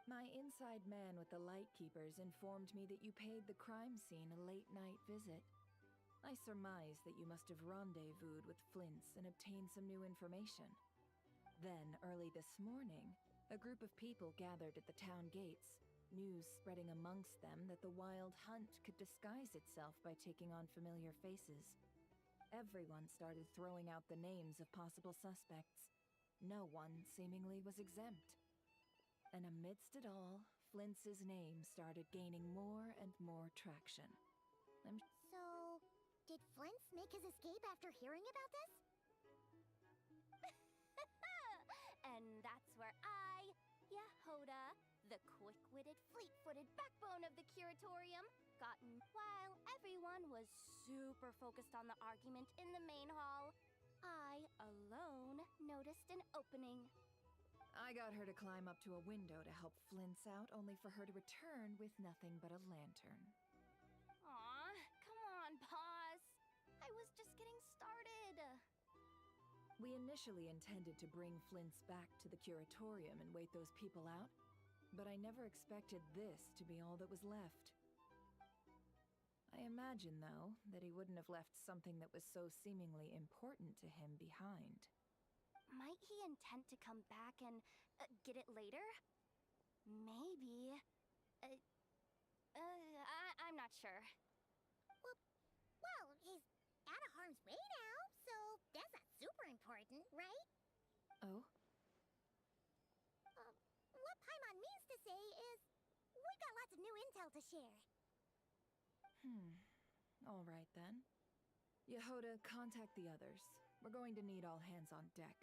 My inside man with the Lightkeepers informed me that you paid the crime scene a late-night visit. I surmise that you must have rendezvoused with Flints and obtained some new information. Then, early this morning, a group of people gathered at the town gates, news spreading amongst them that the wild hunt could disguise itself by taking on familiar faces. Everyone started throwing out the names of possible suspects. No one seemingly was exempt. And amidst it all, Flints' name started gaining more and more traction. So, did Flints make his escape after hearing about this? And that's where I, Yehoda, the quick-witted, fleet-footed backbone of the curatorium, gotten while everyone was super focused on the argument in the main hall. I alone noticed an opening. I got her to climb up to a window to help Flints out, only for her to return with nothing but a lantern. Aw, come on, pause. I was just getting started. We initially intended to bring Flints back to the curatorium and wait those people out, but I never expected this to be all that was left. I imagine, though, that he wouldn't have left something that was so seemingly important to him behind. Might he intend to come back and get it later? Maybe. I'm not sure. Well, he's out of harm's way now, so that's not super important, right? Oh? What Paimon means to say is, we've got lots of new intel to share. All right then. Yehoda, contact the others. We're going to need all hands on deck.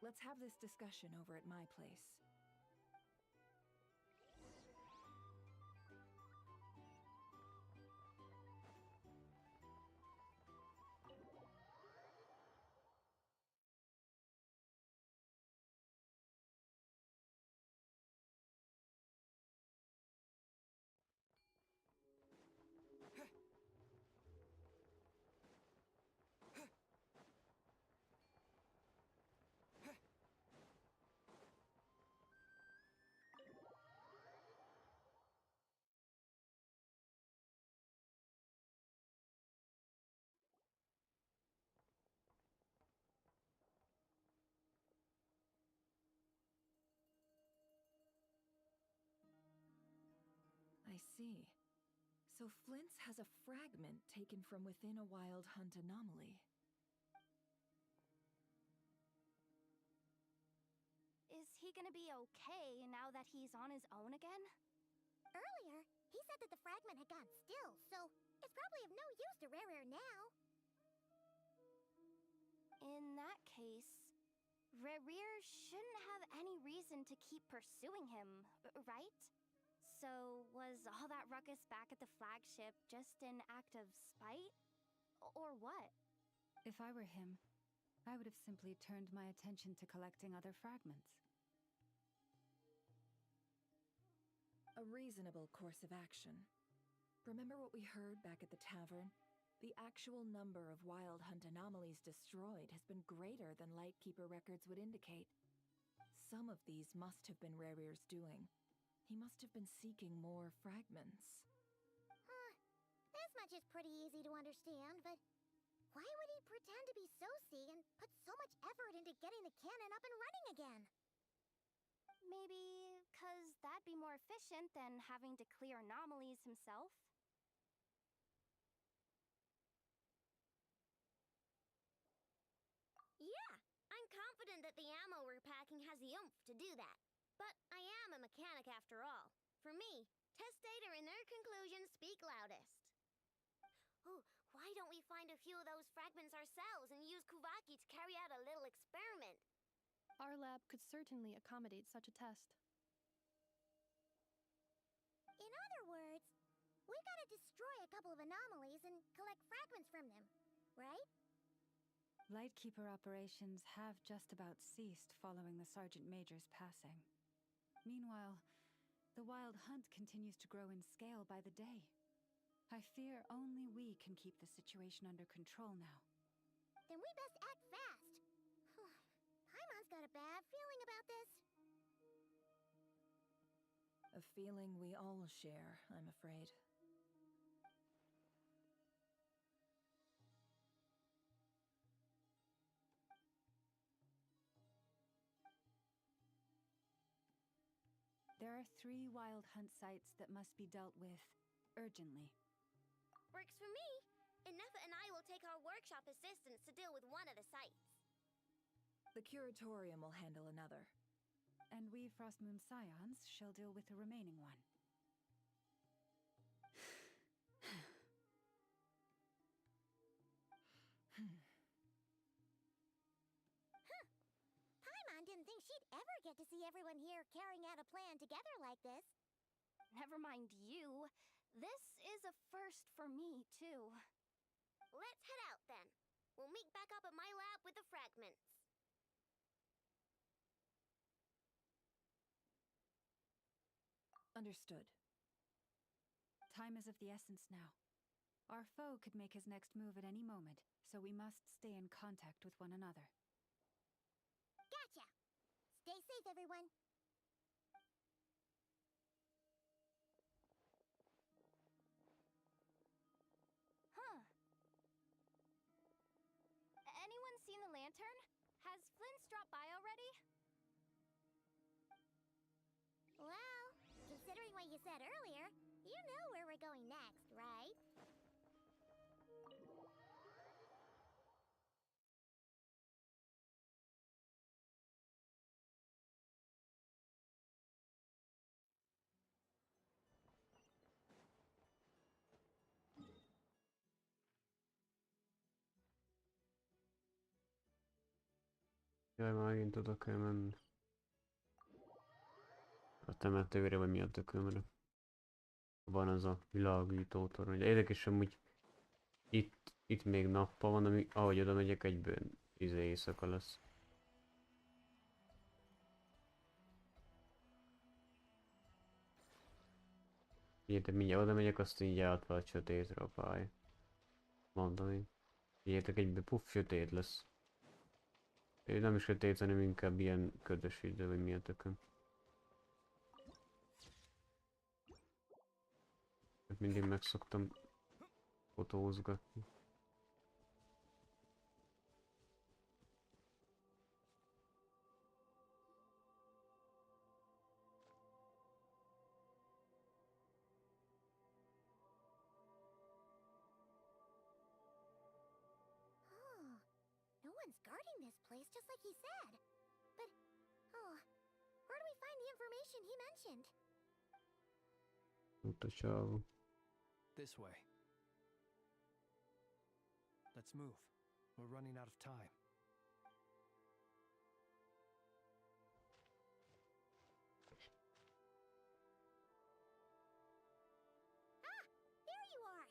Let's have this discussion over at my place. see. So Flint's has a fragment taken from within a wild hunt anomaly. Is he gonna be okay now that he's on his own again? Earlier, he said that the fragment had gone still, so it's probably of no use to Rare now. In that case, Rare shouldn't have any reason to keep pursuing him, right? So, was all that ruckus back at the flagship just an act of spite? Or what? If I were him, I would have simply turned my attention to collecting other fragments. A reasonable course of action. Remember what we heard back at the tavern? The actual number of wild hunt anomalies destroyed has been greater than Lightkeeper records would indicate. Some of these must have been Rare's doing. He must have been seeking more fragments. This much is pretty easy to understand, but why would he pretend to be Soci and put so much effort into getting the cannon up and running again? Maybe because that'd be more efficient than having to clear anomalies himself? Yeah, I'm confident that the ammo we're packing has the oomph to do that. But I am a mechanic after all. For me, test data and their conclusions speak loudest. Ooh, why don't we find a few of those fragments ourselves and use Kuvaki to carry out a little experiment? Our lab could certainly accommodate such a test. In other words, we've got to destroy a couple of anomalies and collect fragments from them, right? Lightkeeper operations have just about ceased following the Sergeant Major's passing. Meanwhile, the wild hunt continues to grow in scale by the day. I fear only we can keep the situation under control now. Then we best act fast. Paimon's got a bad feeling about this. A feeling we all share, I'm afraid. There are 3 wild hunt sites that must be dealt with urgently. Works for me. Nefa and I will take our workshop assistants to deal with one of the sites. The Curatorium will handle another. And we Frostmoon Scions shall deal with the remaining one. Paimon didn't think she'd ever get to see everyone here carrying out a plan together like this. Never mind you. This is a first for me, too. Let's head out, then. We'll meet back up at my lab with the fragments. Understood. Time is of the essence now. Our foe could make his next move at any moment, so we must stay in contact with one another. Gotcha! Stay safe, everyone. Huh. Anyone seen the lantern? Has Flint's dropped by already? Well, considering what you said earlier, you know where we're going next, right? Jaj, már megint oda kell menni. A temetőre vagy mi a tökömre. Van az a világító torony. De érdekes amúgy itt még nappal van, ami, ahogy oda megyek egyből éjszaka lesz. Figyeljetek, mindjárt oda megyek, azt így átvált sötétre a pálya. Mondom én. Figyeljetek, egyből puff, sötét lesz. Nem is sötét, hanem inkább ilyen ködös idő, vagy mi a tököm. Mindig megszoktam fotózgatni. Someone's guarding this place just like he said. But, oh, where do we find the information he mentioned? Puta chavo. This way. Let's move. We're running out of time. Ah! There you are!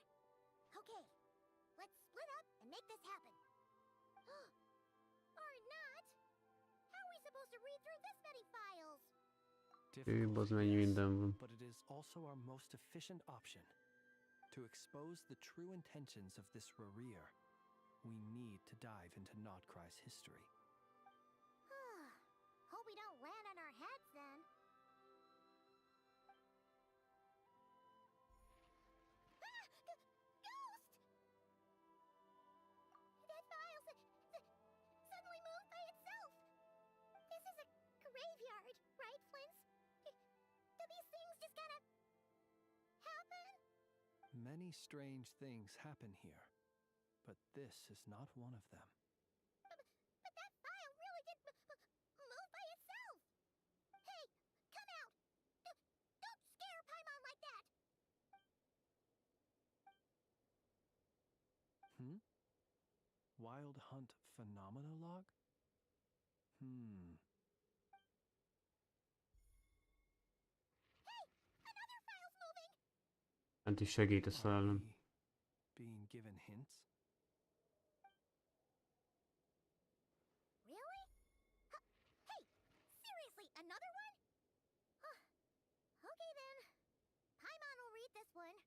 Okay, let's split up and make this happen. Or not! How are we supposed to read through this many files? Boss menü minden. But it is also our most efficient option. To expose the true intentions of this Rarir, we need to dive into Nodcry's history. Hope we don't land on our heads then. Ah! Ghost! That file suddenly moved by itself. This is a graveyard, right, Flint's? Do these things just kind of happen? Many strange things happen here, but this is not one of them. But that file really did move by itself. Hey, come out! Don't scare Paimon like that! Wild Hunt Phenomenolog? Hey, another file's moving! Anti segít a szellem. Being given hints? Really? Hey, seriously, another one? Okay then. Paimon will read this one.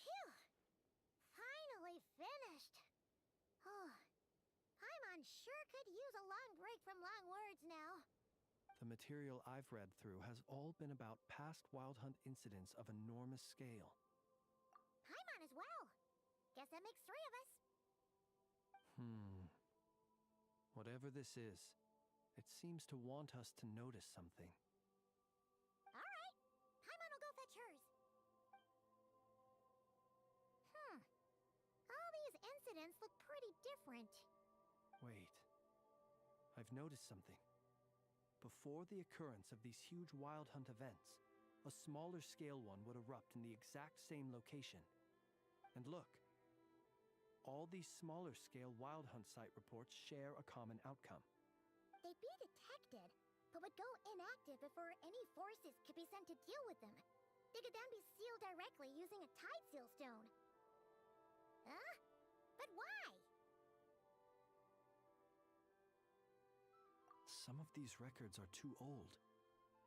Phew! Finally finished. Oh, Paimon sure could use a long break from long words now. The material I've read through has all been about past Wild Hunt incidents of enormous scale. Paimon as well. Guess that makes 3 of us. Whatever this is, it seems to want us to notice something. All right, Paimon will go fetch hers. All these incidents look pretty different. Wait. I've noticed something. Before the occurrence of these huge Wild Hunt events, a smaller scale one would erupt in the exact same location. And look. All these smaller scale Wild Hunt site reports share a common outcome. They'd be detected, but would go inactive before any forces could be sent to deal with them. They could then be sealed directly using a tide seal stone. Huh? But why? Some of these records are too old.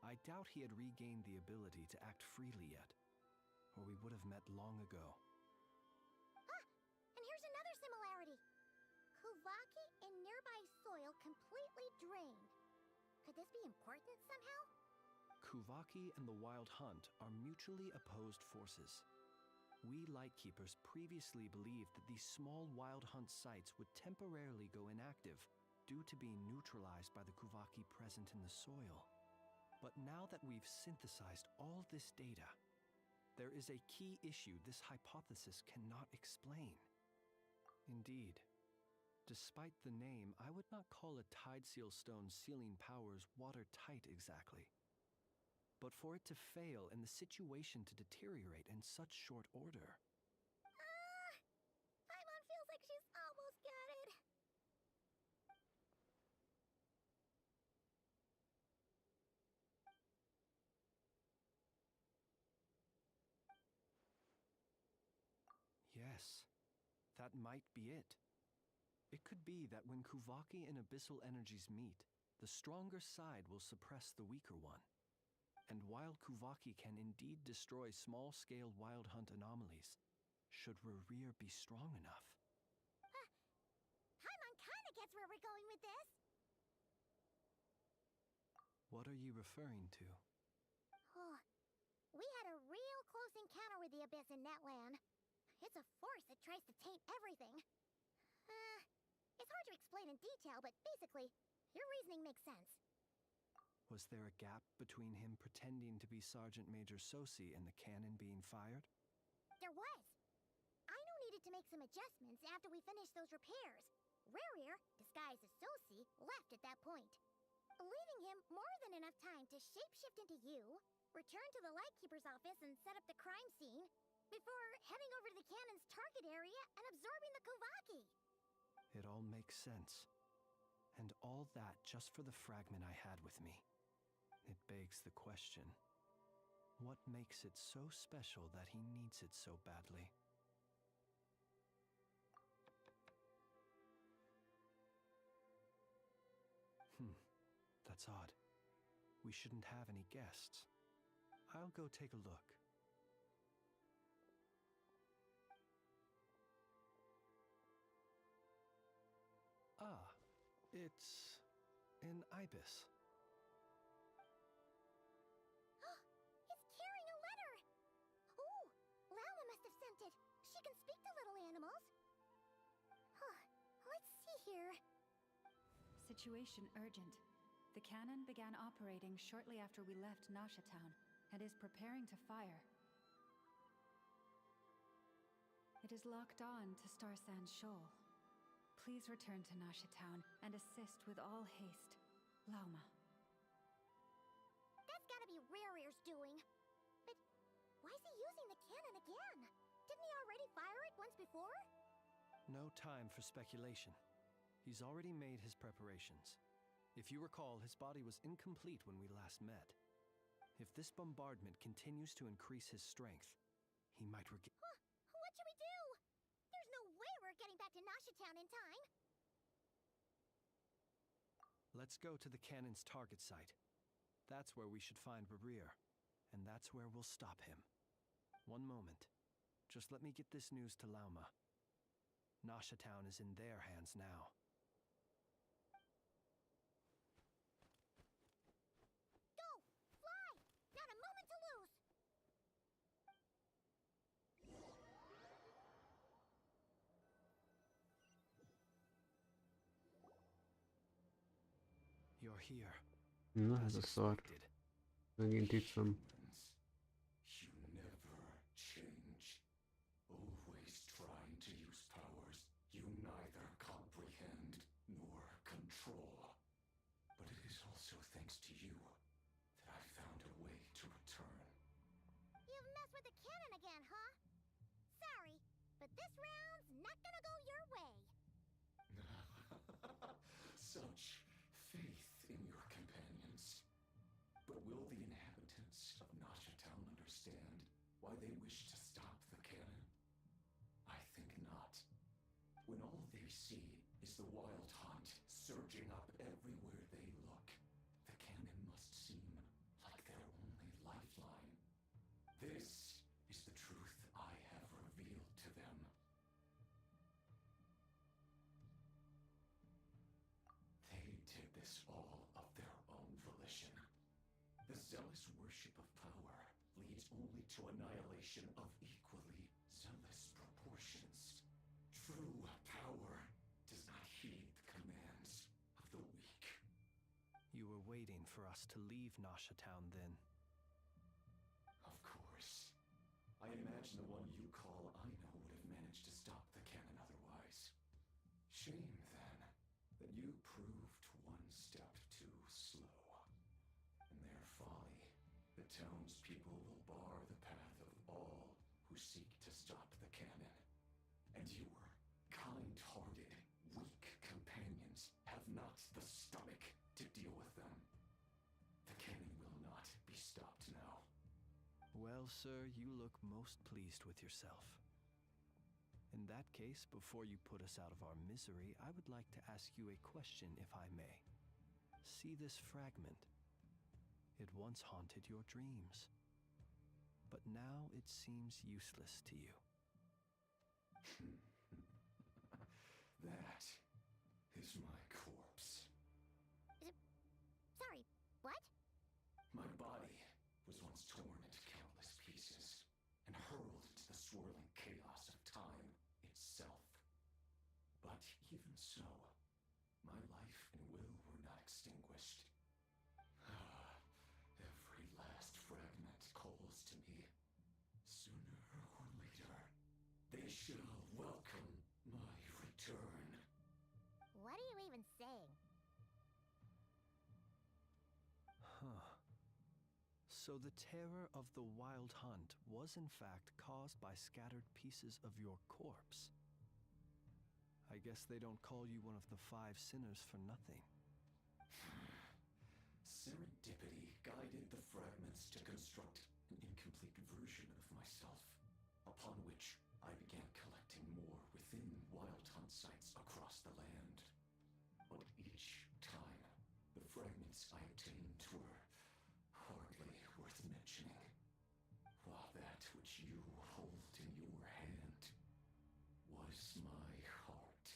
I doubt he had regained the ability to act freely yet, or we would have met long ago. And here's another similarity. Kuvaki in nearby soil completely drained. Could this be important somehow? Kuvaki and the Wild Hunt are mutually opposed forces. We Lightkeepers previously believed that these small Wild Hunt sites would temporarily go inactive due to being neutralized by the Kuvaki present in the soil. But now that we've synthesized all this data, there is a key issue this hypothesis cannot explain. Indeed, despite the name, I would not call a tide seal stone's sealing powers watertight exactly. But for it to fail and the situation to deteriorate in such short order. Paimon feels like she's almost got it. Yes, that might be it. It could be that when Kuvaki and Abyssal energies meet, the stronger side will suppress the weaker one. And while Kuvaki can indeed destroy small-scale Wild Hunt anomalies, should Rarir be strong enough? Paimon kinda gets where we're going with this. What are you referring to? Oh, we had a real close encounter with the Abyss in Netland. It's a force that tries to taint everything. It's hard to explain in detail, but basically, your reasoning makes sense. Was there a gap between him pretending to be Sergeant Major Sosi and the cannon being fired? There was. Aino needed to make some adjustments after we finished those repairs. Rerir, disguised as Sosi, left at that point, leaving him more than enough time to shapeshift into you, return to the Lightkeeper's office and set up the crime scene, before heading over to the cannon's target area and absorbing the Kovaki. It all makes sense. And all that just for the fragment I had with me. It begs the question, what makes it so special that he needs it so badly? That's odd. We shouldn't have any guests. I'll go take a look. Ah, it's an ibis. It's carrying a letter! Ooh, Lauma must have sent it. She can speak to little animals. Let's see here. Situation urgent. The cannon began operating shortly after we left Nasha Town and is preparing to fire. It is locked on to Star Sand Shoal. Please return to Nasha Town and assist with all haste. Lauma. That's gotta be Rerir's doing. But why is he using the cannon again? Didn't he already fire it once before? No time for speculation. He's already made his preparations. If you recall, his body was incomplete when we last met. If this bombardment continues to increase his strength, he might What should we do? There's no way we're getting back to Nasha Town in time. Let's go to the cannon's target site. That's where we should find Rerir, and that's where we'll stop him. One moment. Just let me get this news to Lauma. Nasha Town is in their hands now. Go! Fly! Not a moment to lose! You're here. Na, As ez a szar. expected. Megint itt van. You never change. Always trying to use powers you neither comprehend nor control. But it is also thanks to you that I found a way to return. You've messed with the cannon again, huh? Sorry, but this round's not gonna go your way. Such faith in your companions. But will the inhabitants of Nasha Town understand why they wish to stop the cannon? I think not. When all they see is the wild hunt surging up everywhere they look, the cannon must seem like their only lifeline. This is the truth I have revealed to them. They did this all of their own volition. The zealous worship of power leads only to annihilation of equally zealous proportions. True power does not heed the commands of the weak. You were waiting for us to leave Nasha Town then. Of course. I imagine the one you call Aino would have managed to stop the cannon otherwise. Shame, then, that you proved one step too slow. In their folly, the townspeople will bar the path of all who seek to stop the cannon. And your kind-hearted, weak companions have not the stomach to deal with them. The cannon will not be stopped now. Well, sir, you look most pleased with yourself. In that case, before you put us out of our misery, I would like to ask you a question, if I may. See this fragment? It once haunted your dreams, but now it seems useless to you. That is my corpse. Sorry, what? My body was once torn into countless pieces and hurled into the swirling chaos of time. So the terror of the Wild Hunt was in fact caused by scattered pieces of your corpse. I guess they don't call you one of the 5 sinners for nothing. Serendipity guided the fragments to construct an incomplete version of myself, upon which I began collecting more within Wild Hunt sites across the land. But each time, the fragments I obtained were hardly worth mentioning, while that which you hold in your hand was my heart.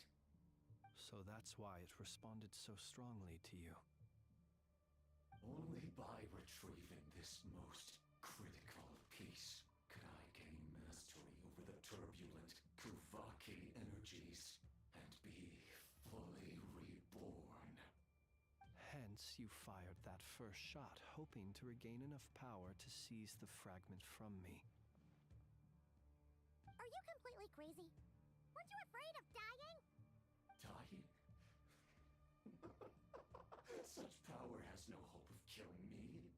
So that's why it responded so strongly to you. Only by retrieving this most critical piece could I gain mastery over the turbulent Kuvaki energies and be fully reborn. Hence, you fired that first shot, hoping to regain enough power to seize the fragment from me. Are you completely crazy? Weren't you afraid of dying? Dying? Such power has no hope of killing me.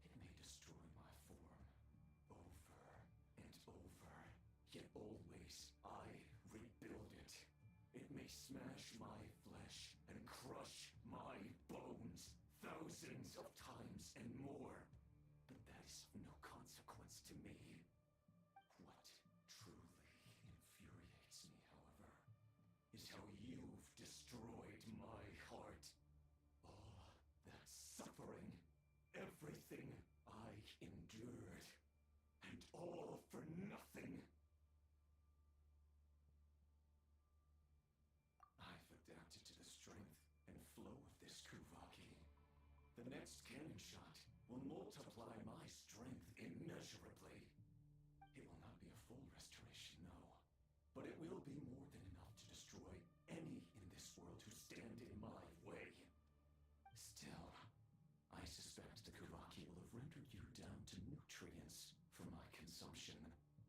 It may destroy my form over and over, yet always I rebuild it. It may smash my flesh and crush my bones thousands of times and more, but that is of no consequence to me. What truly infuriates me, however, is how you've destroyed my heart. All that suffering, everything I endured, and all for nothing. I've adapted to the strength and flow of this Kuvaki. The next cannon shot will multiply my strength immeasurably. It will not be a full restoration, no, but it will be more than enough to destroy any in this world who stand in my way. Still, I suspect the Kuvaki will have rendered you down to nutrients for my consumption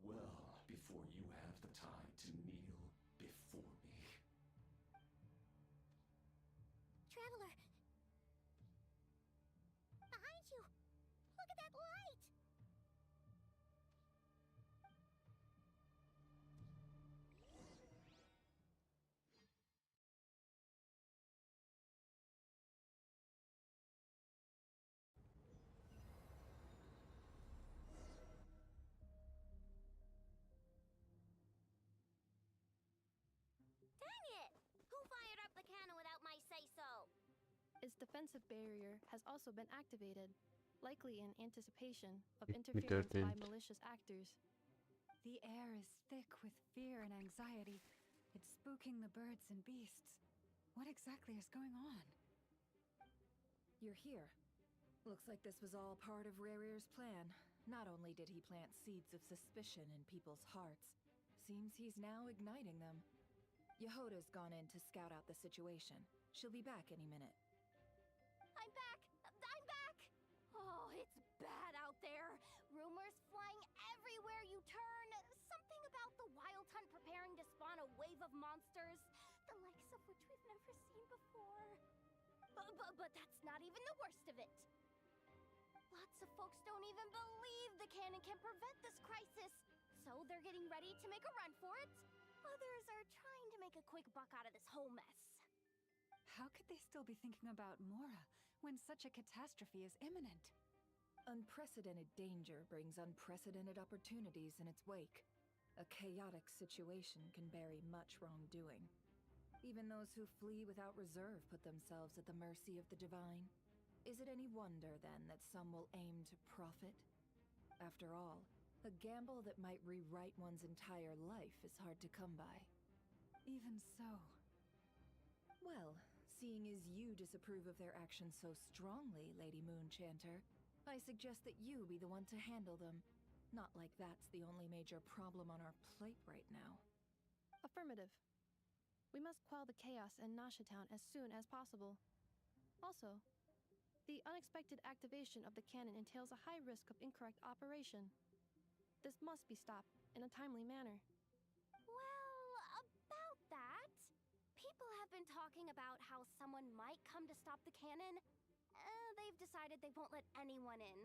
well before you have the time to kneel before me. Traveler! Behind you! Look at that light! Dang it! Who fired up the cannon without my say-so? Its defensive barrier has also been activated, likely in anticipation of Mi interference by történt? malicious actors. The air is thick with fear and anxiety. It's spooking the birds and beasts. What exactly is going on? You're here. Looks like this was all part of Rarir's plan. Not only did he plant seeds of suspicion in people's hearts, seems he's now igniting them. Yehoda's gone in to scout out the situation. She'll be back any minute. I'm back! I'm back! Oh, it's bad out there. Rumors flying everywhere you turn. Something about the Wild Hunt preparing to spawn a wave of monsters, the likes of which we've never seen before. But that's not even the worst of it. Lots of folks don't even believe the cannon can prevent this crisis, so they're getting ready to make a run for it. Others are trying to make a quick buck out of this whole mess. How could they still be thinking about Mora when such a catastrophe is imminent? Unprecedented danger brings unprecedented opportunities in its wake. A chaotic situation can bury much wrongdoing. Even those who flee without reserve put themselves at the mercy of the divine. Is it any wonder, then, that some will aim to profit? After all, a gamble that might rewrite one's entire life is hard to come by. Even so. Well, seeing as you disapprove of their actions so strongly, Lady Moonchanter, I suggest that you be the one to handle them. Not like that's the only major problem on our plate right now. Affirmative. We must quell the chaos in Nasha Town as soon as possible. Also, the unexpected activation of the cannon entails a high risk of incorrect operation. This must be stopped in a timely manner. Well, about that, people have been talking about how someone might come to stop the cannon. They've decided they won't let anyone in.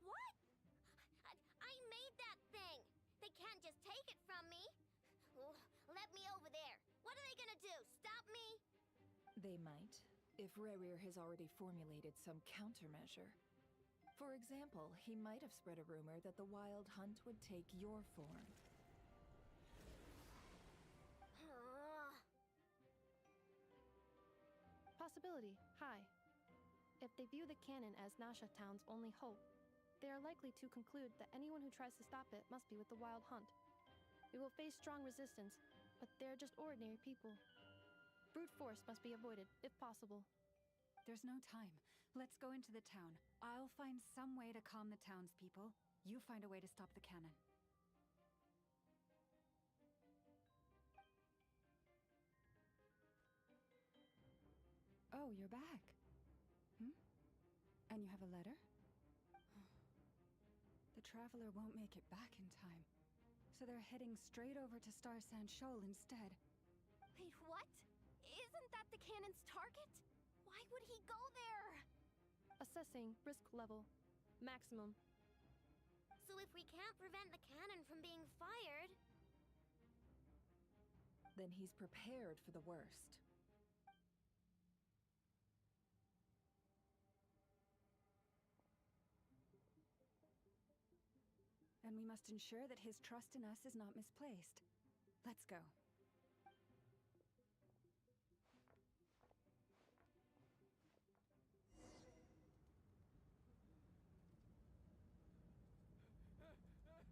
What? I made that thing! They can't just take it from me! Oh, let me over there! What are they gonna do? Stop me? They might, if Rerir has already formulated some countermeasure. For example, he might have spread a rumor that the Wild Hunt would take your form. Possibility, high. If they view the cannon as Nasha Town's only hope, they are likely to conclude that anyone who tries to stop it must be with the Wild Hunt. We will face strong resistance, but they're just ordinary people. Brute force must be avoided, if possible. There's no time. Let's go into the town. I'll find some way to calm the townspeople. You find a way to stop the cannon. Oh, you're back. And you have a letter? The traveler won't make it back in time. So they're heading straight over to Star Sand Shoal instead. Wait, what? Isn't that the cannon's target? Why would he go there? Assessing risk level. Maximum. So if we can't prevent the cannon from being fired... Then he's prepared for the worst. And we must ensure that his trust in us is not misplaced. Let's go.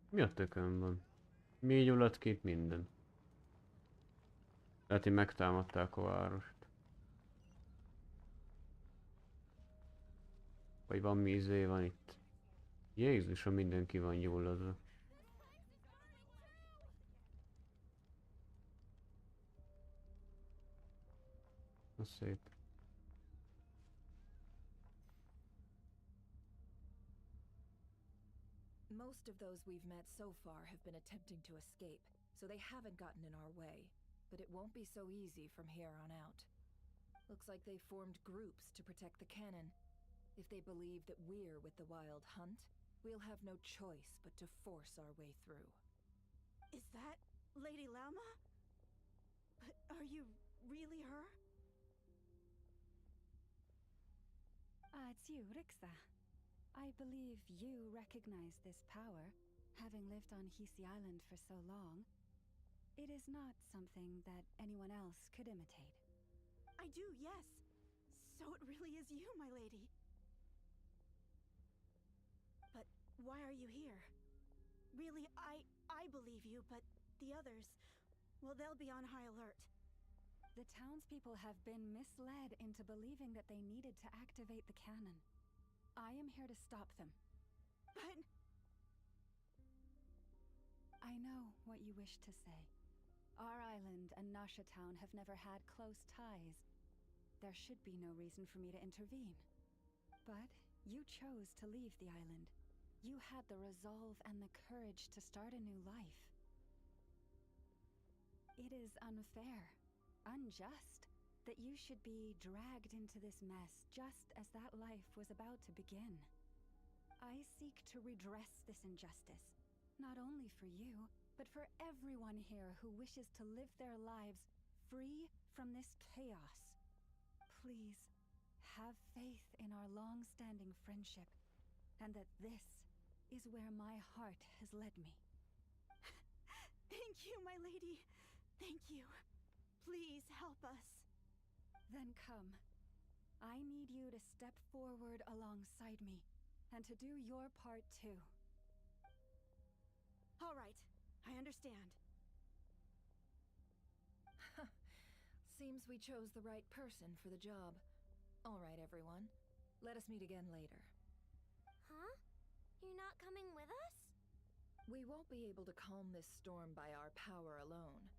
Mi a tökön van? Mi gyulladt ki itt minden? Lehet, hogy megtámadták a várost. Vagy van mízé van itt. Jézusom, mindenki van gyulladva. Az szép. Most of those we've met so far have been attempting to escape, so they haven't gotten in our way. But it won't be so easy from here on out. Looks like they formed groups to protect the cannon. If they believe that we're with the Wild Hunt, we'll have no choice but to force our way through. Is that Lady Lauma? But are you really her? It's you, Rixa. I believe you recognize this power, having lived on Hisi Island for so long. It is not something that anyone else could imitate. I do, yes. So it really is you, my lady. But why are you here? Really, I believe you, but the others, well, they'll be on high alert. The townspeople have been misled into believing that they needed to activate the cannon. I am here to stop them. But... I know what you wish to say. Our island and Nasha Town have never had close ties. There should be no reason for me to intervene. But you chose to leave the island. You had the resolve and the courage to start a new life. It is unfair, unjust, that you should be dragged into this mess just as that life was about to begin. I seek to redress this injustice, not only for you, but for everyone here who wishes to live their lives free from this chaos. Please, have faith in our long-standing friendship, and that this is where my heart has led me. Thank you, my lady. Thank you. Please help us. Then come. I need you to step forward alongside me, and to do your part too. All right, I understand. Seems we chose the right person for the job. All right, everyone. Let us meet again later. Huh? You're not coming with us? We won't be able to calm this storm by our power alone.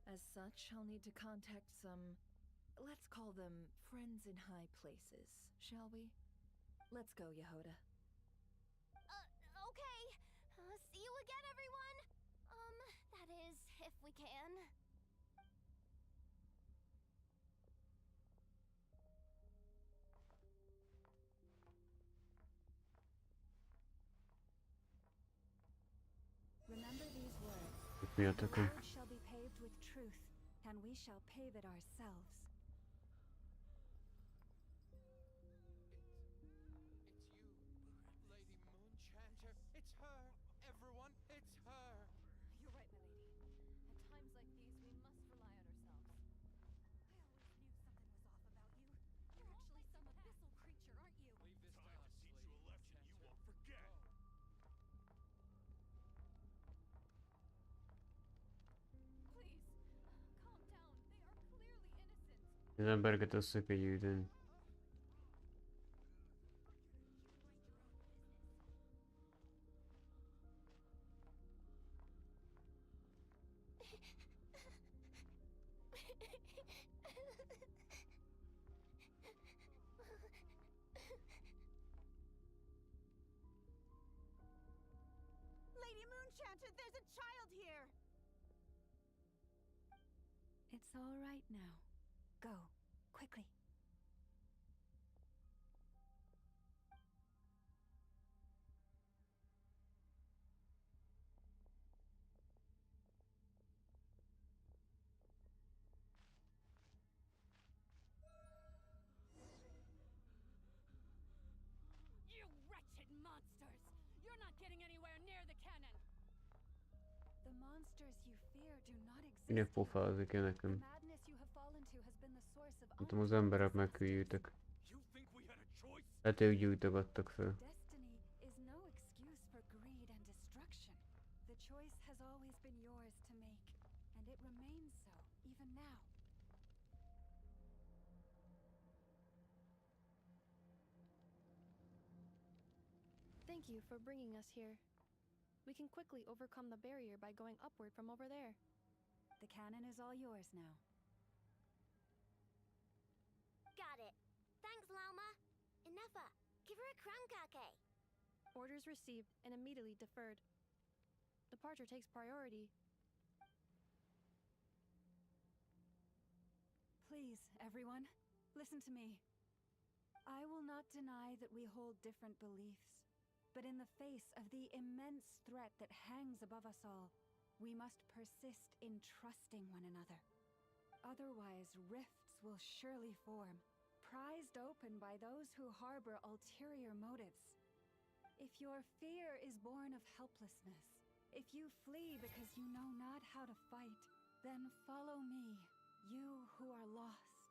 As such, I'll need to contact some... let's call them friends in high places, shall we? Let's go, Yehoda. Okay. See you again, everyone! That is, if we can. Mi a tököm? Land shall be paved with truth, and we shall pave it ourselves. Lady Moonchanter. It's her. Everyone, it's her. You're right, my lady. At times like these, we must rely on ourselves. I always knew something was off about you. You're actually some abyssal creature, aren't you? Leave this time to teach you a lesson you won't forget. Please, calm down. They are clearly innocent. Az embereket össze kell gyűjteni. Lady Moonchanter, there's a child here! It's all right now. Go, quickly. You wretched monsters! You're not getting anywhere near the cannon! The monsters you fear do not exist. Minek pofázik The nekem? madness you have fallen to has been the source of Nem tudom, az emberek meghűltek. Hát ők gyújtogattak fel. Destiny is no excuse for greed and destruction. The choice has always been yours to make, and it remains so, even now. Thank you for bringing us here. We can quickly overcome the barrier by going upward from over there. The cannon is all yours now. Got it. Thanks, Lauma. Enougha, give her a crunkake. Orders received and immediately deferred. Departure takes priority. Please, everyone, listen to me. I will not deny that we hold different beliefs. But in the face of the immense threat that hangs above us all, we must persist in trusting one another. Otherwise, rifts will surely form, prized open by those who harbor ulterior motives. If your fear is born of helplessness, if you flee because you know not how to fight, then follow me, you who are lost.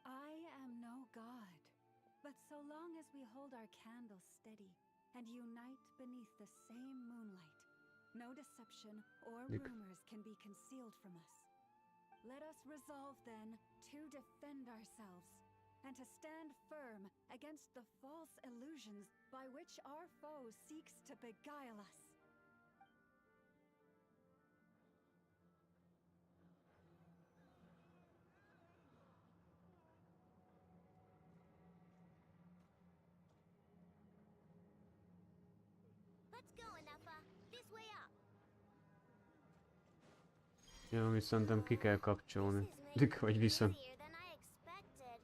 I am no god. But so long as we hold our candles steady and unite beneath the same moonlight, no deception or rumors can be concealed from us. Let us resolve then to defend ourselves and to stand firm against the false illusions by which our foe seeks to beguile us. Let's go, Enougha. This way up. Ja, amit szerintem ki kell kapcsolni. Vagy viszont. Easier than I expected.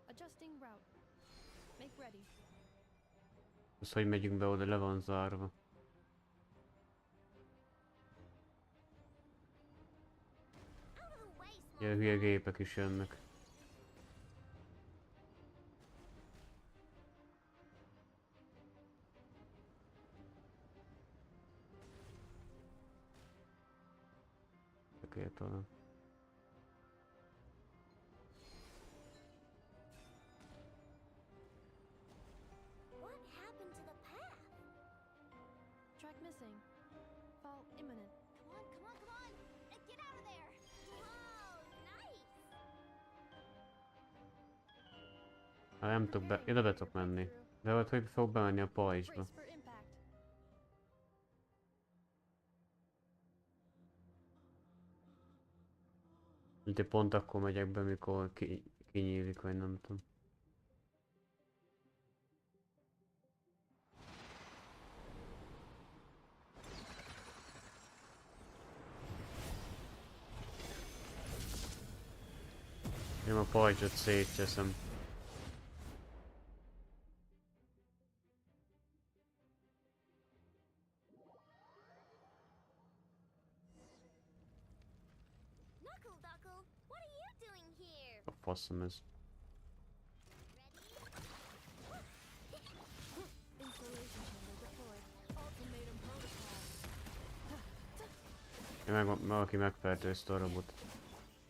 Adjusting route. Make ready. Az, hogy megyünk be oda, le van zárva. Ilyen hülye gépek is jönnek. Talán. What happened to the path? Track missing. Fall imminent. Come on, come on, come on! Get out of there! Whoa, nice! Hát nem tudok be, ide be tudok menni. De hogy fog bemenni a pajzsba. Brace for impact. Úgyhogy pont akkor megyek be, mikor kinyílik, vagy nem tudom. Én a pajzsot szétcseszem. Buckle. What are you doing here? A faszom ez. Valaki megfertőzte a robot.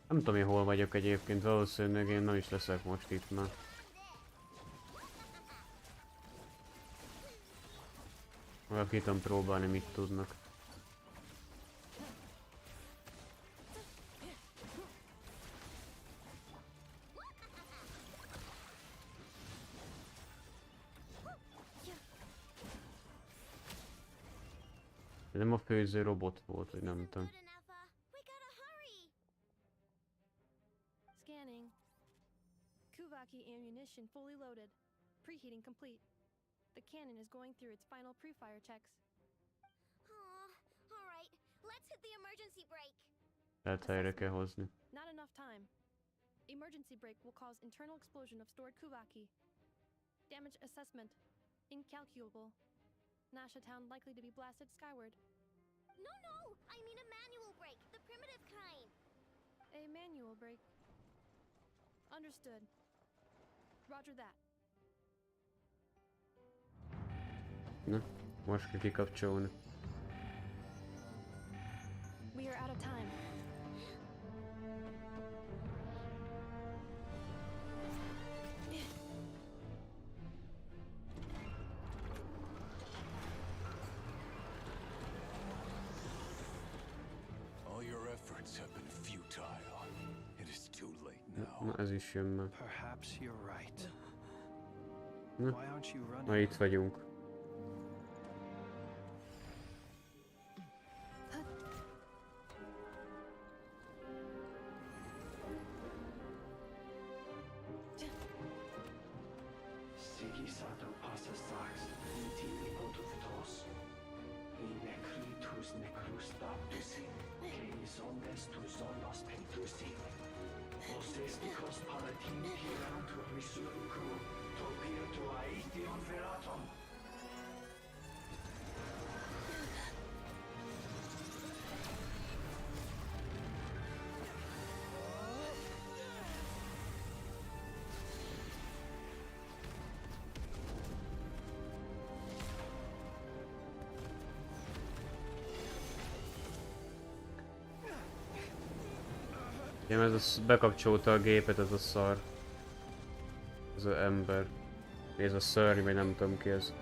Nem tudom én hol vagyok egyébként, valószínűleg én nem is leszek most itt már. Valaki tudom próbálni, mit tudnak. Nem a főző robot volt, hogy nem tudom. Scanning. Kuvaki ammunition fully loaded. Preheating complete. The cannon is going through its final pre-fire checks. All right, let's hit the emergency brake. Lehet helyre kell hozni. Not enough time. Emergency brake will cause internal explosion of stored Kuvaki. Damage assessment. Incalculable. Nasha town likely to be blasted skyward. No! I mean a manual brake, the primitive kind. A manual brake. Understood. Roger that. Na, most kell kikapcsolni. We are out of time. All your efforts have been futile. It is too late now. Na, ez is jön már. Perhaps you're right. Na, Why aren't you running? na itt vagyunk. Igen, ez bekapcsolta a gépet, ez a szar. Ez az ember. Ez a szörny, vagy nem tudom ki ez.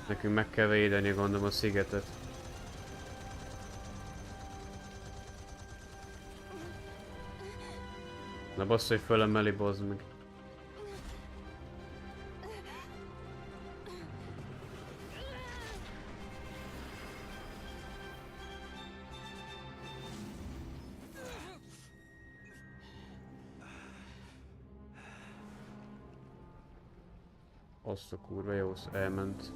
Nekünk meg kell védeni, gondolom, a szigetet. Na bassz, hogy fölemeli, bazd meg. Azt a kurva jó, elment.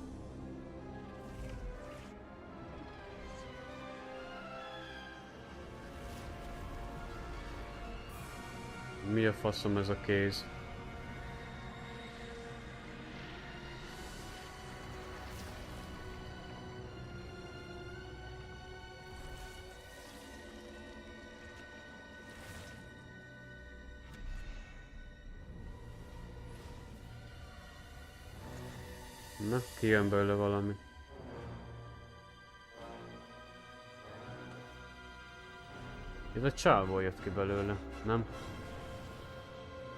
Mi a faszom ez a kéz? Na, kijön belőle valami. Ez a csávó jött ki belőle, nem?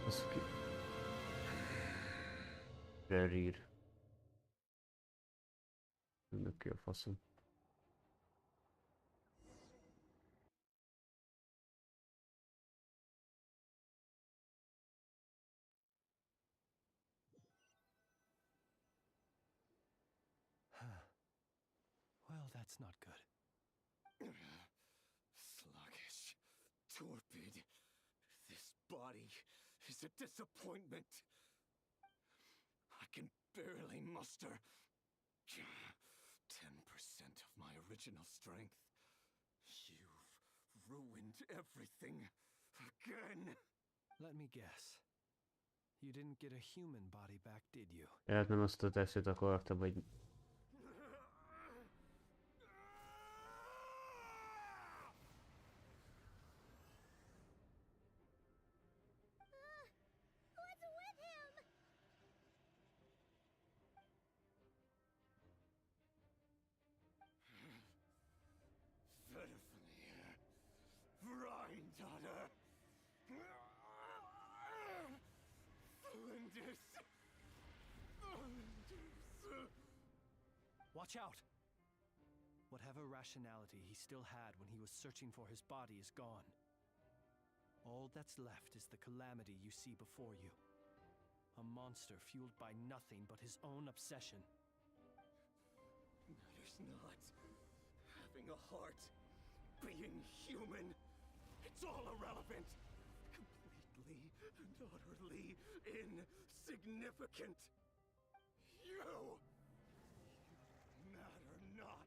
Az ki... Rerír. Ennek ki a faszom. Well, that's not good. Sluggish, torpid. This body is a disappointment. I can barely muster 10% of my original strength. You've ruined everything again. Let me guess. You didn't get a human body back, did you? Hát nem azt a tesztet akarta, vagy... Watch out! Whatever rationality he still had when he was searching for his body is gone. All that's left is the calamity you see before you. A monster fueled by nothing but his own obsession. Matters not. Having a heart, being human, it's all irrelevant. Completely and utterly insignificant. You matter not.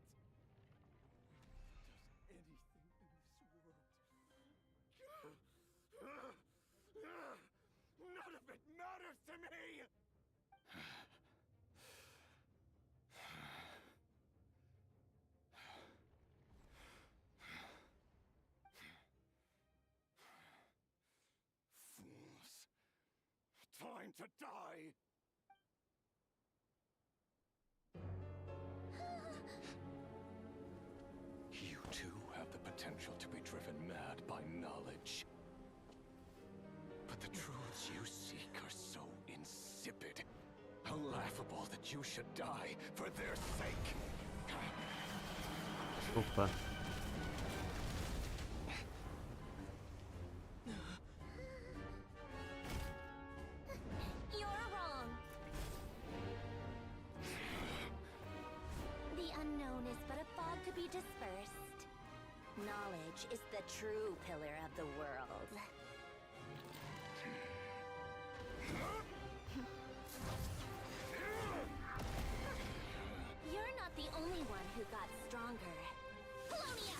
Does anything in this world. None of it matters to me! Fools. Time to die! You too have the potential to be driven mad by knowledge. But the truths you seek are so insipid. How laughable that you should die for their sake. Hoppa. You're wrong. The unknown is but a fog to be dispersed. Knowledge is the true pillar of the world. You're not the only one who got stronger. Polonia!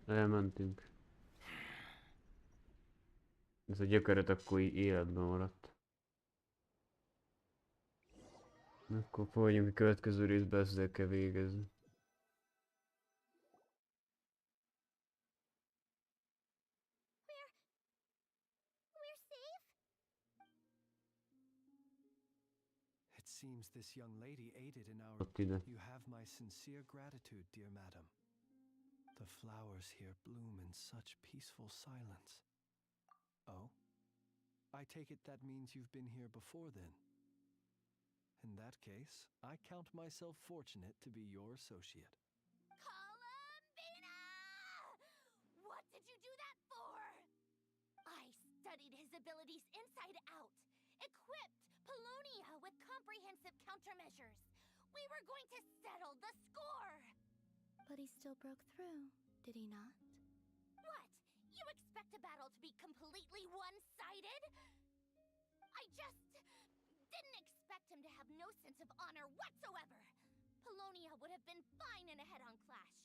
Elmentünk. Ez a gyökeret akkor így életben maradt. Akkor folyjunk a következő részbe, ezzel kell végezni. We're safe? It seems this young lady aided in our... You have my sincere gratitude, dear madam. The flowers here bloom in such peaceful silence. Oh? I take it that means you've been here before then. In that case, I count myself fortunate to be your associate. Columbina! What did you do that for? I studied his abilities inside out, equipped Polonia with comprehensive countermeasures. We were going to settle the score! But he still broke through, did he not? What? You expect a battle to be completely one-sided? I just didn't expect him to have no sense of honor whatsoever. Polonia would have been fine in a head-on clash.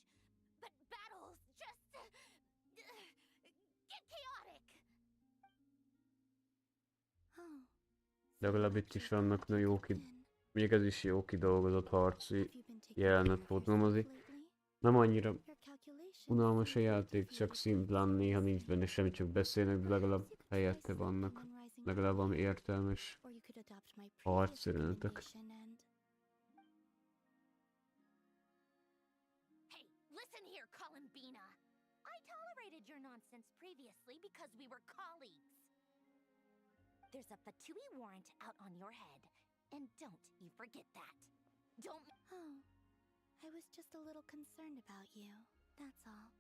But battles just... get chaotic! Oh. Legalább itt is vannak na jó még ez is jó kidolgozott harci jelenet volt, nem azért. Nem annyira unalmas a játék, csak szimplán néha nincs benne semmi, csak beszélnek, de legalább helyette vannak. Legalább valami értelmes harcjelenetek. Hey, listen here, Columbina. I tolerated your nonsense previously because we were colleagues. There's a Fatui warrant out on your head, and don't you forget that. Don't. Oh, I was just a little concerned about you, that's all.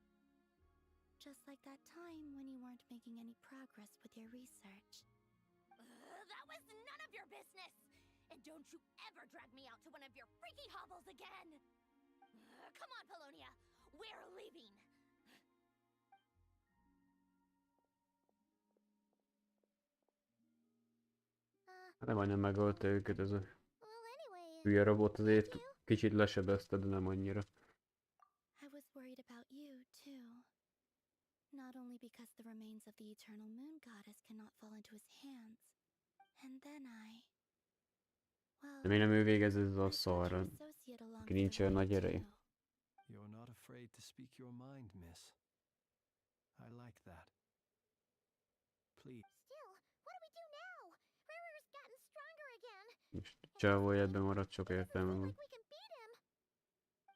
Just like that time when you weren't making any progress with your research. That was none of your business! And don't you ever drag me out to one of your freaky hovels again! Come on, Polonia! We're leaving! De majdnem megölte őket ez a hülye robot, azért kicsit lesebezte, de nem annyira. I was worried about you, too. Not only because the remains of the eternal moon goddess cannot fall into his hands, and then De miért nem ő végez ezzel a szarra, aki nincs olyan nagy ereje? You're not afraid to speak your mind, miss. I like that. Please. Still, what do we do now? Riri's gotten stronger again. És csávó ebben maradt, sok értelme van.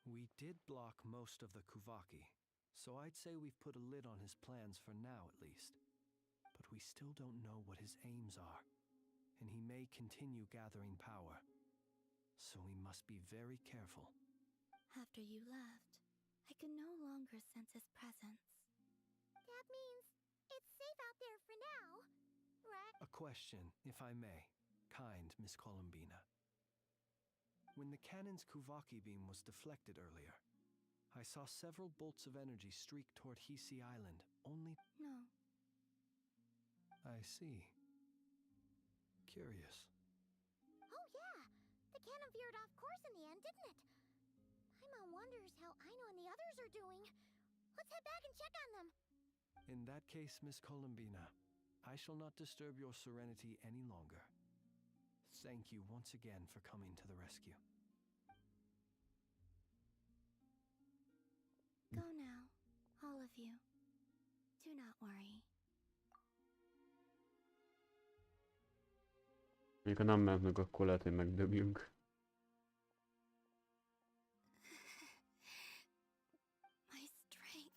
We did block most of the Kuvaki, so I'd say we've put a lid on his plans for now at least. But we still don't know what his aims are, and he may continue gathering power. So we must be very careful. after you left, I could no longer sense his presence. That means it's safe out there for now, right? A question, if I may, kind Miss Columbina. When the cannon's Kuvaki beam was deflected earlier, I saw several bolts of energy streak toward Hisi Island, only... No. I see. Curious. Oh yeah! The cannon veered off course in the end, didn't it? Paimon wonders how Aino and the others are doing. Let's head back and check on them. In that case, Miss Columbina, I shall not disturb your serenity any longer. Thank you once again for coming to the rescue. Go now, all of you. Do not worry. Még ha nem mentünk, akkor lehet, hogy megdöbjünk. My strength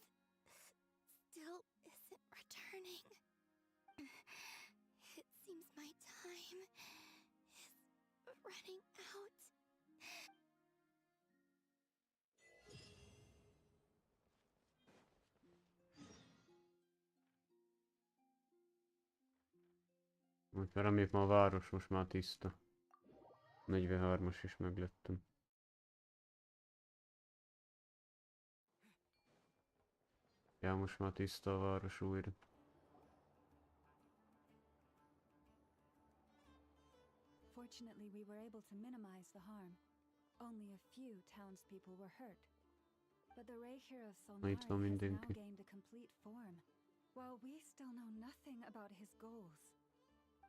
still isn't returning. It seems my time is running out. Úgyhogy reméljük ma a város most már tiszta. 43-as is meglettem. Ja, most már tiszta a város újra. Fortunately, we were able to minimize the harm. Only a few townspeople were hurt. But the Reihir of Solnari has now gained a complete form, while we still know nothing about his goals.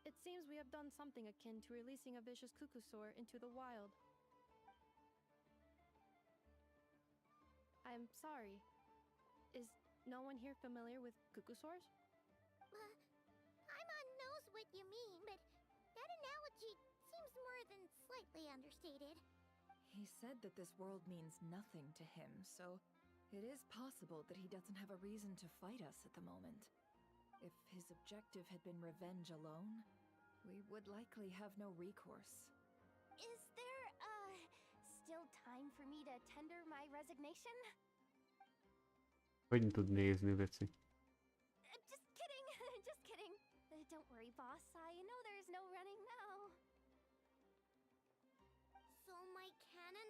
It seems we have done something akin to releasing a vicious Kukusaur into the wild. I'm sorry. Is no one here familiar with Kukusaurs? Paimon knows what you mean, but that analogy seems more than slightly understated. He said that this world means nothing to him, so it is possible that he doesn't have a reason to fight us at the moment. If his objective had been revenge alone, we would likely have no recourse. Is there, still time for me to tender my resignation? Hogy tud nézni, Beci? Just kidding, just kidding. Don't worry, boss. I know there's no running now. So my cannon,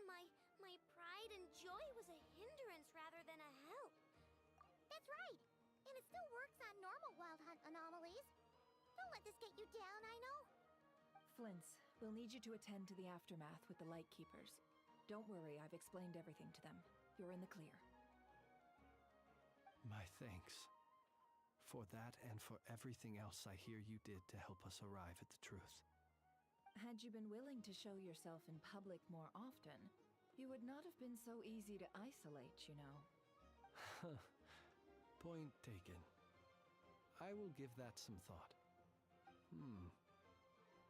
my pride and joy was a hindrance rather than a help. That's right. And it still works on normal wild hunt anomalies. Don't let this get you down, I know. Flints, we'll need you to attend to the aftermath with the Lightkeepers. Don't worry, I've explained everything to them. You're in the clear. My thanks. For that and for everything else I hear you did to help us arrive at the truth. Had you been willing to show yourself in public more often, you would not have been so easy to isolate, you know. Point taken. I will give that some thought.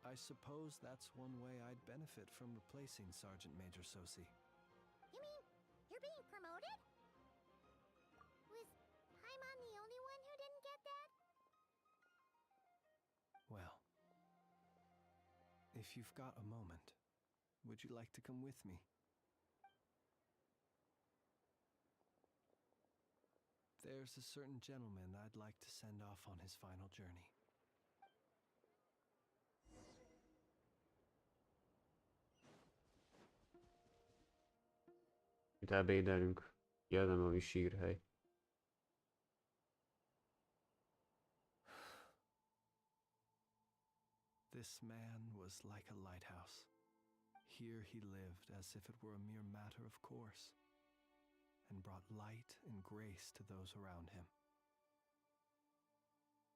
I suppose that's one way I'd benefit from replacing Sergeant Major Sosi. You mean you're being promoted? Was Paimon the only one who didn't get that? Well, if you've got a moment, would you like to come with me? There's a certain gentleman I'd like to send off on his final journey. Itt ebédelünk. Ja, nem, ami sírhely. This man was like a lighthouse. Here he lived as if it were a mere matter of course, and brought light and grace to those around him.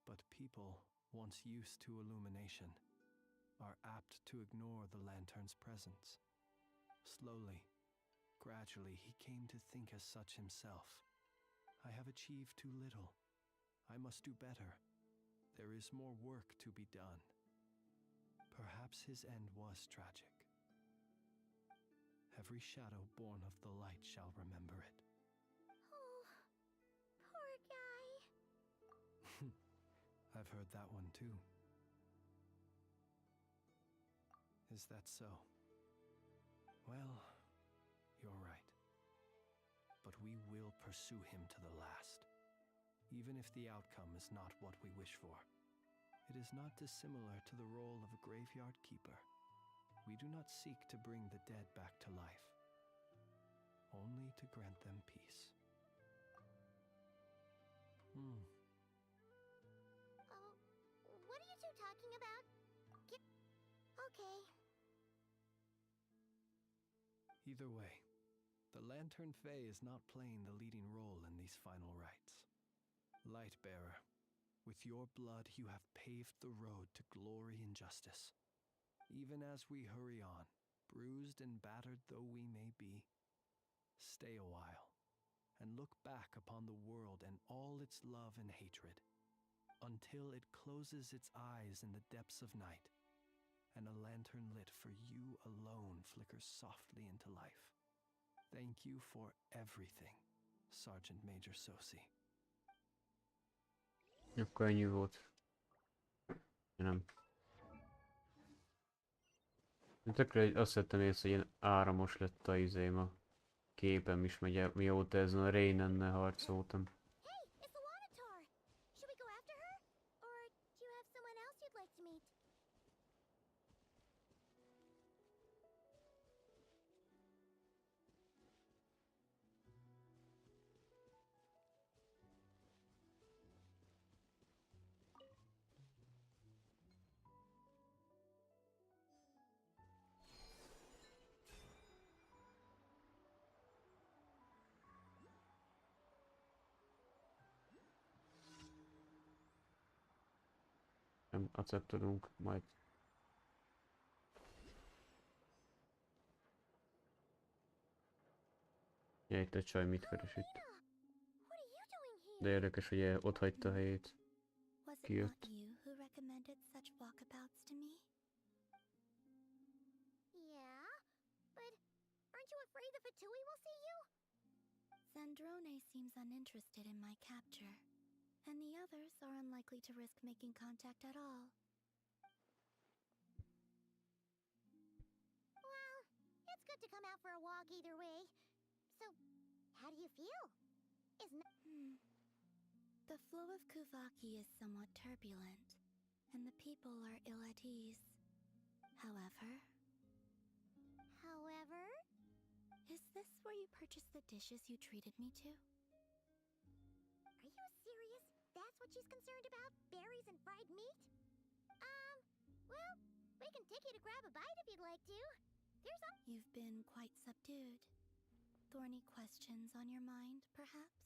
But people, once used to illumination, are apt to ignore the lantern's presence. Slowly, gradually, he came to think as such himself. I have achieved too little. I must do better. There is more work to be done. Perhaps his end was tragic. Every shadow born of the light shall remember it. Oh, poor guy. I've heard that one too. Is that so? Well, you're right. But we will pursue him to the last, even if the outcome is not what we wish for. It is not dissimilar to the role of a graveyard keeper. We do not seek to bring the dead back to life, only to grant them peace. What are you two talking about? Okay. Either way, the Lantern Fae is not playing the leading role in these final rites. Lightbearer, with your blood you have paved the road to glory and justice. Even as we hurry on, bruised and battered though we may be, stay a while and look back upon the world and all its love and hatred, until it closes its eyes in the depths of night, and a lantern lit for you alone flickers softly into life. Thank you for everything, Sergeant Major Sosi. Akkor ennyi volt. Nem. Tökre azt vettem észre, hogy ilyen áramos lett a izém a képem is, mióta ezen a Raynennel harcoltam. Hey, it's the Wanatar! Should we go after her? Or do you have someone else you'd like to meet? Nem acceptolunk majd. Ja, itt egy csaj mit keres itt. De érdekes, hogy ott hagyta a helyét. Kijött. You who recommended such walkabouts to me? Yeah, but aren't you afraid the Fatui will see you? Zandrone seems uninterested in my capture, and the others are unlikely to risk making contact at all. Well, it's good to come out for a walk either way. So, how do you feel? The flow of Kuvaki is somewhat turbulent, and the people are ill at ease. However... Is this where you purchased the dishes you treated me to? Are you serious? That's what she's concerned about? Berries and fried meat? Well, we can take you to grab a bite if you'd like to. You've been quite subdued. Thorny questions on your mind, perhaps?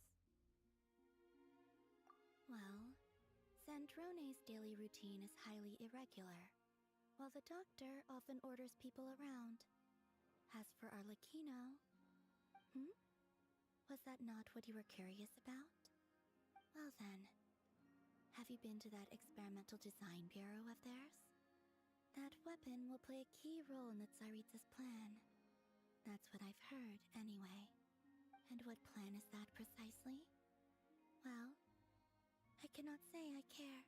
Well, Zandrone's daily routine is highly irregular, while the doctor often orders people around. As for Arlecchino... Was that not what you were curious about? Well then, have you been to that experimental design bureau of theirs? That weapon will play a key role in the Tsaritsa's plan. That's what I've heard, anyway. And what plan is that precisely? Well, I cannot say I care.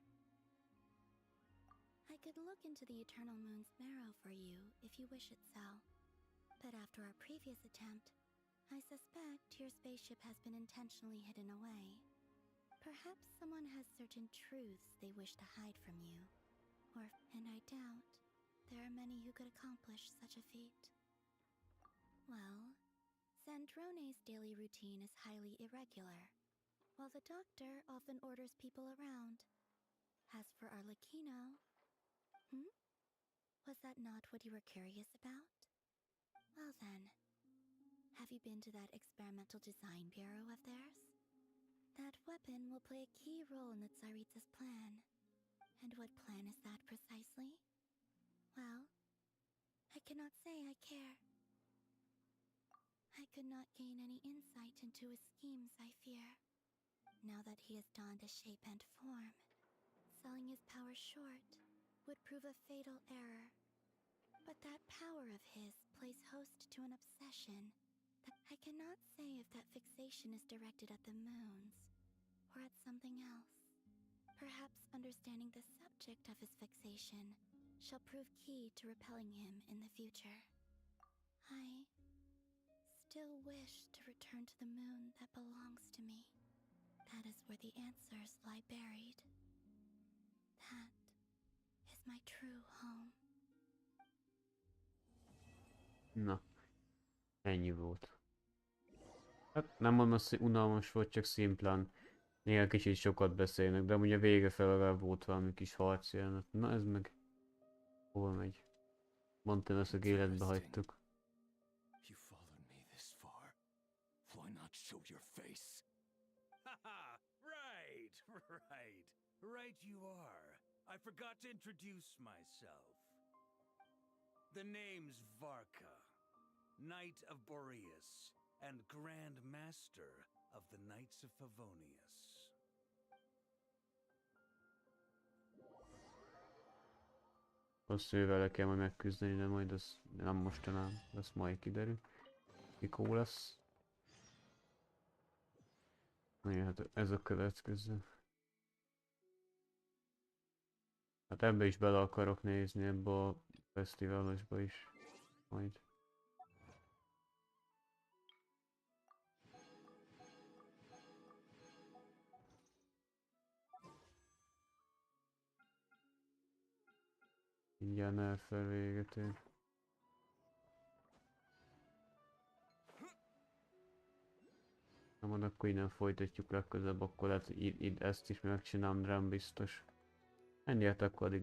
I could look into the Eternal Moon's marrow for you if you wish it so. But after our previous attempt, I suspect your spaceship has been intentionally hidden away. Perhaps someone has certain truths they wish to hide from you. And I doubt there are many who could accomplish such a feat. Well, Sandrone's daily routine is highly irregular, while the doctor often orders people around. As for Arlecchino... Was that not what you were curious about? Well then, have you been to that experimental design bureau of theirs? That weapon will play a key role in the Tsaritsa's plan. And what plan is that precisely? Well, I cannot say I care. I could not gain any insight into his schemes, I fear. Now that he has donned a shape and form, selling his power short would prove a fatal error. But that power of his plays host to an obsession that I cannot say if that fixation is directed at the moons or at something else. Perhaps understanding the subject of his fixation shall prove key to repelling him in the future. I still wish to return to the moon that belongs to me. That is where the answers lie buried. That is my true home. Na, ennyi volt. Hát nem mondom azt, hogy unalmas volt, csak szimplán néha kicsit sokat beszélnek, de ugye vége fel legalább volt valami kis harcjelenet. Na ez meg hova megy? Mondtam ezt, hogy életbe hagytuk. You followed me this far. Why not show your face? Haha! Right! Right you are. I forgot to introduce myself. The name's Varka, Knight of Boreas, and Grand Master of the Knights of Favonius. Azt vele kell majd megküzdeni, de majd az nem mostanában, az majd kiderül. Mikor lesz? Na, hát ez a következő. Hát ebbe is bele akarok nézni, ebbe a fesztiválosba is. Majd. Mindjárt elfelvéget ér. Na majd akkor innen folytatjuk legközelebb, akkor lehet ezt is megcsinálom, de nem biztos. Ennyi, hát akkor addig